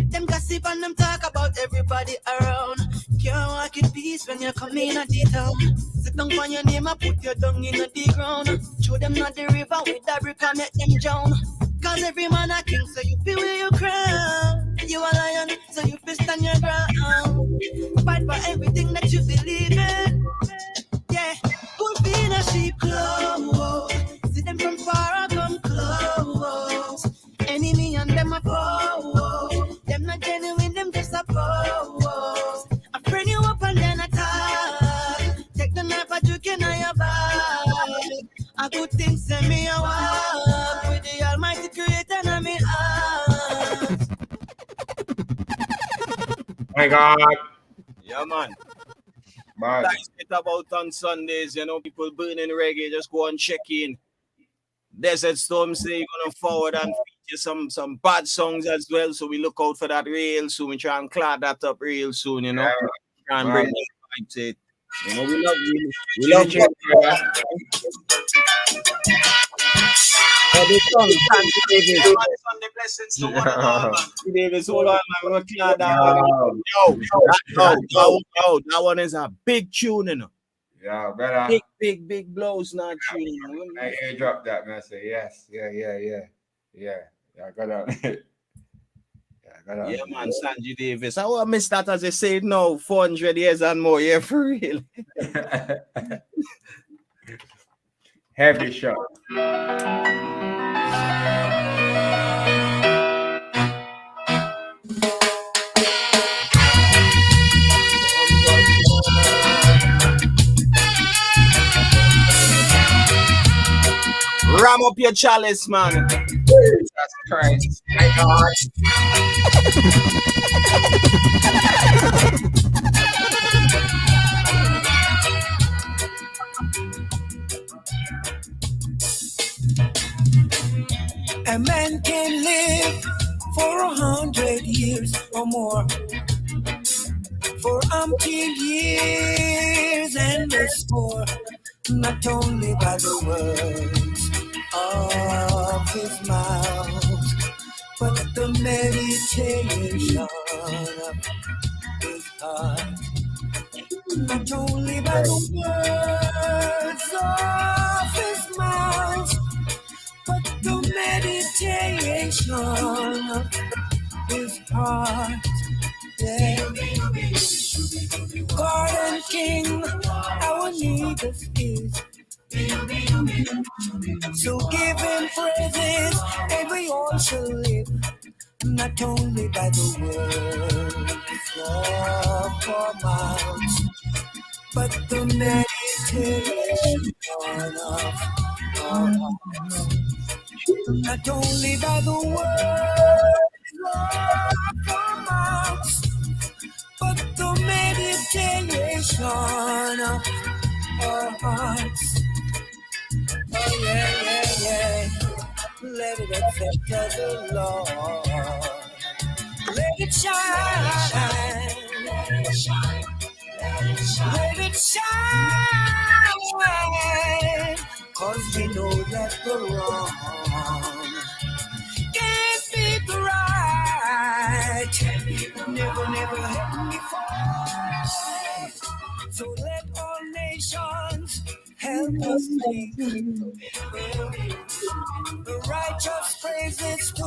Them gossip and them talk about everybody around. Can't walk in peace when you come in at the town. Sit down on your name and put your dung in the ground. Show them not the river with the brick and make them drown. Cause every man a king, so you feel where you crown. You a lion, so you fist on your ground. Fight for everything that you believe in. Yeah, wolf in a sheep clothes. See them from far, I come close. Enemy and them a foe. Them not genuine, them just a pose. I bring you up and then attack. Take the knife, but you can your back. A good thing send me a walk with the Almighty Creator and me heart. My God. Yeah, man. Man. That's it about on Sundays, you know, people burning reggae, just go and check in. Desert Storm say you're gonna forward and feature some bad songs as well, so we look out for that real soon. We try and clear that up real soon, you know. Yeah. Try and bring that vibe to it. You know, we love you. This song, Sunday blessings to one and all, man. Davis, hold on, man. We're gonna clear that one. Yo, that one is a big tune, you know. Yeah, better. Big blows, not tune. I airdrop that, man. Say yes. Yeah. I got that. Yeah, man, Sanji Davis. I want to miss that as they say no, 400 years and more. Yeah, for real. Heavy shot. Ram up your chalice, man. Jesus Christ. My God. A man can live for 100 years or more, for umpteen years and more, not only by the words of his mouth, but the meditation of his heart. Not only by the words of his mouth, but the meditation of his heart. Yeah. God and King, our need is his. So give him praises, and we all shall live, not only by the words of our mouths, but the meditation of our hearts. not only by the words of our mouths, but the meditation of our hearts. Oh yeah. Let it accept the Lord. Let it shine. Let it shine. Let it shine. 'Cause we know that the wrong can't be the right. Never let me fall. So let all nations help us sing the righteous praises to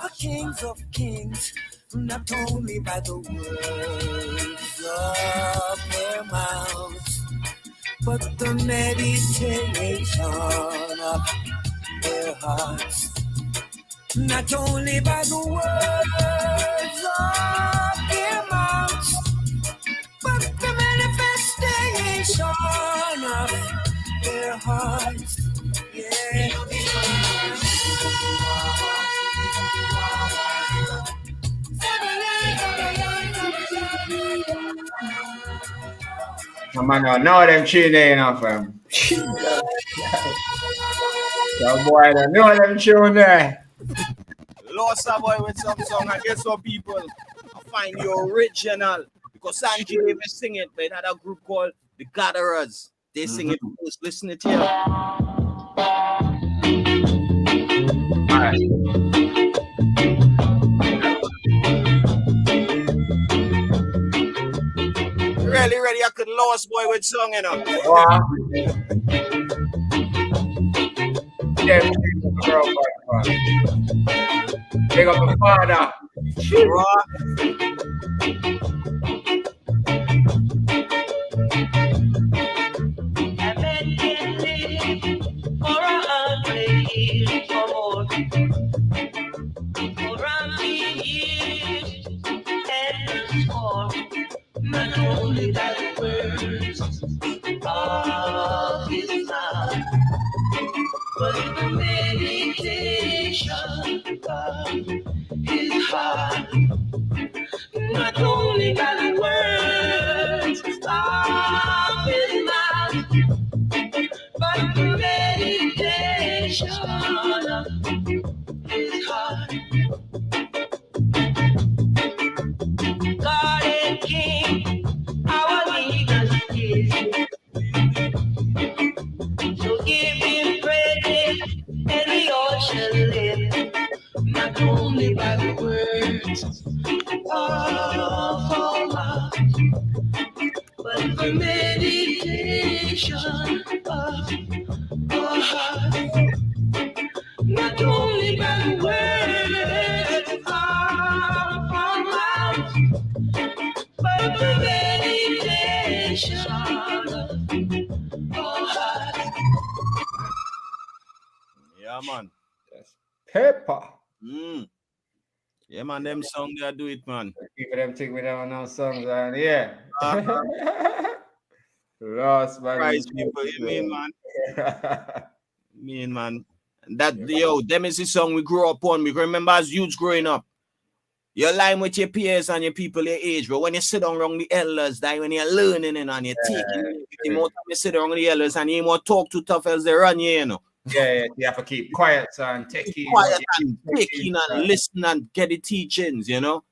the kings of kings, not only by the words of their mouths, but the meditation of their hearts. Not only by the words of their mouths, but the manifestation of their hearts. Yeah. Man, I know them tune there, you know, fam. So boy, I know them tune there. Lost a boy with some song, and guess what, people? I find the original. Because Sanjay even sing it, but another group called The Gatherers. They sing it first. Listen it here. Alright. Ready, I could Lost boy with song, you know. Wow. Yeah, girl, big up my father. Not only that words of his mouth, but the meditation of his heart. Not only by the words of his mouth, but the meditation of his heart. God and King, our leader is. So give him praise, and we all shall live. Not only by the words of our mouth, but the meditation of our heart. Not only by the words of our mouth, but the meditation of our heart. Yeah, man. Yes. Pepper. Yeah, man, them songs they do it, man. People them think we don't know songs on here. Lost man. Right, people, you mean, man? That yo, them is the song we grew up on. We remember as youths growing up. You're lying with your peers and your people your age, but when you sit down around the elders, that when you're learning and you're taking it, more time you sit down with the elders and you more talk too tough as they run you, you know. Yeah, you have to keep quiet and take in. Quiet and take in and listen and get the teachings, you know.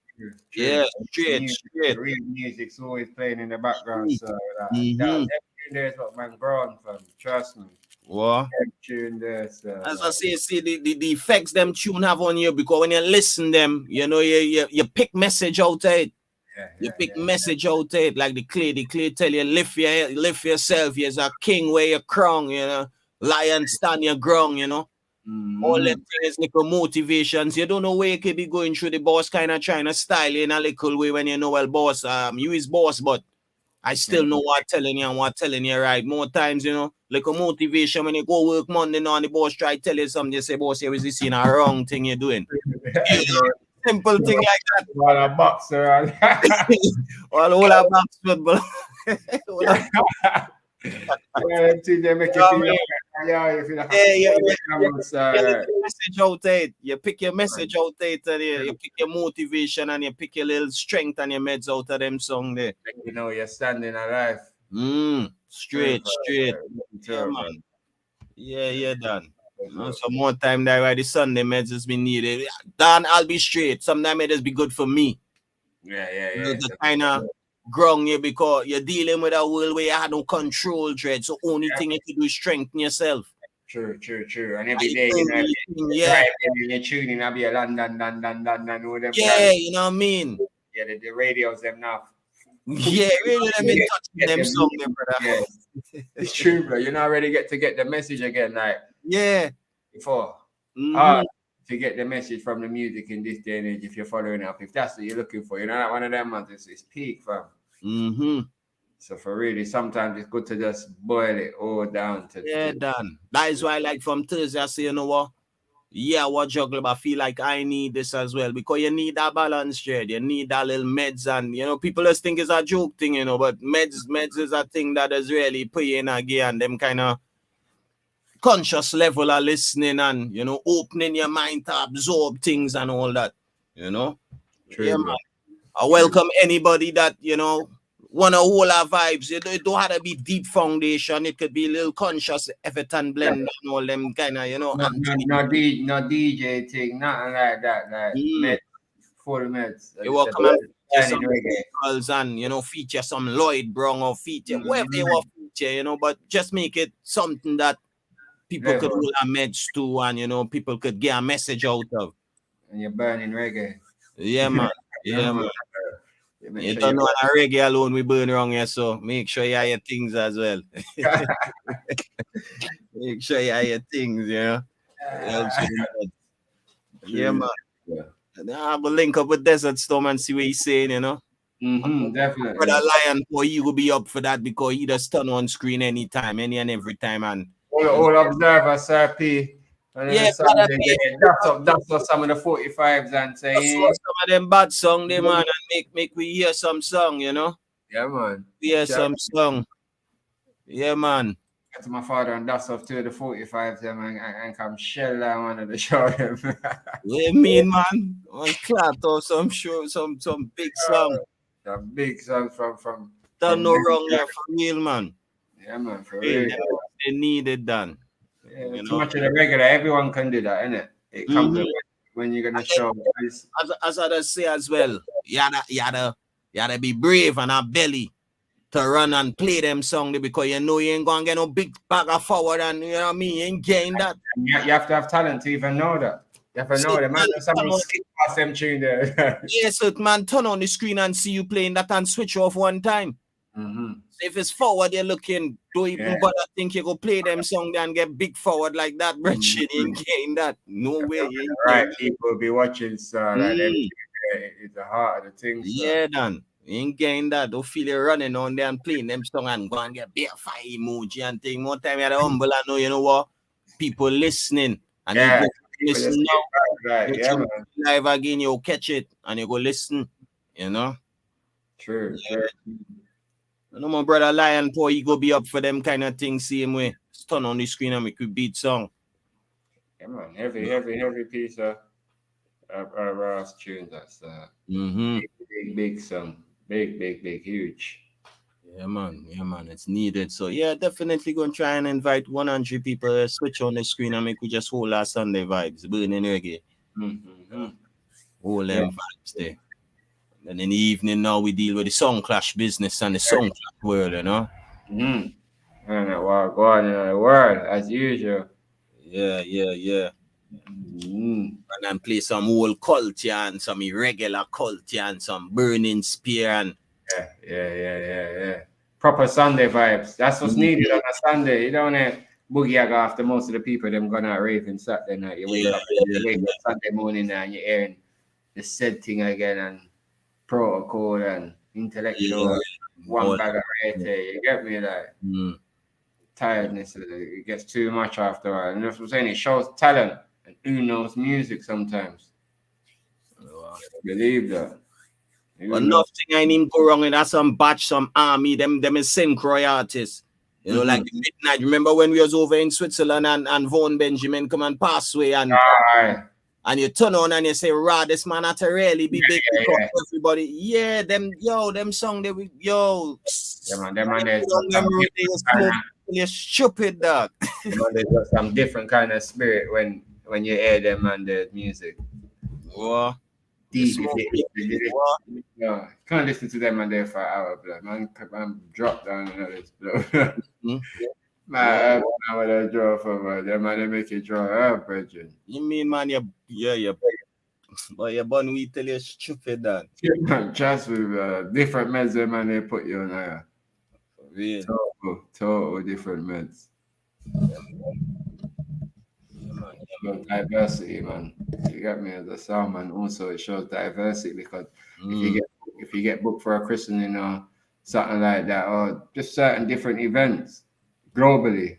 Yeah, straight. Real music's always playing in the background, so that there's what man grown from. Trust me. What? Tune there, so, as I say, see the effects them tune have on you, because when you listen them, you know, you pick message out of it. You pick message out of it, like the clay tell you lift yourself. You're a king where you crown, you know. Lion stand your ground, you know. All them things little motivations. You don't know where you could be going through. The boss kind of trying to style you in a little way when you know, well, boss, you is boss, but I still know what I'm telling you and what I'm telling you right. More times, you know, like a motivation when you go work Monday now and the boss try to tell you something, you say, boss, here is this a wrong thing you're doing. Simple thing like that. All a boxer. All a box football. Yeah, they make you feel like, yeah, you feel like message out there. You pick your message out there, and you pick your motivation and you pick your little strength and your meds out of them song there. You know, you're standing alive. Straight. Yeah, man. Yeah, Dan. Some more time that right, the Sunday meds has been needed. Dan, I'll be straight. Sometimes it just be good for me. Yeah. The kind of grung you because you're dealing with a world where you have no control, dread. So only thing you can do is strengthen yourself. True. And every day, you know, you're tuning, I'll be a London, with them. Yeah, you know what I mean? Yeah, the radios, them now. Yeah, really, let me touch them song, brother. Yeah. It's true, bro. You not really get to get the message again, like before. Hard to get the message from the music in this day and age if you're following up. If that's what you're looking for, you know, like one of them ones, it's peak, fam. So for really, sometimes it's good to just boil it all down to done. That is why, like from Thursday, I say, you know what? Yeah, what juggle, but I feel like I need this as well because you need that balance, Jed. You need that little meds, and you know, people just think it's a joke thing, you know, but meds is a thing that is really put you in a gear and them kind of conscious level of listening and you know, opening your mind to absorb things and all that, you know. True, man. I welcome anybody that you know wanna hold our vibes. It don't have to be deep foundation. It could be a little conscious effort and blend and all them kind of, you know. No DJ thing, nothing like that. Like meds, full meds. You will come and feature some girls and you know feature some Lloyd Brown or feature whatever you want feature, you know, but just make it something that people could hold our meds to and you know people could get a message out of. And you're burning reggae. Yeah, man. You don't know a reggae alone we burn wrong here, so make sure you have your things as well. Make sure you have your things, you know. Yeah, man. I will link up with Desert Storm and see what he's saying, you know. Definitely. But a Lion for you will be up for that because he just turn on screen anytime, any and every time. And all observers, RP. And that's up some of the 45s and say some of them bad song, they man, and make we hear some song, you know. Yeah, man. We hear some song. Yeah, man. To my father and dust off to the 45s, yeah, man, and come shell down one of the show them. What you mean, man? One clap or some show, some big song. Some big song from Don't no wrong there for real, man. Yeah, man, for real. They need it done. Yeah, you know? Much of the regular, everyone can do that, innit? It comes when you're gonna show. As I say as well, you gotta be brave and a belly to run and play them song because you know you ain't gonna get no big bagger forward and you know what I mean, you ain't getting that. You have to have talent to even know that. You have to know that, man. Someone skip past them tune there. Yes, so man, turn on the screen and see you playing that and switch off one time. So if it's forward, you're looking, don't even bother think you go play them song there and get big forward like that, bro. You ain't getting that. No way. Right, people will be watching, so like it's the heart of the thing. So. Yeah, Dan. You ain't getting that. Don't feel you running on there and playing them song and go and get beer fire emoji and thing. More time you had a humble and know, you know what? People listening. And you listen now. Right. Yeah, man. Live again, you'll catch it and you go listen. You know? True. No, my brother Lion Paul, you go be up for them kind of things same way. Turn on the screen and make you beat song. Yeah, man. Heavy piece of Ross tunes. That's big song. Big, huge. Yeah, man. It's needed. So, yeah, definitely going to try and invite 100 people switch on the screen and make we just hold our Sunday vibes, burning reggae. Hold them vibes there. And in the evening now, we deal with the song clash business and the song clash world, you know? And go on in the world, as usual. Yeah. And then play some old culture and some irregular culture and some burning spear and yeah. Proper Sunday vibes. That's what's needed on a Sunday. You don't have boogie after most of the people them gonna have raving Saturday night. You wake up Sunday morning and you're hearing the said thing again and protocol and intellectual one bag of right there. You get me, like tiredness. It gets too much after a while. And that's what I'm saying. It shows talent and who knows music sometimes. Believe that. But nothing I need go wrong with that. Some batch, some army, them is synchro artists. You know, like the midnight. Remember when we was over in Switzerland and Vaughan Benjamin come and pass away and you turn on and you say, "Rah, this man had to really be big because everybody." Yeah, them song they yo. You're stupid, dog. There's got some different kind of spirit when you hear them and the music. What? Can't listen to them and there for an hour, blood. Man, drop down and all this, blood. Man, I want to draw for them, man. They make you draw, brethren. You mean, man, but your bun we tell you stupid, dog. Trust me, different meds, man, they put you on there. Really? Total different meds. Diversity, man. You got me as a sound man. Also, it shows diversity because if you get booked for a christening or something like that, or just certain different events globally,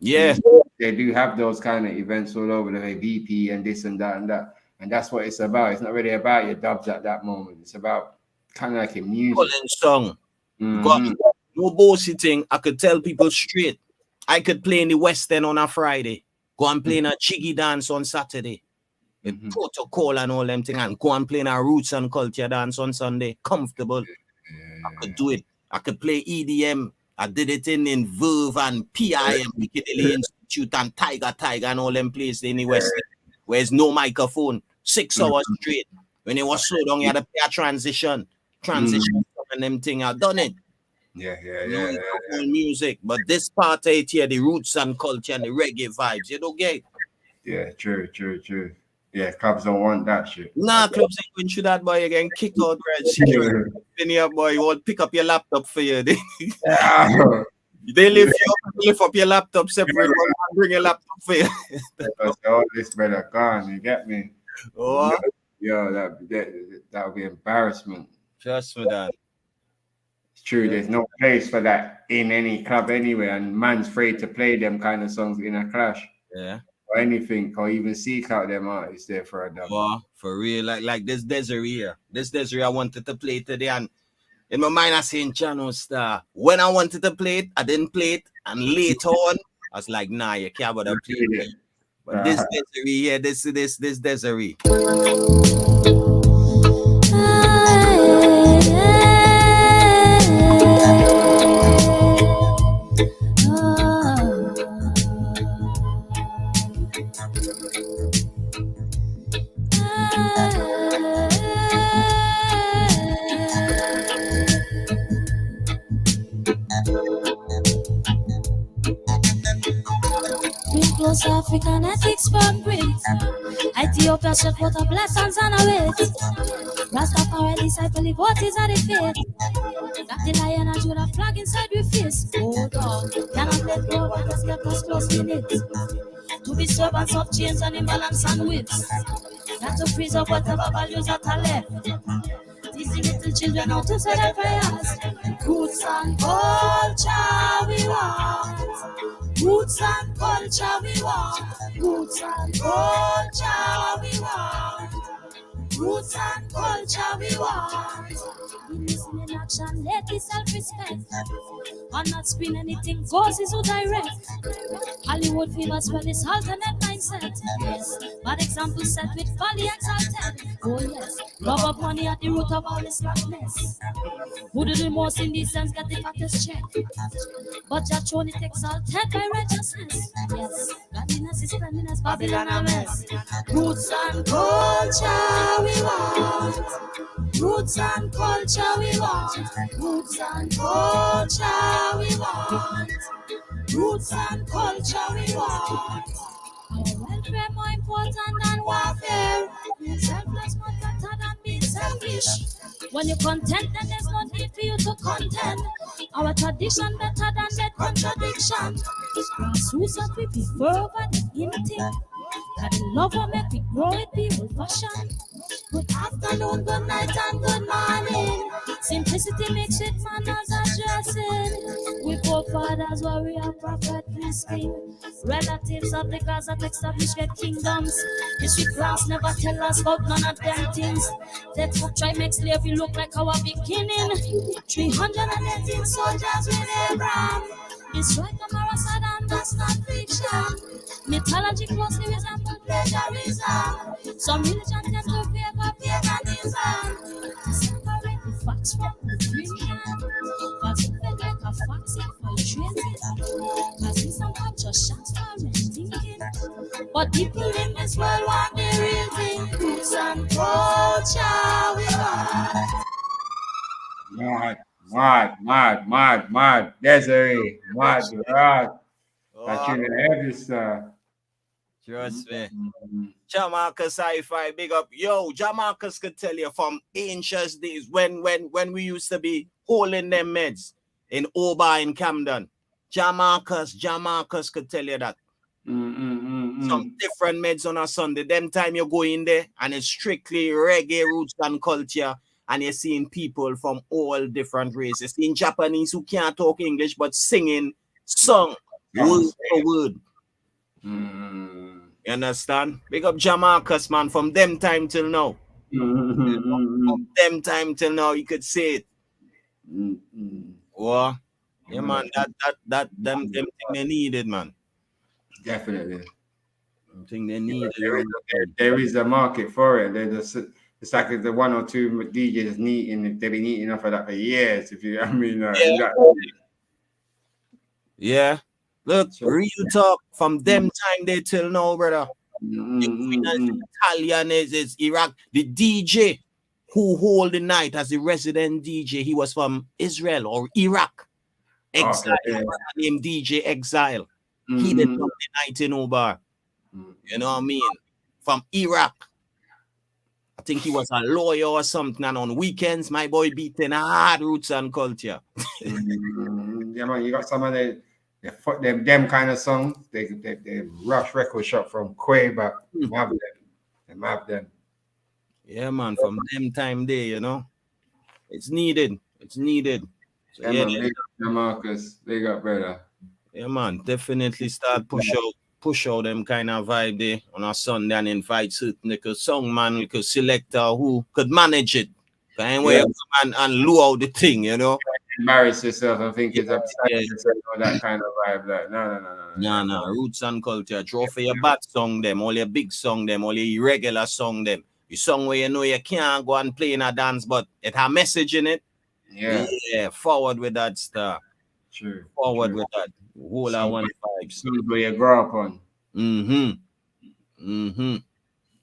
they do have those kind of events all over the VP and this and that, and that's what it's about. It's not really about your dubs at that moment. It's about kind of like a music song. No bullshitting. I could tell people straight. I could play in the West End on a Friday. Go and play in a jiggy dance on Saturday. With protocol and all them things. And go and play in a roots and culture dance on Sunday. Comfortable. I could do it. I could play EDM. I did it in Verve and PIM, Piccadilly Institute and Tiger and all them places in the West End. Where there's no microphone. 6 hours straight. When it was so long, you had to play a transition and them thing. I done it. Music, but this part right here, the roots and culture and the reggae vibes, you don't get. Yeah, true. Yeah, clubs don't want that shit. Nah, clubs ain't going through that, boy. You're getting kicked out, right? Security. Boy, you won't pick up your laptop for you. They lift up your laptop separate, bring your laptop for you. All this better gone, you get me? Oh, yeah, that would be embarrassment. Trust me, that. True, there's no place for that in any club anyway, and man's afraid to play them kind of songs in a clash. Yeah. Or anything, or even seek out them artists there for a dub. Oh, for real, like this Desiree here. This Desiree I wanted to play today, and in my mind I saying Channel Star. When I wanted to play it, I didn't play it, and later on, I was like, nah, you can't bother play it. But this Desiree here, this Desiree. African ethics from Brits. Ethiopia should put a blessings on a weight. Rastafari disciple what is at the faith. Got the lion and Judah flag inside your face. Oh dog, cannot let go of us, kept us close in it. To be servants of chains and imbalance and whips. Got to freeze up whatever values that are left. Teaching little children how to say their prayers. Roots and culture we want. Roots and culture we want. Roots and culture we want. Roots and culture we want. We listen in action, let it self-respect. And not spin anything, goes is so direct. Hollywood fever spread this alternate mindset. Yes, bad example set with folly exalted. Oh yes, love of money at the root of all this madness. Who do the most in this sense get the fattest check? But your throne it exalted by righteousness. Yes, godliness is cleanliness, Babylon a mess. Roots and culture we want. Roots and culture we want. Roots and culture we want. Roots and culture we want. Welfare more important than warfare. Being selfless more better than being selfish. When you're content, then there's no need for you to contend. Our tradition better than that contradiction. Grassroots that we prefer over the anything. That the love will make we grow it be old fashioned. Good afternoon, good night, and good morning. Simplicity makes it manners addressing. We forefathers, warrior, prophet, priest, king. Relatives of the gods that establish their kingdoms. History class never tell us about none of them things. Textbook try make slavery look like our beginning. 318 soldiers with Abraham. It's like a marathon and that's not fiction. Mythology closely resembles plagiarism. Some religion tend to favor paganism. Separate the facts from the fiction. Cause if they like a fox infiltrated, cause it's not just shots for thinking. But people in this world want the real thing. Roots and culture, we want. Mad. Desiree, mad, right. That's in the heavy, sir. Trust me. Jamarcus Hi-Fi, big up. Yo, Jamarcus could tell you from ancient days when we used to be holding them meds in Oba in Camden. Jamarcus could tell you that. Some different meds on a Sunday. Them time you go in there and it's strictly reggae roots and culture, and you're seeing people from all different races. In Japanese who can't talk English but singing song word for word. You understand? Big up Jamarcus, man, from them time till now. From them time till now, you could say it. Well, yeah, man, that them thing they needed, man. Definitely. I think they need there is a market for it. It's like the one or two DJs needing, they've been eating off of that for years. If you, I mean, yeah. Look, real talk from them time there till now, brother. Italian is Iraq. The DJ who hold the night as the resident DJ, he was from Israel or Iraq. Exile, named DJ Exile. He did the night in Obar. You know what I mean? From Iraq. I think he was a lawyer or something, and on weekends, my boy beating hard roots and culture. Yeah, man, you got some of them kind of songs. They rush record shop from Quaver. Them have them. Yeah, man, from them time there, you know. It's needed. So, yeah, man, big up Marcus. Big up, brother. Yeah, man, definitely start push out them kind of vibe there on a Sunday and invite certain song man, we could selector who could manage it. Anyway, and lure out the thing, you know. Embarrass yourself and think it's upside yourself or that kind of vibe. Like, no. Roots and culture. Draw for your bad song them, all your big song them, all your irregular song them. The song where you know you can't go and play in a dance, but it has a message in it. Yeah, forward with that stuff. True. Forward with that. Whole I want vibes. Where you grow up on.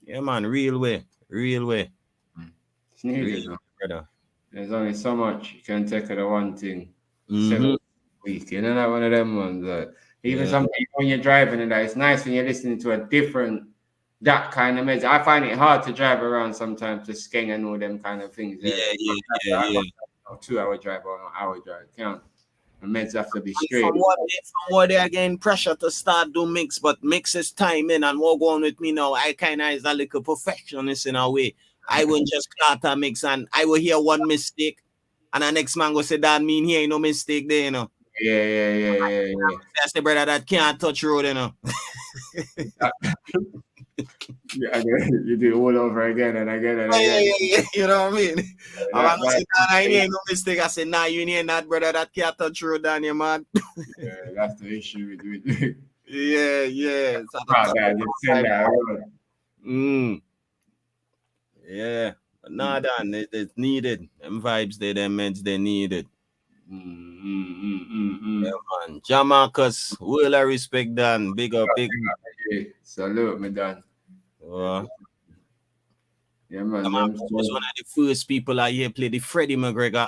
Yeah, man, real way. It's needed, brother. There's only so much you can take of the one thing. 7 weeks, you know, that one of them ones. Even some people when you're driving and that, it's nice when you're listening to a different that kind of message. I find it hard to drive around sometimes to skeng and all them kind of things. Yeah. 2-hour drive or an hour drive. Can't. The meds have to be straight. From what they are getting pressure to start do mix, but mix is timing and what going with me now. I kind of is a little perfectionist in a way. I won't just clatter mix and I will hear one mistake and the next man will say that mean he ain't no mistake there, you know. Yeah. That's the brother that can't touch road, you know. You do it all over again and again and again. Yeah. You know what I mean? I'm gonna say that I ain't no mistake. I said, nah, you ain't that brother that can't touch road down here, man. Yeah, that's the issue with it. Yeah. Yeah, but nah, Dan, it's needed. Them vibes there, them meds, they needed. Yeah, man. Jamarcus, will I respect Dan? Big up. Salute me, Dan. Yeah, man. Jamarcus was one of the first people I hear play the Freddie McGregor.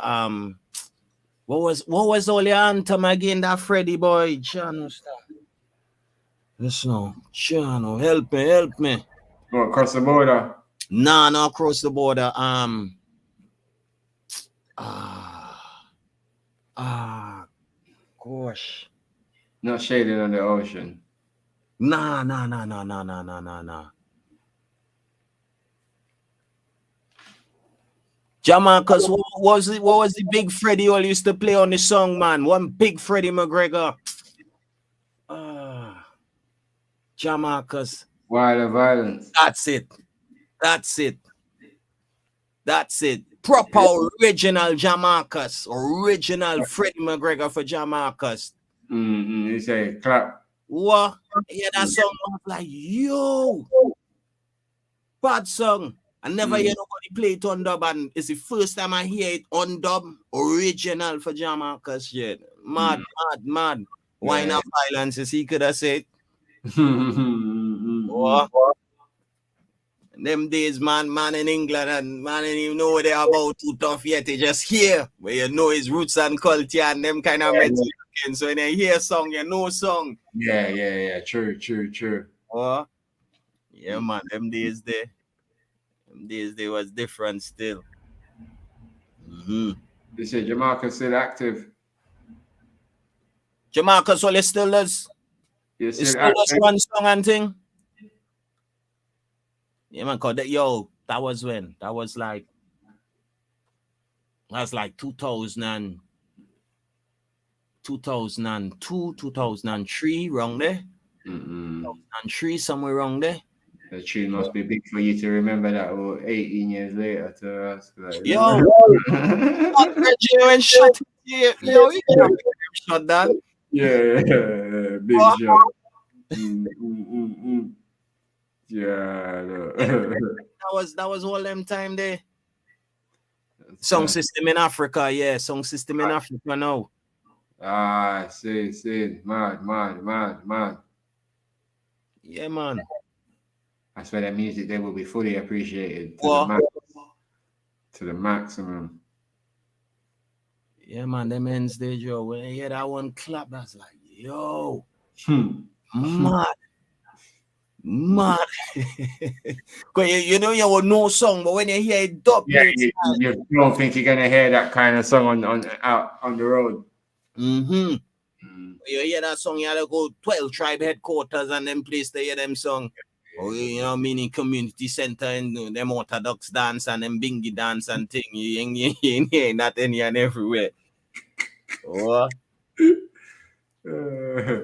What was all your anthem again? That Freddie boy, Chano stuff. Listen, Chano, help me. Go across the border. Nah, not across the border. Gosh. Not shading on the ocean. Nah. Jamarcus, what was the big Freddie all used to play on the song, man? One big Freddie McGregor. Jamarcus. Wild Violence. That's it. Proper original Jamarcus. Original Freddie McGregor for Jamarcus. You say clap. What? Yeah, that song I was like, yo, bad song. I never hear nobody play it on dub, and it's the first time I hear it on dub, original for Jamaica shit. Mad. Wine of violence, as he could have said. What? Them days, man in England, and man didn't even know what they're about too tough yet. They just hear where you know his roots and culture and them kind of Mexican. So when they hear song, you know song. Yeah. True. Oh, yeah, man. Them days there was different still. They say Jamaica still active. Jamaica, so it still does. It's still does one song and thing. Yeah, man. Cause that was when? That was like 2000 2002, 2003, wrong there. 2003, somewhere wrong there. The tune must be big for you to remember that 18 years later to us. Like, yo, shut yo, you can't shut down. Yeah, big shot. Yeah, that was all them time there. Song system in Africa, yeah. Song system in Africa now. See, mad. Yeah, man. That's where the music they will be fully appreciated to the maximum. Yeah, man, them ends there, Joe. When I hear that one clap, that's like, yo, mad. Because you know you have no song, but when you hear it dub, you don't think you're gonna hear that kind of song out on the road. You hear that song, you have to go 12 tribe headquarters and them place to hear them song. Or you know, meaning community center and them Orthodox dance and them bingy dance and thing. You ain't hearing that any and everywhere. Oh. Yeah,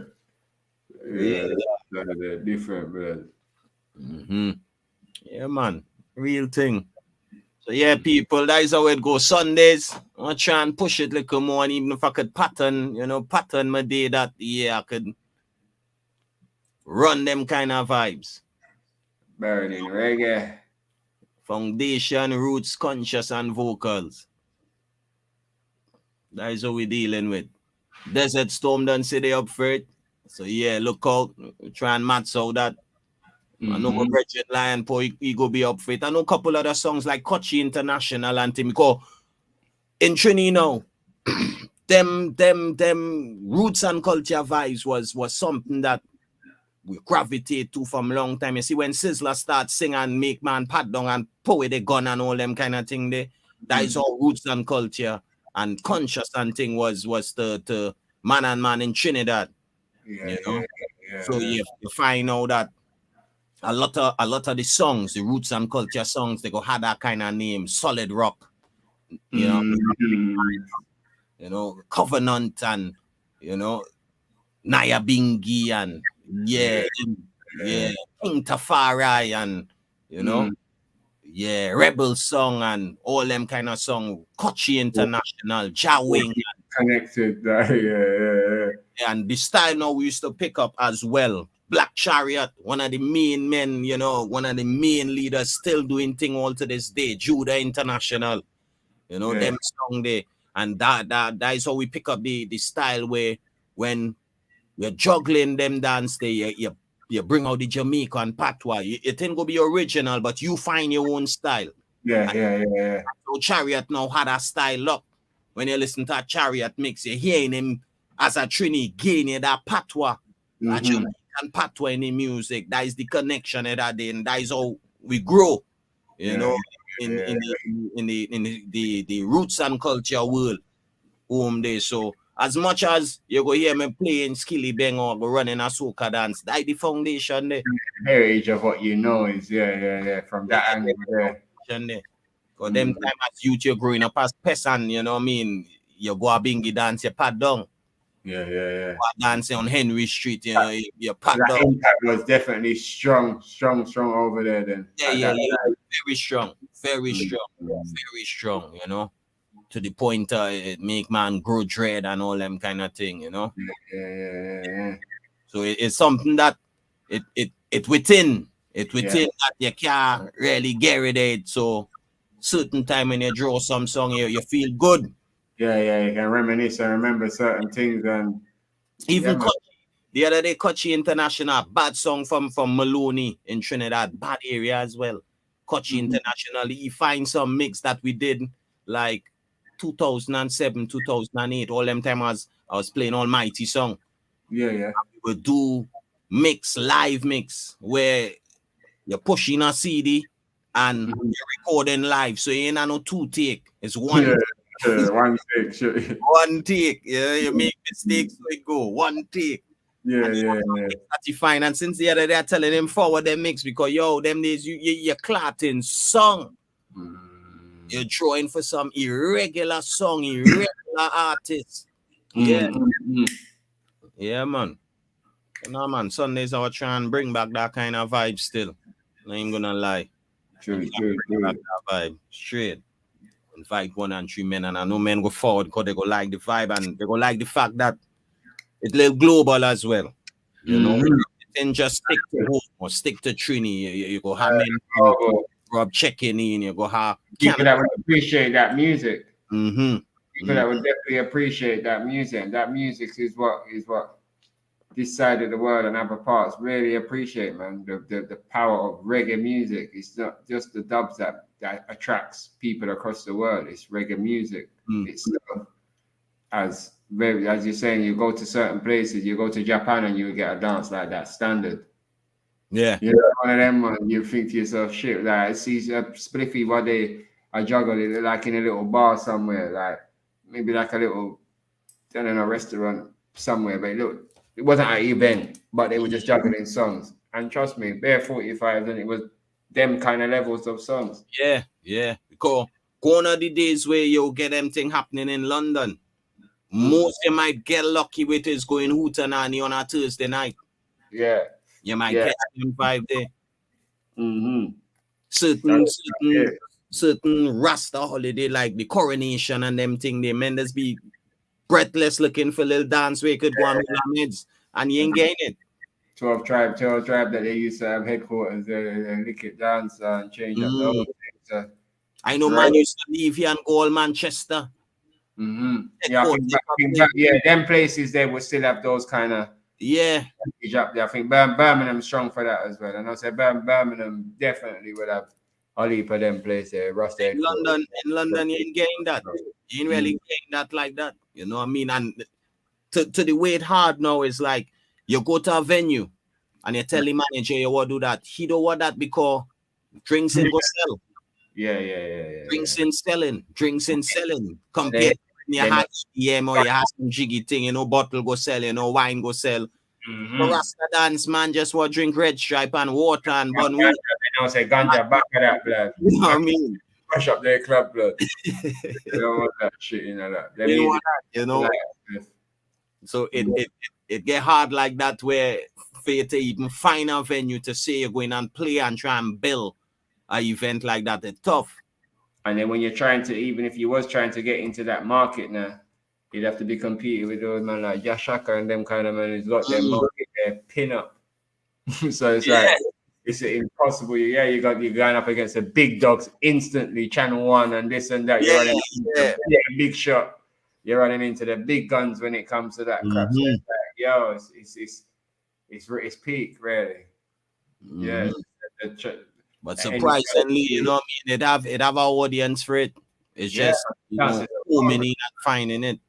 different, bro. Yeah, man. Real thing. So yeah, people, that is how it goes. Sundays, I try and push it a little more, and even if I could pattern my day that I could run them kind of vibes. Burning reggae. Foundation, roots, conscious, and vocals. That is what we're dealing with. Desert Storm done say they up for it. So yeah, look out. Try and match out that. I know my Bridget Lion Poe, he go be up for it. I know a couple other songs like Kochi International Anthem. Because in Trini now, them roots and culture vibes was something that we gravitate to from a long time. You see, when Sizzler starts singing and make man pat down and pull with the gun and all them kind of thing there, that is all roots and culture and conscious and thing was the man and man in Trinidad. Yeah. So you find out that a lot of the songs, the roots and culture songs, they go had that kind of name, Solid Rock, you know, Covenant and Naya Bingi and King Tafari and Rebel Song and all them kind of song, Kochi International, Jawing connected, and the style now we used to pick up as well. Black Chariot, one of the main men, one of the main leaders still doing thing all to this day. Judah International, them song there. And that is how we pick up the style where when we're juggling them dance there, you bring out the Jamaican patois. It ain't gonna be original, but you find your own style. Yeah. So Chariot now had a style up. When you listen to a Chariot mix, you're hearing him as a Trini gaining that patois. And patois in the music, that is the connection that day, and that is how we grow, in the roots and culture world home there. So as much as you go hear me playing skilly bang or go running a soca dance, that is the foundation there. Heritage of what you know is from that angle there. Because them time as youth you're growing up as peasant, you know what I mean? You go a bingy dance, you pat down. Yeah. Dancing on Henry Street, you pat that down. impact was definitely strong over there then. Yeah. Very strong, very strong, to the point it make man grow dread and all them kind of thing, you know. Yeah. So it's something that it within that you can't really get rid of it. So certain time when you draw some song, you feel good. Yeah, you can reminisce and remember certain things, and even the other day, Kochi International, bad song from Maloney in Trinidad, bad area as well. Kochi International, he finds some mix that we did like 2007, 2008. All them time I was playing Almighty song. Yeah. We would do live mix, where you're pushing a CD and you're recording live. So you ain't no two take. It's one. One take. Sure. One take. Yeah, you make mistakes, so it go. One take. Yeah. That you find, and since the other day, I telling them forward them mix because them days you're clotting song. You're drawing for some irregular song, irregular artists. Yeah. Yeah, man. No, man. Sundays I will try and bring back that kind of vibe still. I ain't gonna lie. True. Back that vibe straight. Invite 1 and 3 men, and I know men go forward because they go like the vibe and they go like the fact that it's little global as well. You know, then just stick to home or stick to Trini. You go have men Rob checking in. You go have people that would appreciate that music. People that would definitely appreciate that music. And that music is what this side of the world and other parts really appreciate, man. The power of reggae music. It's not just the dubs that attracts people across the world. It's reggae music. It's as you're saying, you go to certain places, you go to Japan and you get a dance like that standard. Yeah. You know, one of them, man, you think to yourself, shit, like I see a spliffy what they juggle it like in a little bar somewhere, like maybe like a little, I don't know, restaurant somewhere, but it wasn't an event, but they were just juggling songs. And trust me, bare 45s, and it was them kind of levels of songs. Yeah. Because gone are the days where you'll get them thing happening in London. Most you might get lucky with is going Hootenanny on a Thursday night. Yeah. You might get them vibe there. Certain Rasta holiday like the coronation and them thing, they men just be breathless looking for a little dance where you could go on pyramids and you ain't getting it. 12 tribe that they used to have headquarters there and lick it dance and change up the whole thing. I know man used to leave here and go all Manchester. Yeah, them places they would still have those kind of up there. I think Birmingham's strong for that as well. And I say Birmingham definitely would have a heap of them places there. In London, you ain't getting that. You ain't really getting that like that. You know what I mean? And to the way it hard now is like you go to a venue and you tell the manager you want to do that. He don't want that because drinks ain't go sell. Yeah. Drinks in selling. Compared to when you had EM or you had some jiggy thing, you know, bottle go sell, you know, wine go sell. The Rasta dance man just want to drink red stripe and water and bun weed. I say ganja back of that blood. You know what I mean? Push up their club blood. You don't want that shit, you know that. You want that, you know. So it get hard like that where for you to even find a venue to say you're going and play and try and build an event like that, it's tough. And then when you're trying to, even if you was trying to get into that market now, you'd have to be competing with those man like Yashaka and them kind of men who's got their market, their pin up. So it's like it's impossible. You're going up against the big dogs instantly, Channel 1 and this and that. You're running into big shot. You're running into the big guns when it comes to that crap. So it's like, it's peak, really. Yeah. But surprisingly, you know what I mean? It have our audience for it. It's just so many not finding it.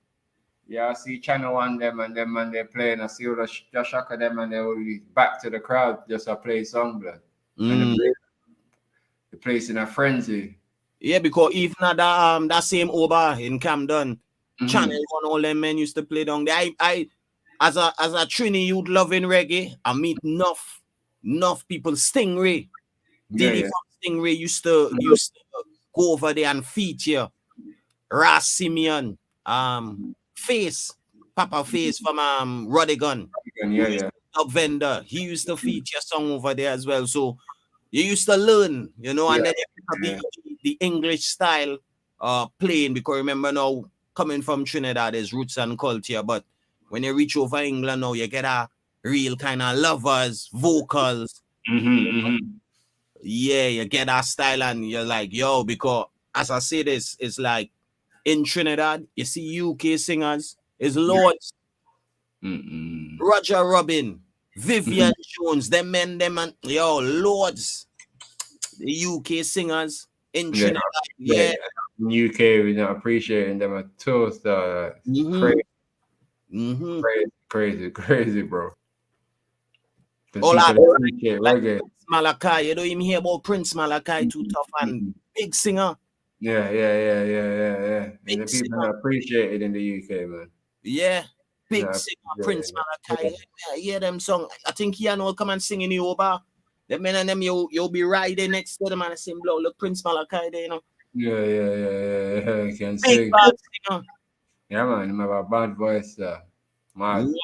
Yeah, I see Channel 1 them and they're playing. I see all the Shaka them and they're already back to the crowd just to play song, blood. And the place in a frenzy. Yeah, because even at that same Oba in Camden, Channel 1, all them men used to play down there. I as a Trini youth loving reggae, I meet enough people. Stingray. From Stingray used to go over there and feature Ras Simeon, Papa Face from Rodigan. Dub vendor. He used to feature song over there as well. So you used to learn, you know, and then you pick up the English style playing, because remember now, coming from Trinidad, there's roots and culture, but when you reach over England now, you get a real kind of lovers, vocals. Yeah, you get that style and you're like, yo, because as I say this, it's like in Trinidad, you see UK singers, is Lords, Roger Robin, Vivian Jones, them and yo, Lords, the UK singers in Trinidad. Yeah. UK, we're not appreciating them at all. So crazy, bro. All that, appreciate reggae. Malachi, you don't even hear about Prince Malachi, too tough and big singer. Yeah. And the people that appreciate it in the UK, man. Yeah, big singer, Prince Malachi. I hear them song. I think he will come and sing in Yoruba. The men and them, you'll be riding next to them and sing, blow, look, Prince Malachi there, you know. Yeah. You can big sing. bad singer. Yeah, man, you have a bad voice, man.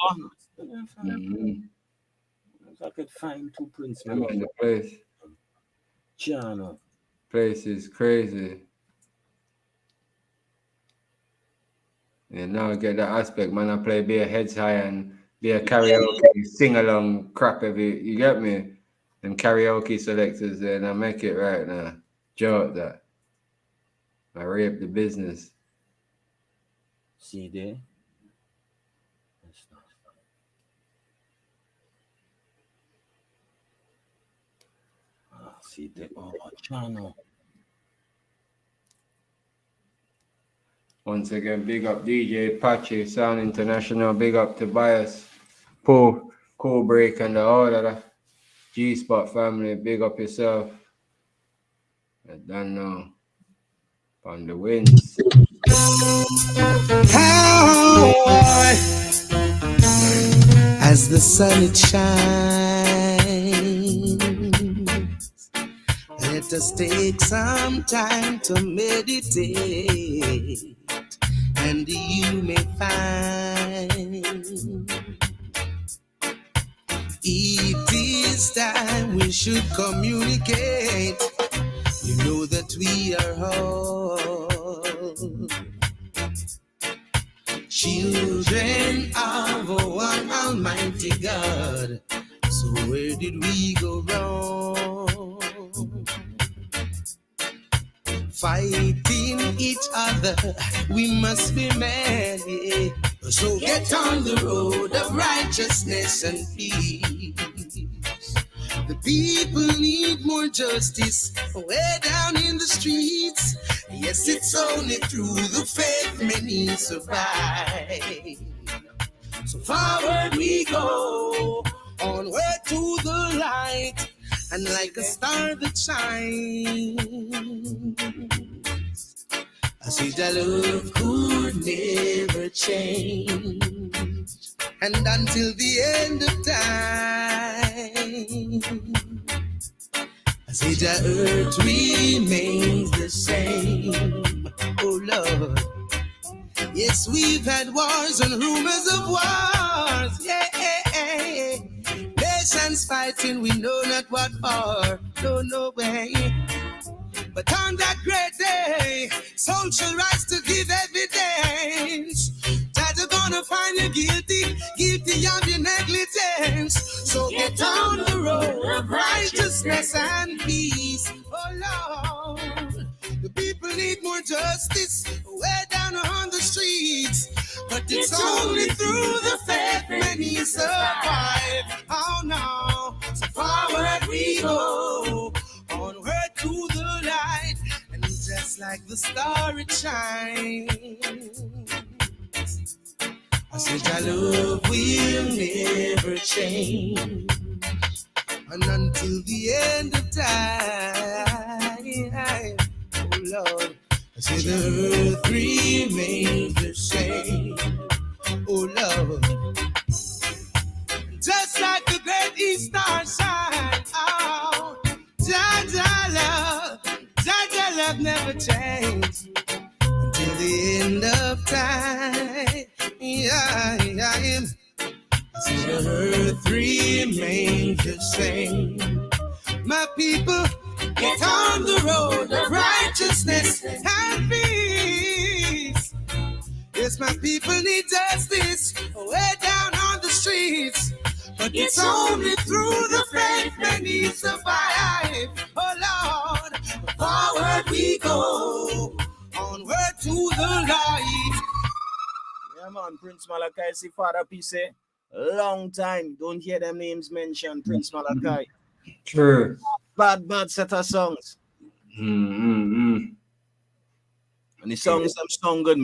If I could find two Prince Yeah, man, the place. Chano. Place is crazy. And now I get that aspect, man. I play be a heads high and be a karaoke, sing along crap every, you get me? Them karaoke selectors there, and I make it right now. Joke that. I rape the business. See there? See there? Oh, Chano. Once again, big up DJ Pachi, Sound International, big up Tobias, Paul, Cool Break, and the all of the G-Spot family, big up yourself. I don't know. On the winds. How as the sun it shines, let us take some time to meditate, and you may find it is time we should communicate. You know that we are all children of one Almighty God. So where did we go wrong? Fighting each other, we must be mad. Yeah. So get on the road of righteousness and peace. The people need more justice way down in the streets. Yes, it's only through the faith many survive. So forward we go, onward to the light, and like a star that shines, I see that love could never change. And until the end of time, I see the earth remains the same. Oh Lord, yes, we've had wars and rumors of wars. Yeah. Nations fighting, we know not what for. No way. But on that great day, soul shall rise to give evidence that they're gonna find you guilty of your negligence. So get on the road of righteousness and peace. Oh Lord, the people need more justice way down on the streets. But it's only through the faith many survive. Oh no, so forward we go, onward to the light, and just like the star it shines. I said our love will never change, and until the end of time, oh Lord, I said the earth remains the same. Oh Lord, just like the great east star shine out. Jaja love never changed until the end of time. Yeah. So the earth remains the same. My people, get on the road of righteousness and peace. need justice way down on the streets. But it's only through the faith that we survive. Oh Lord, forward we go, onward to the light. Yeah, man, Prince Malachi, see Father P say, long time, don't hear them names mentioned, Prince Malachi. True. Bad set of songs. And the songs them sound good,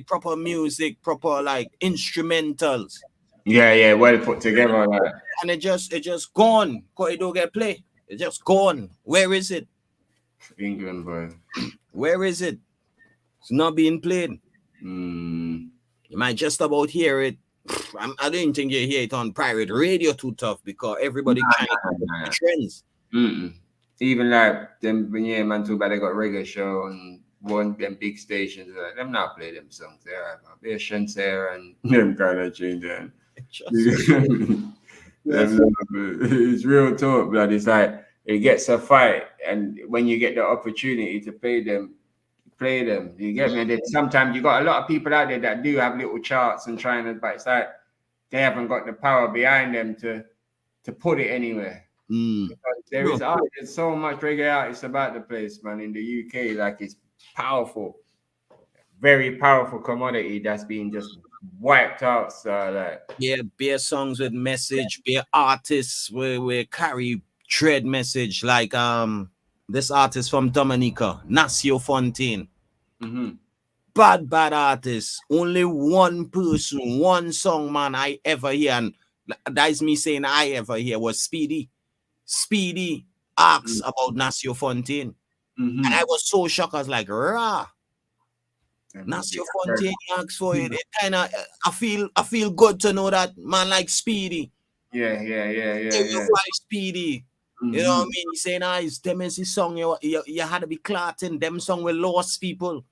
proper music, proper like instrumentals. Yeah, well put together. Like. And it just gone. Cause it don't get play. It just gone. Where is it? England, boy. Where is it? It's not being played. You might just about hear it. I don't think you hear it on pirate radio too tough because everybody kind of trends. Even like them when man too bad they got reggae show and one them big stations like, them not play them songs there. Patience there and them kind of change there. It's real talk, blood. It's like it gets a fight, and when you get the opportunity to play them. You get me? And then sometimes you got a lot of people out there that do have little charts and trying to, but it's like they haven't got the power behind them to put it anywhere. There's so much reggae artists about the place, man. In the UK, like it's powerful, very powerful commodity that's being just wiped out. So like, bare songs with message, bare artists where carry tread message, like this artist from Dominica, Nacio Fontaine. Bad artist. Only one person, one song, man, I ever hear, and that's me saying I ever hear was Speedy. Speedy asks about Nacio Fontaine. And I was so shocked. I was like, rah. Nacio Fontaine asks for it. It kind of, I feel good to know that man like Speedy. Yeah. Speedy. You know what I mean? He's saying, it's them is his song. You had to be clotting them song with lost people.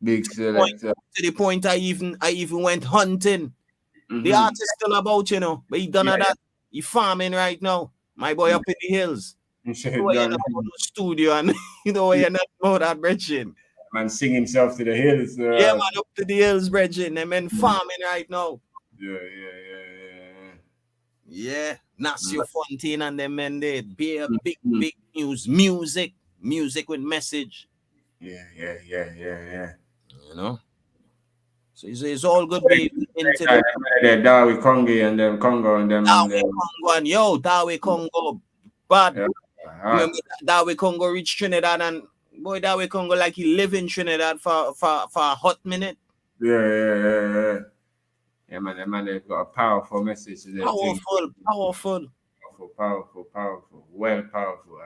Big selector. To the point I even went hunting. The artist still about, but he done that. He farming right now. My boy up in the hills. Studio and you're not about that, Brethren. Man sing himself to the hills. Yeah, man, up to the hills, Brethren. Them men farming right now. Yeah, Nacio Fontaine and them men they be a big music with message. Yeah. You know, so it's all good. Dawi Congo and them Congo and them. Dawi Congo, but remember Dawi Congo reached Trinidad and boy Dawi Congo like he live in Trinidad for a hot minute. Yeah, man, they've got a powerful message. Powerful. Well powerful.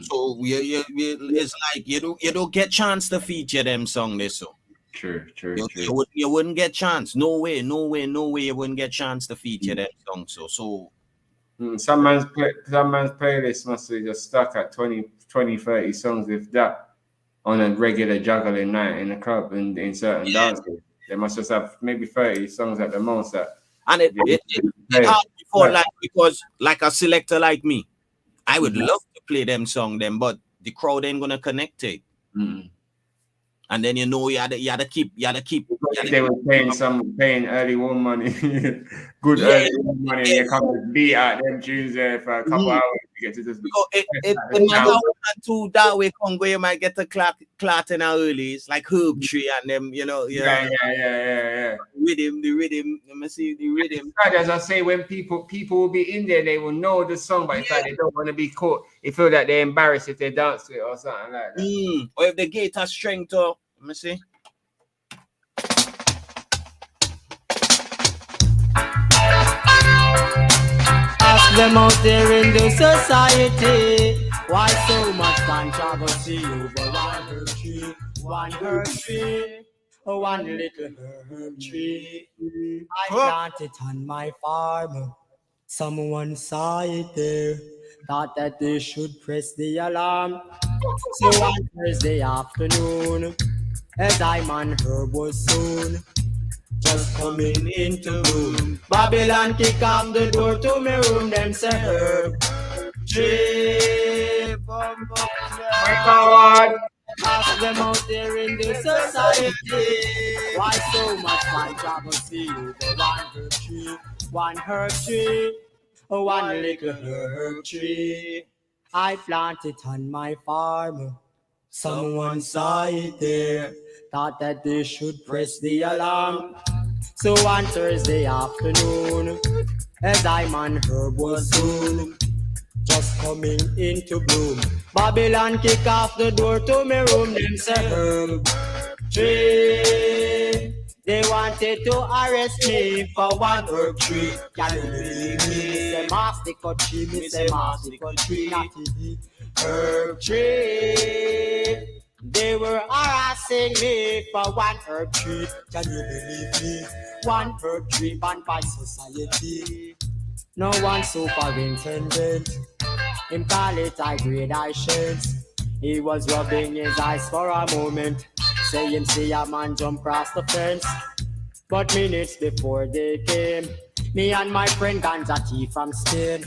So it's like you don't get chance to feature them song this so. True. You wouldn't get chance. No way. You wouldn't get chance to feature that song. So. Some man's playlist must be just stuck at 20, 30 songs, if that, on a regular juggling night in a club and in certain dances. They must just have maybe 30 songs at the most. And it's hard before, like, because like a selector like me, I would love to play them song, but the crowd ain't gonna connect it. And then you had to keep. They were paying early one money, good early one money, and you come to beat out them tunes there for a couple hours. You get to just it might go to that way Congo, you might get a clot in early. It's like Herb Tree and them, Yeah. The rhythm. Let me see the rhythm. As I say, when people will be in there, they will know the song, but it's like they don't want to be caught. They feel that they're embarrassed if they dance to it or something like that. Or if the gate has strength, or let me see. Ask them out there in the society, why so much controversy over one herb tree, one little herb tree. I planted on my farm. Someone saw it there, thought that they should press the alarm. So on Thursday afternoon, as I man herb was soon just coming into room, Babylon kick on the door to me room. Them say herb tree, bum bum. ask them out there in the society. Why so much controversy over one herb tree, one little herb tree. I planted on my farm. Someone saw it there, thought that they should press the alarm. So on Thursday afternoon, a diamond herb was soon just coming into bloom. Babylon kick off the door to my room, them say herb tree. They wanted to arrest me for one herb tree. Can you believe me? Me say mastico tree, me say mastico tree, not the herb tree. They were harassing me for one herb tree. Can you believe me? One herb tree banned by society. No one superintendent. Him call it high grade eye shades. He was rubbing his eyes for a moment, saying see a man jump across the fence. But minutes before they came, me and my friend ganja tea from Spain.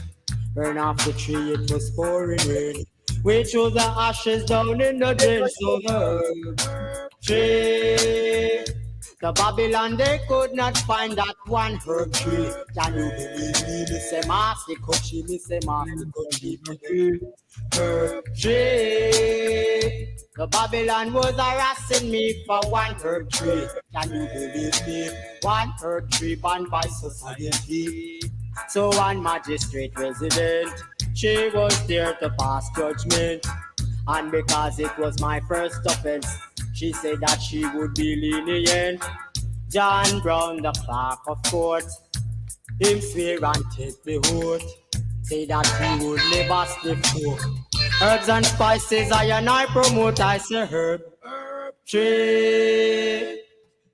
Burn off the tree, it was pouring rain. We threw the ashes down in the drain. So herb tree. The Babylon, they could not find that one herb tree. Can you believe me? Me say mastico tree, me say mastico tree. Herb tree. The Babylon was harassing me for one herb tree. Can you believe me? One herb tree banned by society. So one magistrate resident, she was there to pass judgment. And because it was my first offense, she said that she would be lenient. John Brown, the clerk of court, him swear and take the oath, say that he would never slip coke. Herbs and spices I promote, I say herb tree.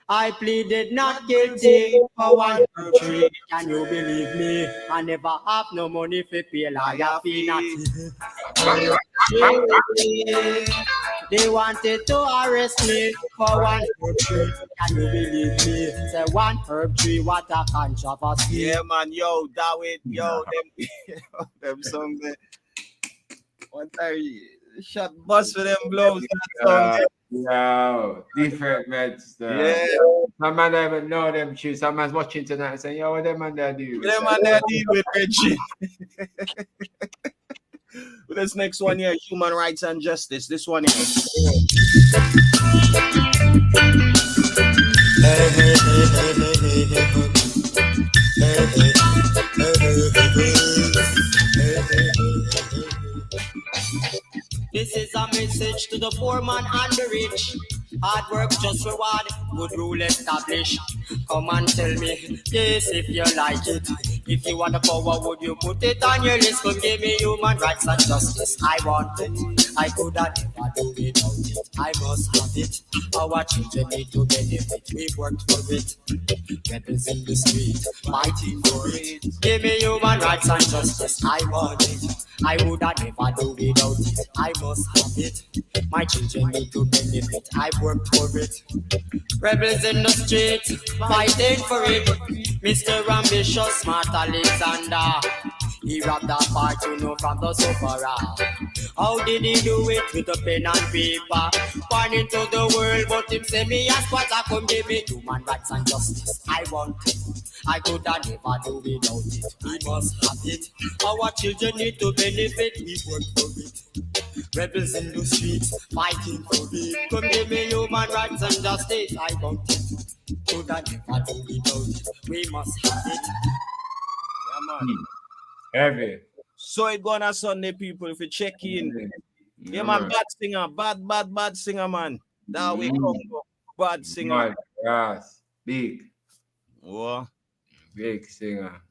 I pleaded not guilty for one herb tree. Can you believe me? I never have no money for pay lawyer fee, not herb tree. They wanted to arrest me for one herb tree. Can you believe me? Say one herb tree, what a controversy. Yeah, man, yo, that way, yo, them songs there. One time, shot bust for them blows. Yo, different meds. Yeah. Some man don't even know them tunes. Some man's watching tonight and saying, yo, what them man there do? Them man there deal with Reggie. With this next one here, human rights and justice. This one here. This is a message to the poor man and the rich. Hard work just reward, good rule established. Come and tell me, yes, if you like it. If you want the power, would you put it on your list? Come give me human rights and justice. I want it, I could not never do without it. I must have it, our children need to benefit. We worked for it, rebels in the street, fighting for it. Give me human rights and justice. I want it, I would not never do without it. I must have it, my children need to benefit. I worked for it. Rebels in the street, fighting for it. Mr. Ambitious, Smart Alexander, he robbed that part, you know, from the sufferer. How did he do it? With a pen and paper, pointing to the world, but him say me ask what I come give me. Human rights and justice, I want it. I could have never do without it. We must have it. Our children need to benefit. We work for it. Rebels in the streets, fighting for it. Come give me human rights and justice. I want it. Could have never do without it. We must have it. Yeah, man. Heavy. So it gonna Sunday, people, if you check in. Yeah, man, bad singer, bad singer, man. That we come, bad singer. Yes, big. What? Big singer.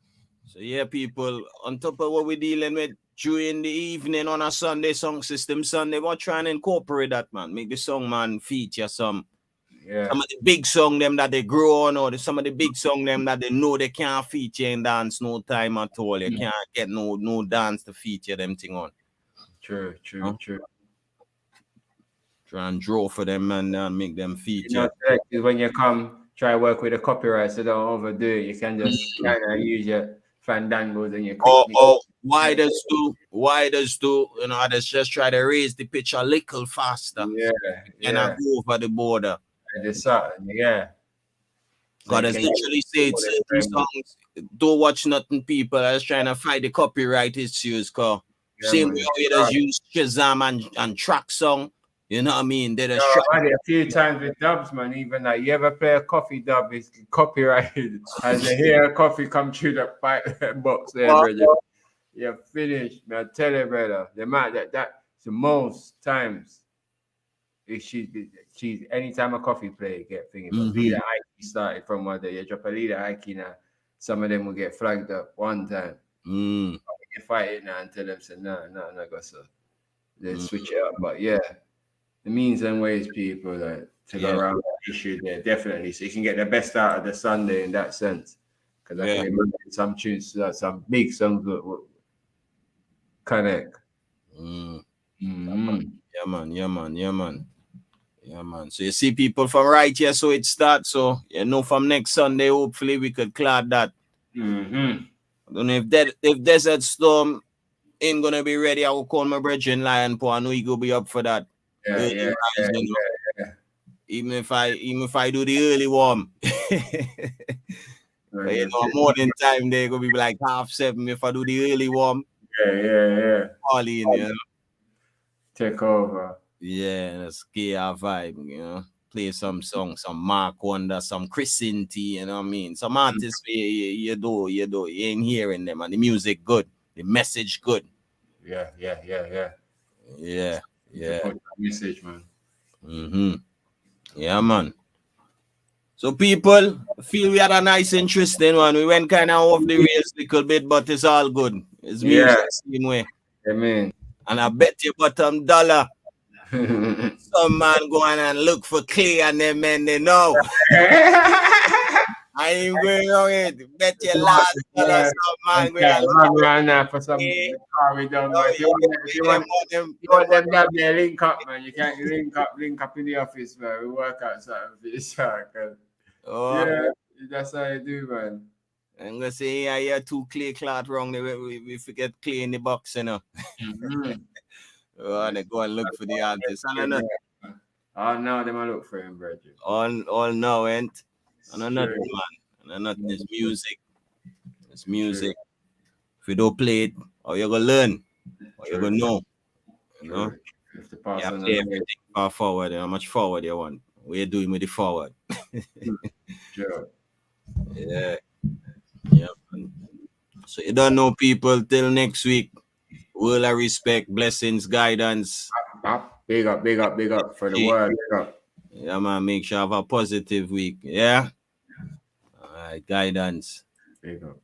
So yeah, people, on top of what we're dealing with during the evening on a Sunday song system Sunday, we're trying to incorporate that, man. Make the song, man, feature some of the big song them that they grow on, or some of the big song them that they know they can't feature in dance no time at all. You can't get no dance to feature them thing on. True. Try and draw for them, man, and make them feature. You know, when you come try work with the copyright, so don't overdo it. You can just kind of use your fandangos and your Widers too, you know, others just try to raise the pitch a little faster. And I go over the border. Yeah. God has literally said certain songs, don't watch nothing, people. I was trying to fight the copyright issues, cause same way how you just use Shazam and track song, you know what I mean? They just try a few times with dubs, man. Even like you ever play a coffee dub, it's copyrighted. As you hear a coffee come through the pipe box there, brother. You're finished, man. I tell you, brother. The man that's the most times. She's anytime a coffee play get thinking. But Leader Ike started from one day. You drop a Leader Ike now, some of them will get flagged up one time. You fight it now and tell them say no, go so. They switch it up. But yeah, the means and ways people like to go around that issue there, definitely. So you can get the best out of the Sunday in that sense. Because I can remember some tunes, some big songs that connect. Yeah, man. So you see people from right here, so it starts. So you know, from next Sunday, hopefully we could clear that. I don't know if Desert Storm ain't gonna be ready. I will call my brethren Lion Paw. I know he go be up for that. Yeah. Even if I do the early warm. But you know, morning time they gonna be like 7:30 if I do the early warm. Yeah. All in, you know. Take over. Yeah, that's scare vibe, you know. Play some songs, some Mark Wonder, some Chris Inti, you know what I mean? Some artists you ain't hearing them, and the music good, the message good. Yeah. Message, man. Yeah, man. So people feel we had a nice, interesting one. We went kind of off the rails a little bit, but it's all good. It's music same way. Amen. And I bet you bottom dollar. Some man go on and look for clay and them men they know. I ain't going on it. Bet you last dollar some man going on right now for some car we done. You want them down there link up, man. You can't link up in the office, man. We work out something for this circle. Yeah, that's how you do, man. I'm gonna say yeah, two clay cloth wrong. We forget clay in the box, you know. They go and look for the artist. All now they might look for him, bro. All now ain't. And another man. And nothing is music. It's music. If you don't play it, how you gonna learn? How you gonna know? You know? You have to play everything far forward. How much forward you want? What you doing with the forward? Sure. Yeah. So you don't know, people, till next week. Will I respect, blessings, guidance. Big up for the world. Big up. Yeah, man. Make sure I have a positive week. Yeah. All right, guidance. Big up.